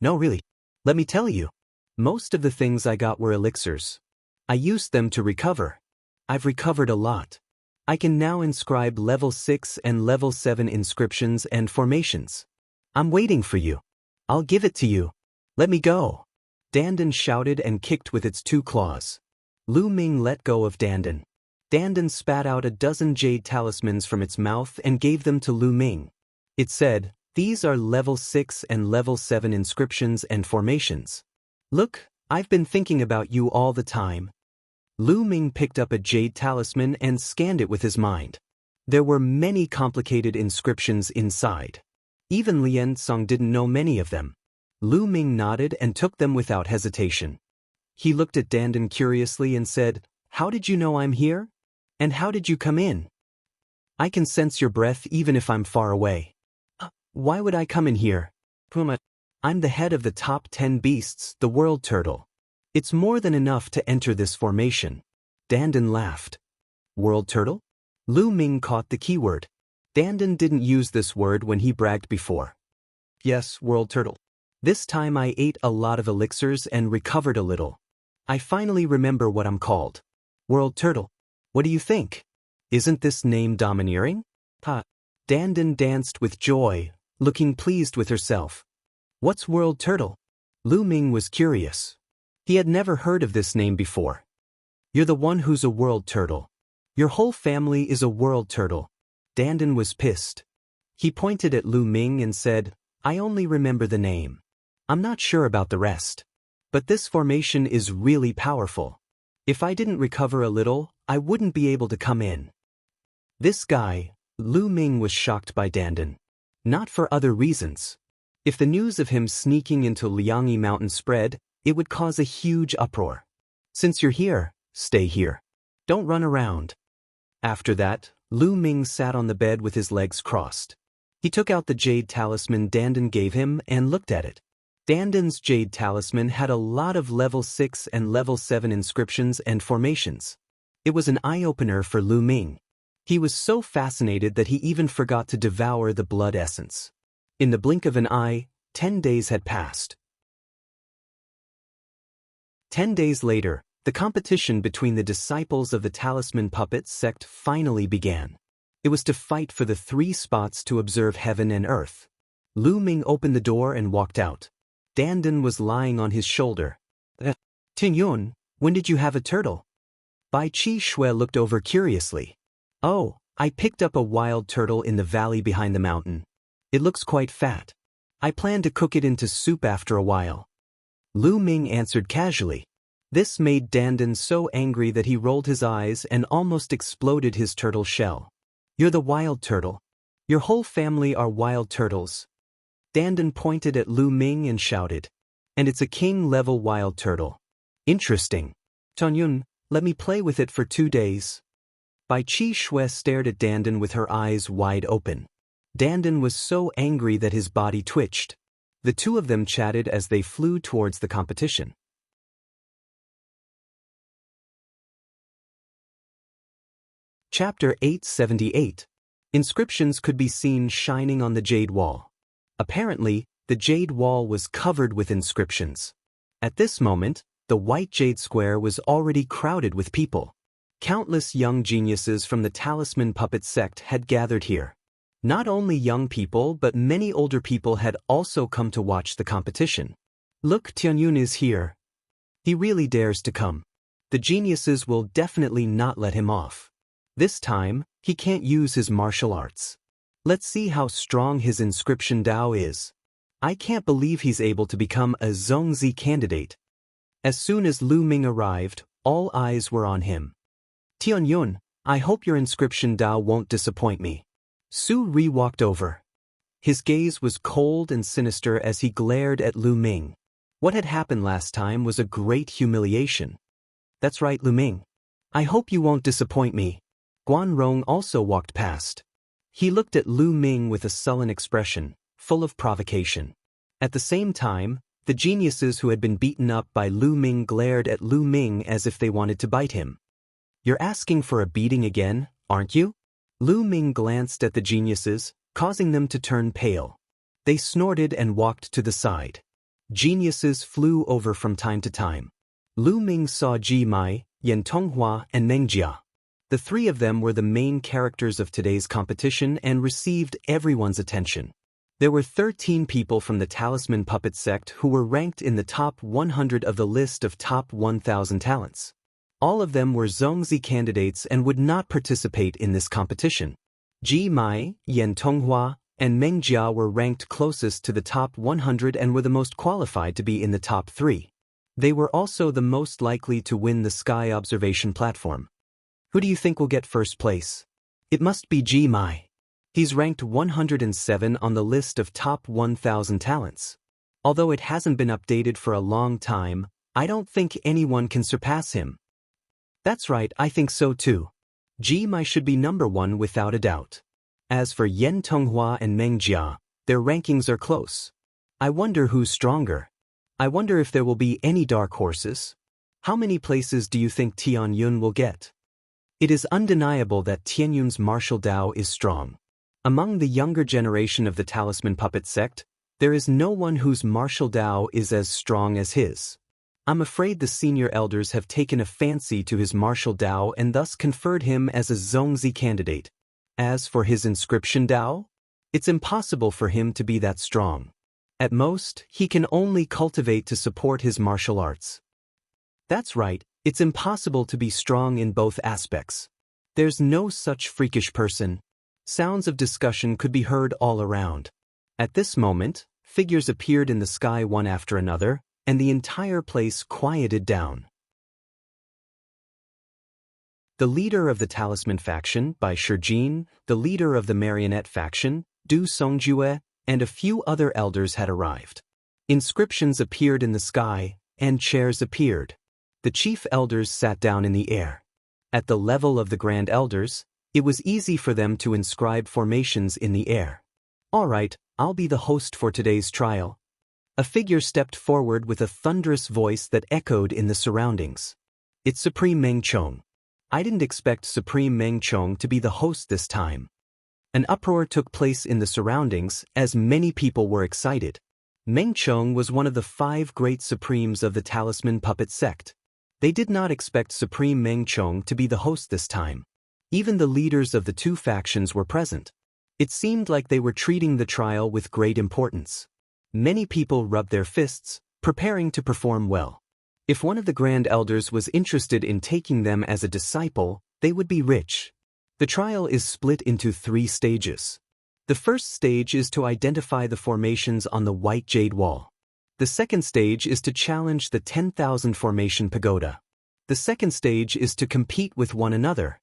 No, really. Let me tell you. Most of the things I got were elixirs. I used them to recover. I've recovered a lot. I can now inscribe level 6 and level 7 inscriptions and formations. I'm waiting for you. I'll give it to you. Let me go. Dandan shouted and kicked with its 2 claws. Lu Ming let go of Dandan. Dandan spat out a dozen jade talismans from its mouth and gave them to Lu Ming. It said, these are level 6 and level 7 inscriptions and formations. Look, I've been thinking about you all the time. Lu Ming picked up a jade talisman and scanned it with his mind. There were many complicated inscriptions inside. Even Lien Song didn't know many of them. Lu Ming nodded and took them without hesitation. He looked at Dandan curiously and said, how did you know I'm here? And how did you come in? I can sense your breath even if I'm far away. Why would I come in here? Puma, I'm the head of the top 10 beasts, the world turtle. It's more than enough to enter this formation. Dandan laughed. World turtle? Lu Ming caught the keyword. Dandan didn't use this word when he bragged before. Yes, world turtle. This time I ate a lot of elixirs and recovered a little. I finally remember what I'm called. World turtle. What do you think? Isn't this name domineering? Dandan danced with joy, looking pleased with herself. What's world turtle? Lu Ming was curious. He had never heard of this name before. You're the one who's a world turtle. Your whole family is a world turtle. Dandan was pissed. He pointed at Lu Ming and said, I only remember the name. I'm not sure about the rest. But this formation is really powerful. If I didn't recover a little, I wouldn't be able to come in. This guy, Lu Ming was shocked by Dandan. Not for other reasons. If the news of him sneaking into Liangyi Mountain spread, it would cause a huge uproar. Since you're here, stay here. Don't run around. After that, Lu Ming sat on the bed with his legs crossed. He took out the jade talisman Dandan gave him and looked at it. Dandan's jade talisman had a lot of level 6 and level 7 inscriptions and formations. It was an eye-opener for Lu Ming. He was so fascinated that he even forgot to devour the blood essence. In the blink of an eye, 10 days had passed. 10 days later, the competition between the disciples of the Talisman Puppet sect finally began. It was to fight for the 3 spots to observe heaven and earth. Lu Ming opened the door and walked out. Dandan was lying on his shoulder. Tingyun, when did you have a turtle? Bai Qi Shui looked over curiously. Oh, I picked up a wild turtle in the valley behind the mountain. It looks quite fat. I plan to cook it into soup after a while. Lu Ming answered casually. This made Dandan so angry that he rolled his eyes and almost exploded his turtle shell. You're the wild turtle. Your whole family are wild turtles. Dandan pointed at Lu Ming and shouted. And it's a king-level wild turtle. Interesting. Tonyun, let me play with it for 2 days. Bai Qi Shui stared at Dandan with her eyes wide open. Dandan was so angry that his body twitched. The two of them chatted as they flew towards the competition. Chapter 878. Inscriptions could be seen shining on the jade wall. Apparently, the jade wall was covered with inscriptions. At this moment, the white jade square was already crowded with people. Countless young geniuses from the Talisman Puppet sect had gathered here. Not only young people but many older people had also come to watch the competition. Look, Tianyun is here. He really dares to come. The geniuses will definitely not let him off. This time, he can't use his martial arts. Let's see how strong his inscription Dao is. I can't believe he's able to become a Zhongzi candidate. As soon as Lu Ming arrived, all eyes were on him. Tianyun, I hope your inscription Dao won't disappoint me. Su Ri walked over. His gaze was cold and sinister as he glared at Lu Ming. What had happened last time was a great humiliation. That's right, Lu Ming. I hope you won't disappoint me. Guan Rong also walked past. He looked at Lu Ming with a sullen expression, full of provocation. At the same time, the geniuses who had been beaten up by Lu Ming glared at Lu Ming as if they wanted to bite him. You're asking for a beating again, aren't you? Lu Ming glanced at the geniuses, causing them to turn pale. They snorted and walked to the side. Geniuses flew over from time to time. Lu Ming saw Ji Mai, Yan Tonghua, and Meng Jia. The three of them were the main characters of today's competition and received everyone's attention. There were 13 people from the Talisman Puppet sect who were ranked in the top 100 of the list of top 1,000 talents. All of them were Zhongzi candidates and would not participate in this competition. Ji Mai, Yan Tonghua, and Meng Jia were ranked closest to the top 100 and were the most qualified to be in the top 3. They were also the most likely to win the Sky Observation platform. Who do you think will get first place? It must be Ji Mai. He's ranked 107 on the list of top 1,000 talents. Although it hasn't been updated for a long time, I don't think anyone can surpass him. That's right, I think so too. Ji Mai should be number 1 without a doubt. As for Yan Tonghua and Meng Jia, their rankings are close. I wonder who's stronger. I wonder if there will be any dark horses. How many places do you think Tianyun will get? It is undeniable that Tianyun's martial Dao is strong. Among the younger generation of the Talisman Puppet sect, there is no one whose martial Dao is as strong as his. I'm afraid the senior elders have taken a fancy to his martial Dao and thus conferred him as a Zhongzi candidate. As for his inscription Dao, it's impossible for him to be that strong. At most, he can only cultivate to support his martial arts. That's right, it's impossible to be strong in both aspects. There's no such freakish person. Sounds of discussion could be heard all around. At this moment, figures appeared in the sky one after another, and the entire place quieted down. The leader of the Talisman faction, Bai Shijin, the leader of the Marionette faction, Du Songjue, and a few other elders had arrived. Inscriptions appeared in the sky, and chairs appeared. The chief elders sat down in the air. At the level of the grand elders, it was easy for them to inscribe formations in the air. All right, I'll be the host for today's trial. A figure stepped forward with a thunderous voice that echoed in the surroundings. It's Supreme Meng Chong. I didn't expect Supreme Meng Chong to be the host this time. An uproar took place in the surroundings as many people were excited. Meng Chong was one of the 5 great supremes of the Talisman Puppet sect. They did not expect Supreme Meng Chong to be the host this time. Even the leaders of the 2 factions were present. It seemed like they were treating the trial with great importance. Many people rubbed their fists, preparing to perform well. If one of the grand elders was interested in taking them as a disciple, they would be rich. The trial is split into 3 stages. The first stage is to identify the formations on the white jade wall. The second stage is to challenge the 10,000 formation pagoda. The second stage is to compete with one another.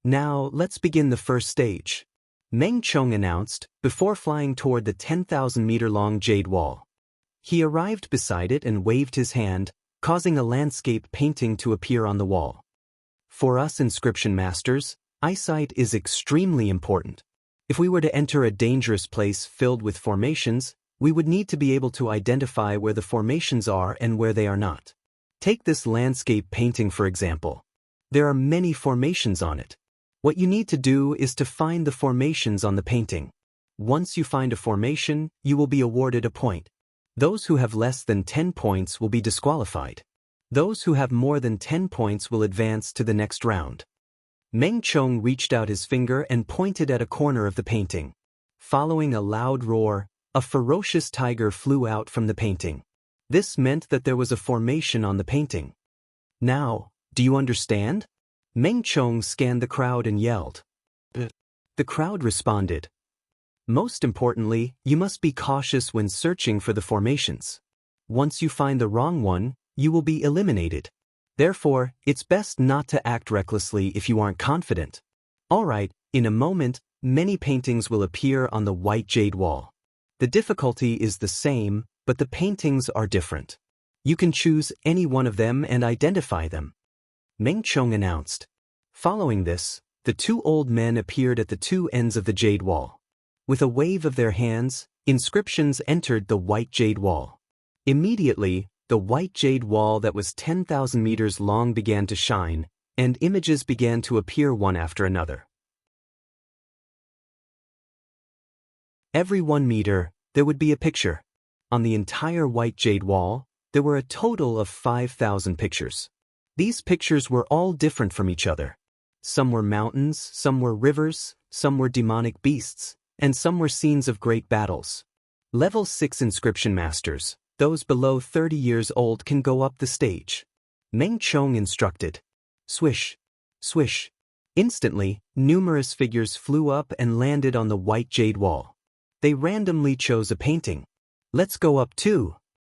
Now, let's begin the first stage. Meng Chong announced, before flying toward the 10,000-meter-long jade wall. He arrived beside it and waved his hand, causing a landscape painting to appear on the wall. For us inscription masters, eyesight is extremely important. If we were to enter a dangerous place filled with formations, we would need to be able to identify where the formations are and where they are not. Take this landscape painting for example. There are many formations on it. What you need to do is to find the formations on the painting. Once you find a formation, you will be awarded a point. Those who have less than 10 points will be disqualified. Those who have more than 10 points will advance to the next round. Meng Chong reached out his finger and pointed at a corner of the painting. Following a loud roar, a ferocious tiger flew out from the painting. This meant that there was a formation on the painting. Now, do you understand? Meng Chong scanned the crowd and yelled. The crowd responded. Most importantly, you must be cautious when searching for the formations. Once you find the wrong one, you will be eliminated. Therefore, it's best not to act recklessly if you aren't confident. Alright, in a moment, many paintings will appear on the white jade wall. The difficulty is the same, but the paintings are different. You can choose any one of them and identify them. Meng Chong announced. Following this, the 2 old men appeared at the 2 ends of the jade wall. With a wave of their hands, inscriptions entered the white jade wall. Immediately, the white jade wall that was 10,000 meters long began to shine, and images began to appear one after another. Every 1 meter, there would be a picture. On the entire white jade wall, there were a total of 5,000 pictures. These pictures were all different from each other. Some were mountains, some were rivers, some were demonic beasts, and some were scenes of great battles. Level 6 inscription masters, those below 30 years old, can go up the stage. Meng Chong instructed. Swish, swish. Instantly, numerous figures flew up and landed on the white jade wall. They randomly chose a painting. Let's go up too,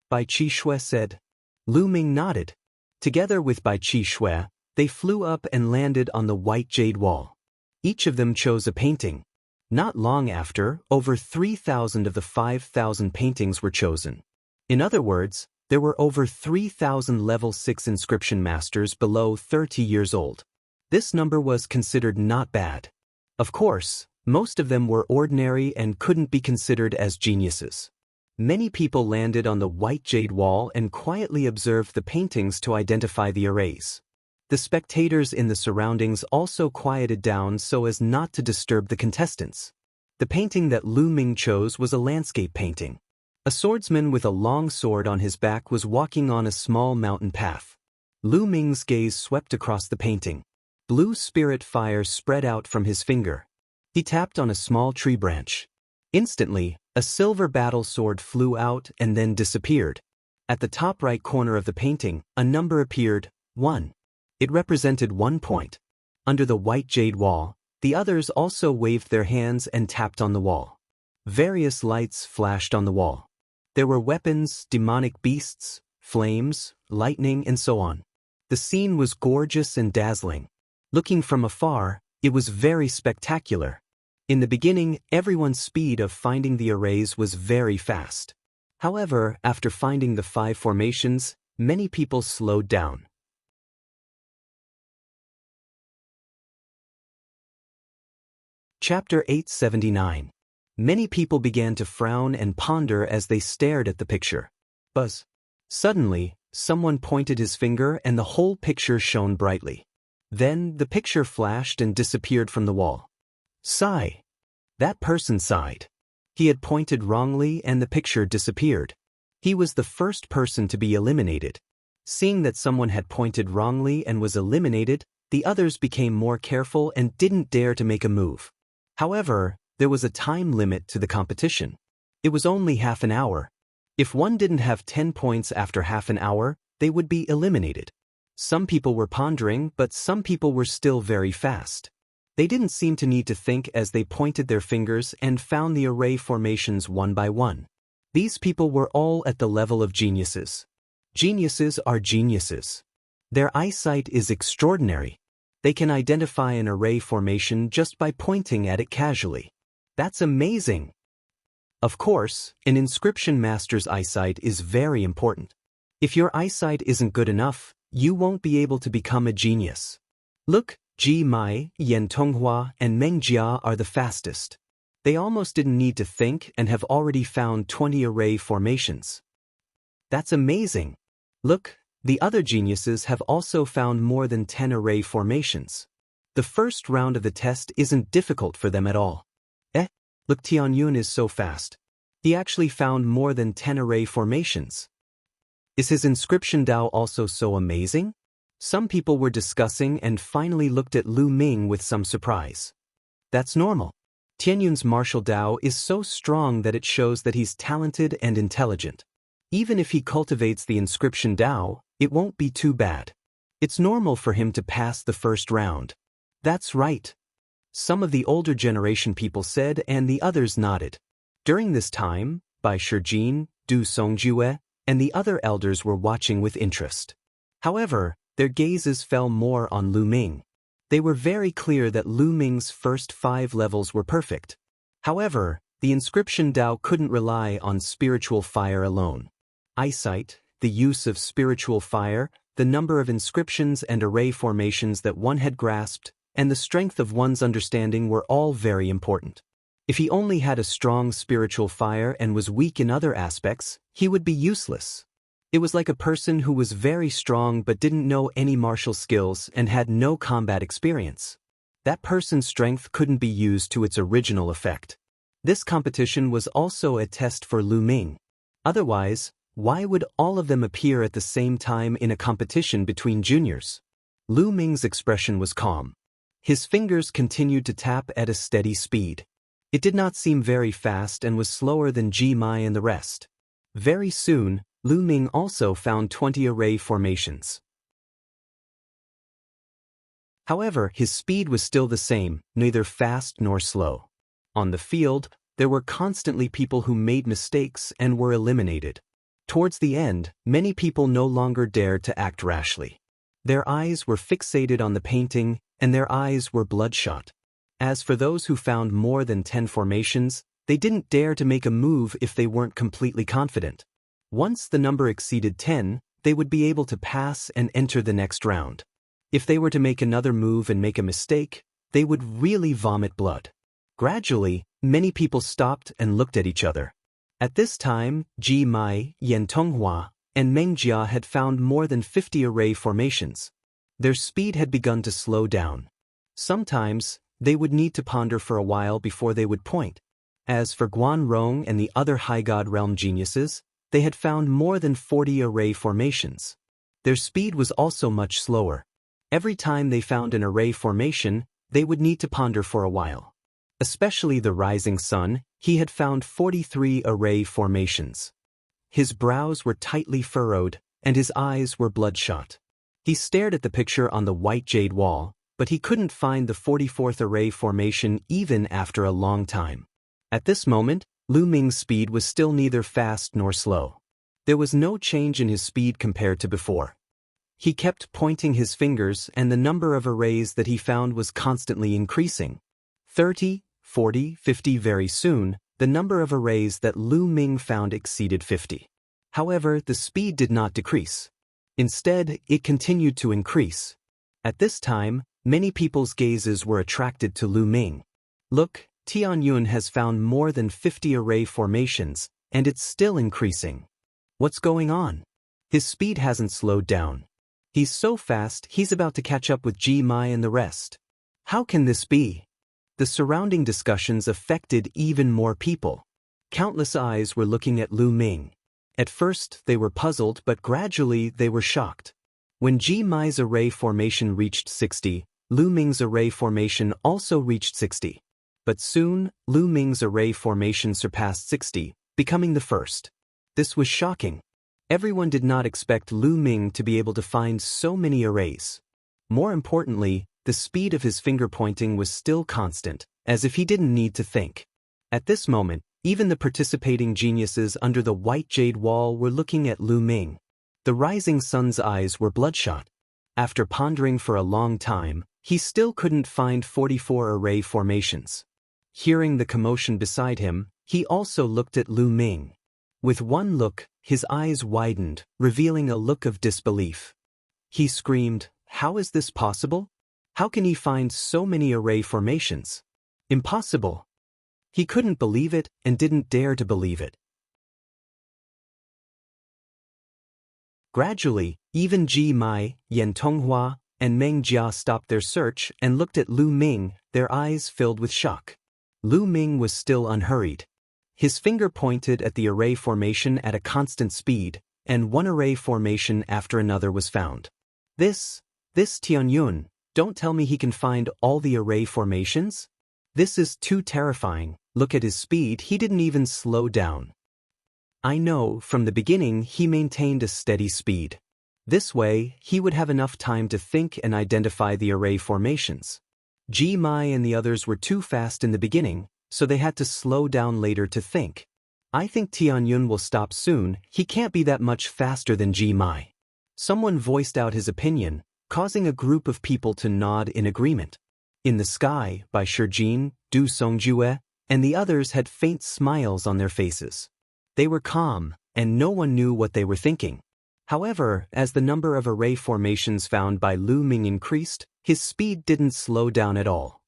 Bai Qi Shui said. Lu Ming nodded. Together with Bai Qi Shui, they flew up and landed on the white jade wall. Each of them chose a painting. Not long after, over 3,000 of the 5,000 paintings were chosen. In other words, there were over 3,000 level 6 inscription masters below 30 years old. This number was considered not bad. Of course, most of them were ordinary and couldn't be considered as geniuses. Many people landed on the white jade wall and quietly observed the paintings to identify the arrays. The spectators in the surroundings also quieted down so as not to disturb the contestants. The painting that Lu Ming chose was a landscape painting. A swordsman with a long sword on his back was walking on a small mountain path. Lu Ming's gaze swept across the painting. Blue spirit fire spread out from his finger. He tapped on a small tree branch. Instantly, a silver battle sword flew out and then disappeared. At the top right corner of the painting, a number appeared, 1. It represented 1 point. Under the white jade wall, the others also waved their hands and tapped on the wall. Various lights flashed on the wall. There were weapons, demonic beasts, flames, lightning, and so on. The scene was gorgeous and dazzling. Looking from afar, it was very spectacular. In the beginning, everyone's speed of finding the arrays was very fast. However, after finding the 5 formations, many people slowed down. Chapter 879. Many people began to frown and ponder as they stared at the picture. Buzz. Suddenly, someone pointed his finger and the whole picture shone brightly. Then, the picture flashed and disappeared from the wall. Sigh. That person sighed. He had pointed wrongly and the picture disappeared. He was the first person to be eliminated. Seeing that someone had pointed wrongly and was eliminated, the others became more careful and didn't dare to make a move. However, there was a time limit to the competition. It was only half an hour. If one didn't have 10 points after half an hour, they would be eliminated. Some people were pondering, but some people were still very fast. They didn't seem to need to think as they pointed their fingers and found the array formations one by one. These people were all at the level of geniuses. Geniuses are geniuses. Their eyesight is extraordinary. They can identify an array formation just by pointing at it casually. That's amazing. Of course, an inscription master's eyesight is very important. If your eyesight isn't good enough, you won't be able to become a genius. Look, Ji Mai, Yan Tonghua, and Meng Jia are the fastest. They almost didn't need to think and have already found 20 array formations. That's amazing. Look, the other geniuses have also found more than 10 array formations. The first round of the test isn't difficult for them at all. Look, Tianyun is so fast. He actually found more than 10 array formations. Is his inscription Dao also so amazing? Some people were discussing and finally looked at Lu Ming with some surprise. That's normal. Tianyun's martial Dao is so strong that it shows that he's talented and intelligent. Even if he cultivates the inscription Dao, it won't be too bad. It's normal for him to pass the first round. That's right. Some of the older generation people said and the others nodded. During this time, Bai Shijin, Du Songjue, and the other elders were watching with interest. However, their gazes fell more on Lu Ming. They were very clear that Lu Ming's first 5 levels were perfect. However, the inscription Dao couldn't rely on spiritual fire alone. Eyesight, the use of spiritual fire, the number of inscriptions and array formations that one had grasped, and the strength of one's understanding were all very important. If he only had a strong spiritual fire and was weak in other aspects, he would be useless. It was like a person who was very strong but didn't know any martial skills and had no combat experience. That person's strength couldn't be used to its original effect. This competition was also a test for Lu Ming. Otherwise, why would all of them appear at the same time in a competition between juniors? Lu Ming's expression was calm. His fingers continued to tap at a steady speed. It did not seem very fast and was slower than Ji Mai and the rest. Very soon, Lu Ming also found 20 array formations. However, his speed was still the same, neither fast nor slow. On the field, there were constantly people who made mistakes and were eliminated. Towards the end, many people no longer dared to act rashly. Their eyes were fixated on the painting, and their eyes were bloodshot. As for those who found more than 10 formations, they didn't dare to make a move if they weren't completely confident. Once the number exceeded 10, they would be able to pass and enter the next round. If they were to make another move and make a mistake, they would really vomit blood. Gradually, many people stopped and looked at each other. At this time, Ji Mai, Yan Tonghua, and Meng Jia had found more than 50 array formations. Their speed had begun to slow down. Sometimes, they would need to ponder for a while before they would point. As for Guan Rong and the other High God Realm geniuses, they had found more than 40 array formations. Their speed was also much slower. Every time they found an array formation, they would need to ponder for a while. Especially the Rising Sun, he had found 43 array formations. His brows were tightly furrowed, and his eyes were bloodshot. He stared at the picture on the white jade wall, but he couldn't find the 44th array formation even after a long time. At this moment, Lu Ming's speed was still neither fast nor slow. There was no change in his speed compared to before. He kept pointing his fingers and the number of arrays that he found was constantly increasing. 30, 40, 50 very soon, the number of arrays that Lu Ming found exceeded 50. However, the speed did not decrease. Instead, it continued to increase. At this time, many people's gazes were attracted to Lu Ming. Look, Tianyun has found more than 50 array formations, and it's still increasing. What's going on? His speed hasn't slowed down. He's so fast, he's about to catch up with Ji Mai and the rest. How can this be? The surrounding discussions affected even more people. Countless eyes were looking at Lu Ming. At first, they were puzzled, but gradually they were shocked. When Ji Mai's array formation reached 60, Lu Ming's array formation also reached 60. But soon, Lu Ming's array formation surpassed 60, becoming the first. This was shocking. Everyone did not expect Lu Ming to be able to find so many arrays. More importantly, the speed of his finger pointing was still constant, as if he didn't need to think. At this moment, even the participating geniuses under the white jade wall were looking at Lu Ming. The rising sun's eyes were bloodshot. After pondering for a long time, he still couldn't find 44 array formations. Hearing the commotion beside him, he also looked at Lu Ming. With one look, his eyes widened, revealing a look of disbelief. He screamed, "How is this possible? How can he find so many array formations? Impossible!" He couldn't believe it and didn't dare to believe it. Gradually, even Ji Mai, Yan Tonghua, and Meng Jia stopped their search and looked at Lu Ming, their eyes filled with shock. Lu Ming was still unhurried. His finger pointed at the array formation at a constant speed, and one array formation after another was found. This Tianyun, don't tell me he can find all the array formations? This is too terrifying. Look at his speed, he didn't even slow down. I know, from the beginning he maintained a steady speed. This way, he would have enough time to think and identify the array formations. Ji Mai and the others were too fast in the beginning, so they had to slow down later to think. I think Tianyun will stop soon, he can't be that much faster than Ji Mai. Someone voiced out his opinion, causing a group of people to nod in agreement. In the Sky, by Shijin, Du Songjue, and the others had faint smiles on their faces. They were calm, and no one knew what they were thinking. However, as the number of array formations found by Lu Ming increased, his speed didn't slow down at all.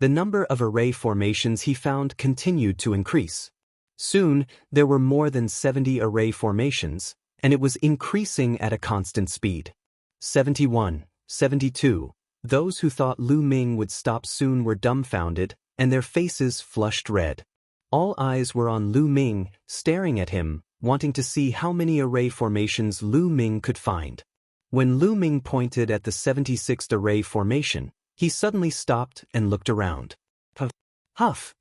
The number of array formations he found continued to increase. Soon, there were more than 70 array formations, and it was increasing at a constant speed. 71, 72. Those who thought Lu Ming would stop soon were dumbfounded, and their faces flushed red. All eyes were on Lu Ming, staring at him, wanting to see how many array formations Lu Ming could find. When Lu Ming pointed at the 76th array formation, he suddenly stopped and looked around. Huff!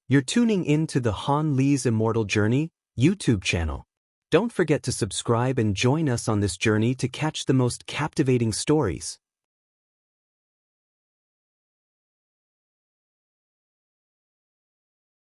You're tuning in to the Han Li's Immortal Journey YouTube channel. Don't forget to subscribe and join us on this journey to catch the most captivating stories.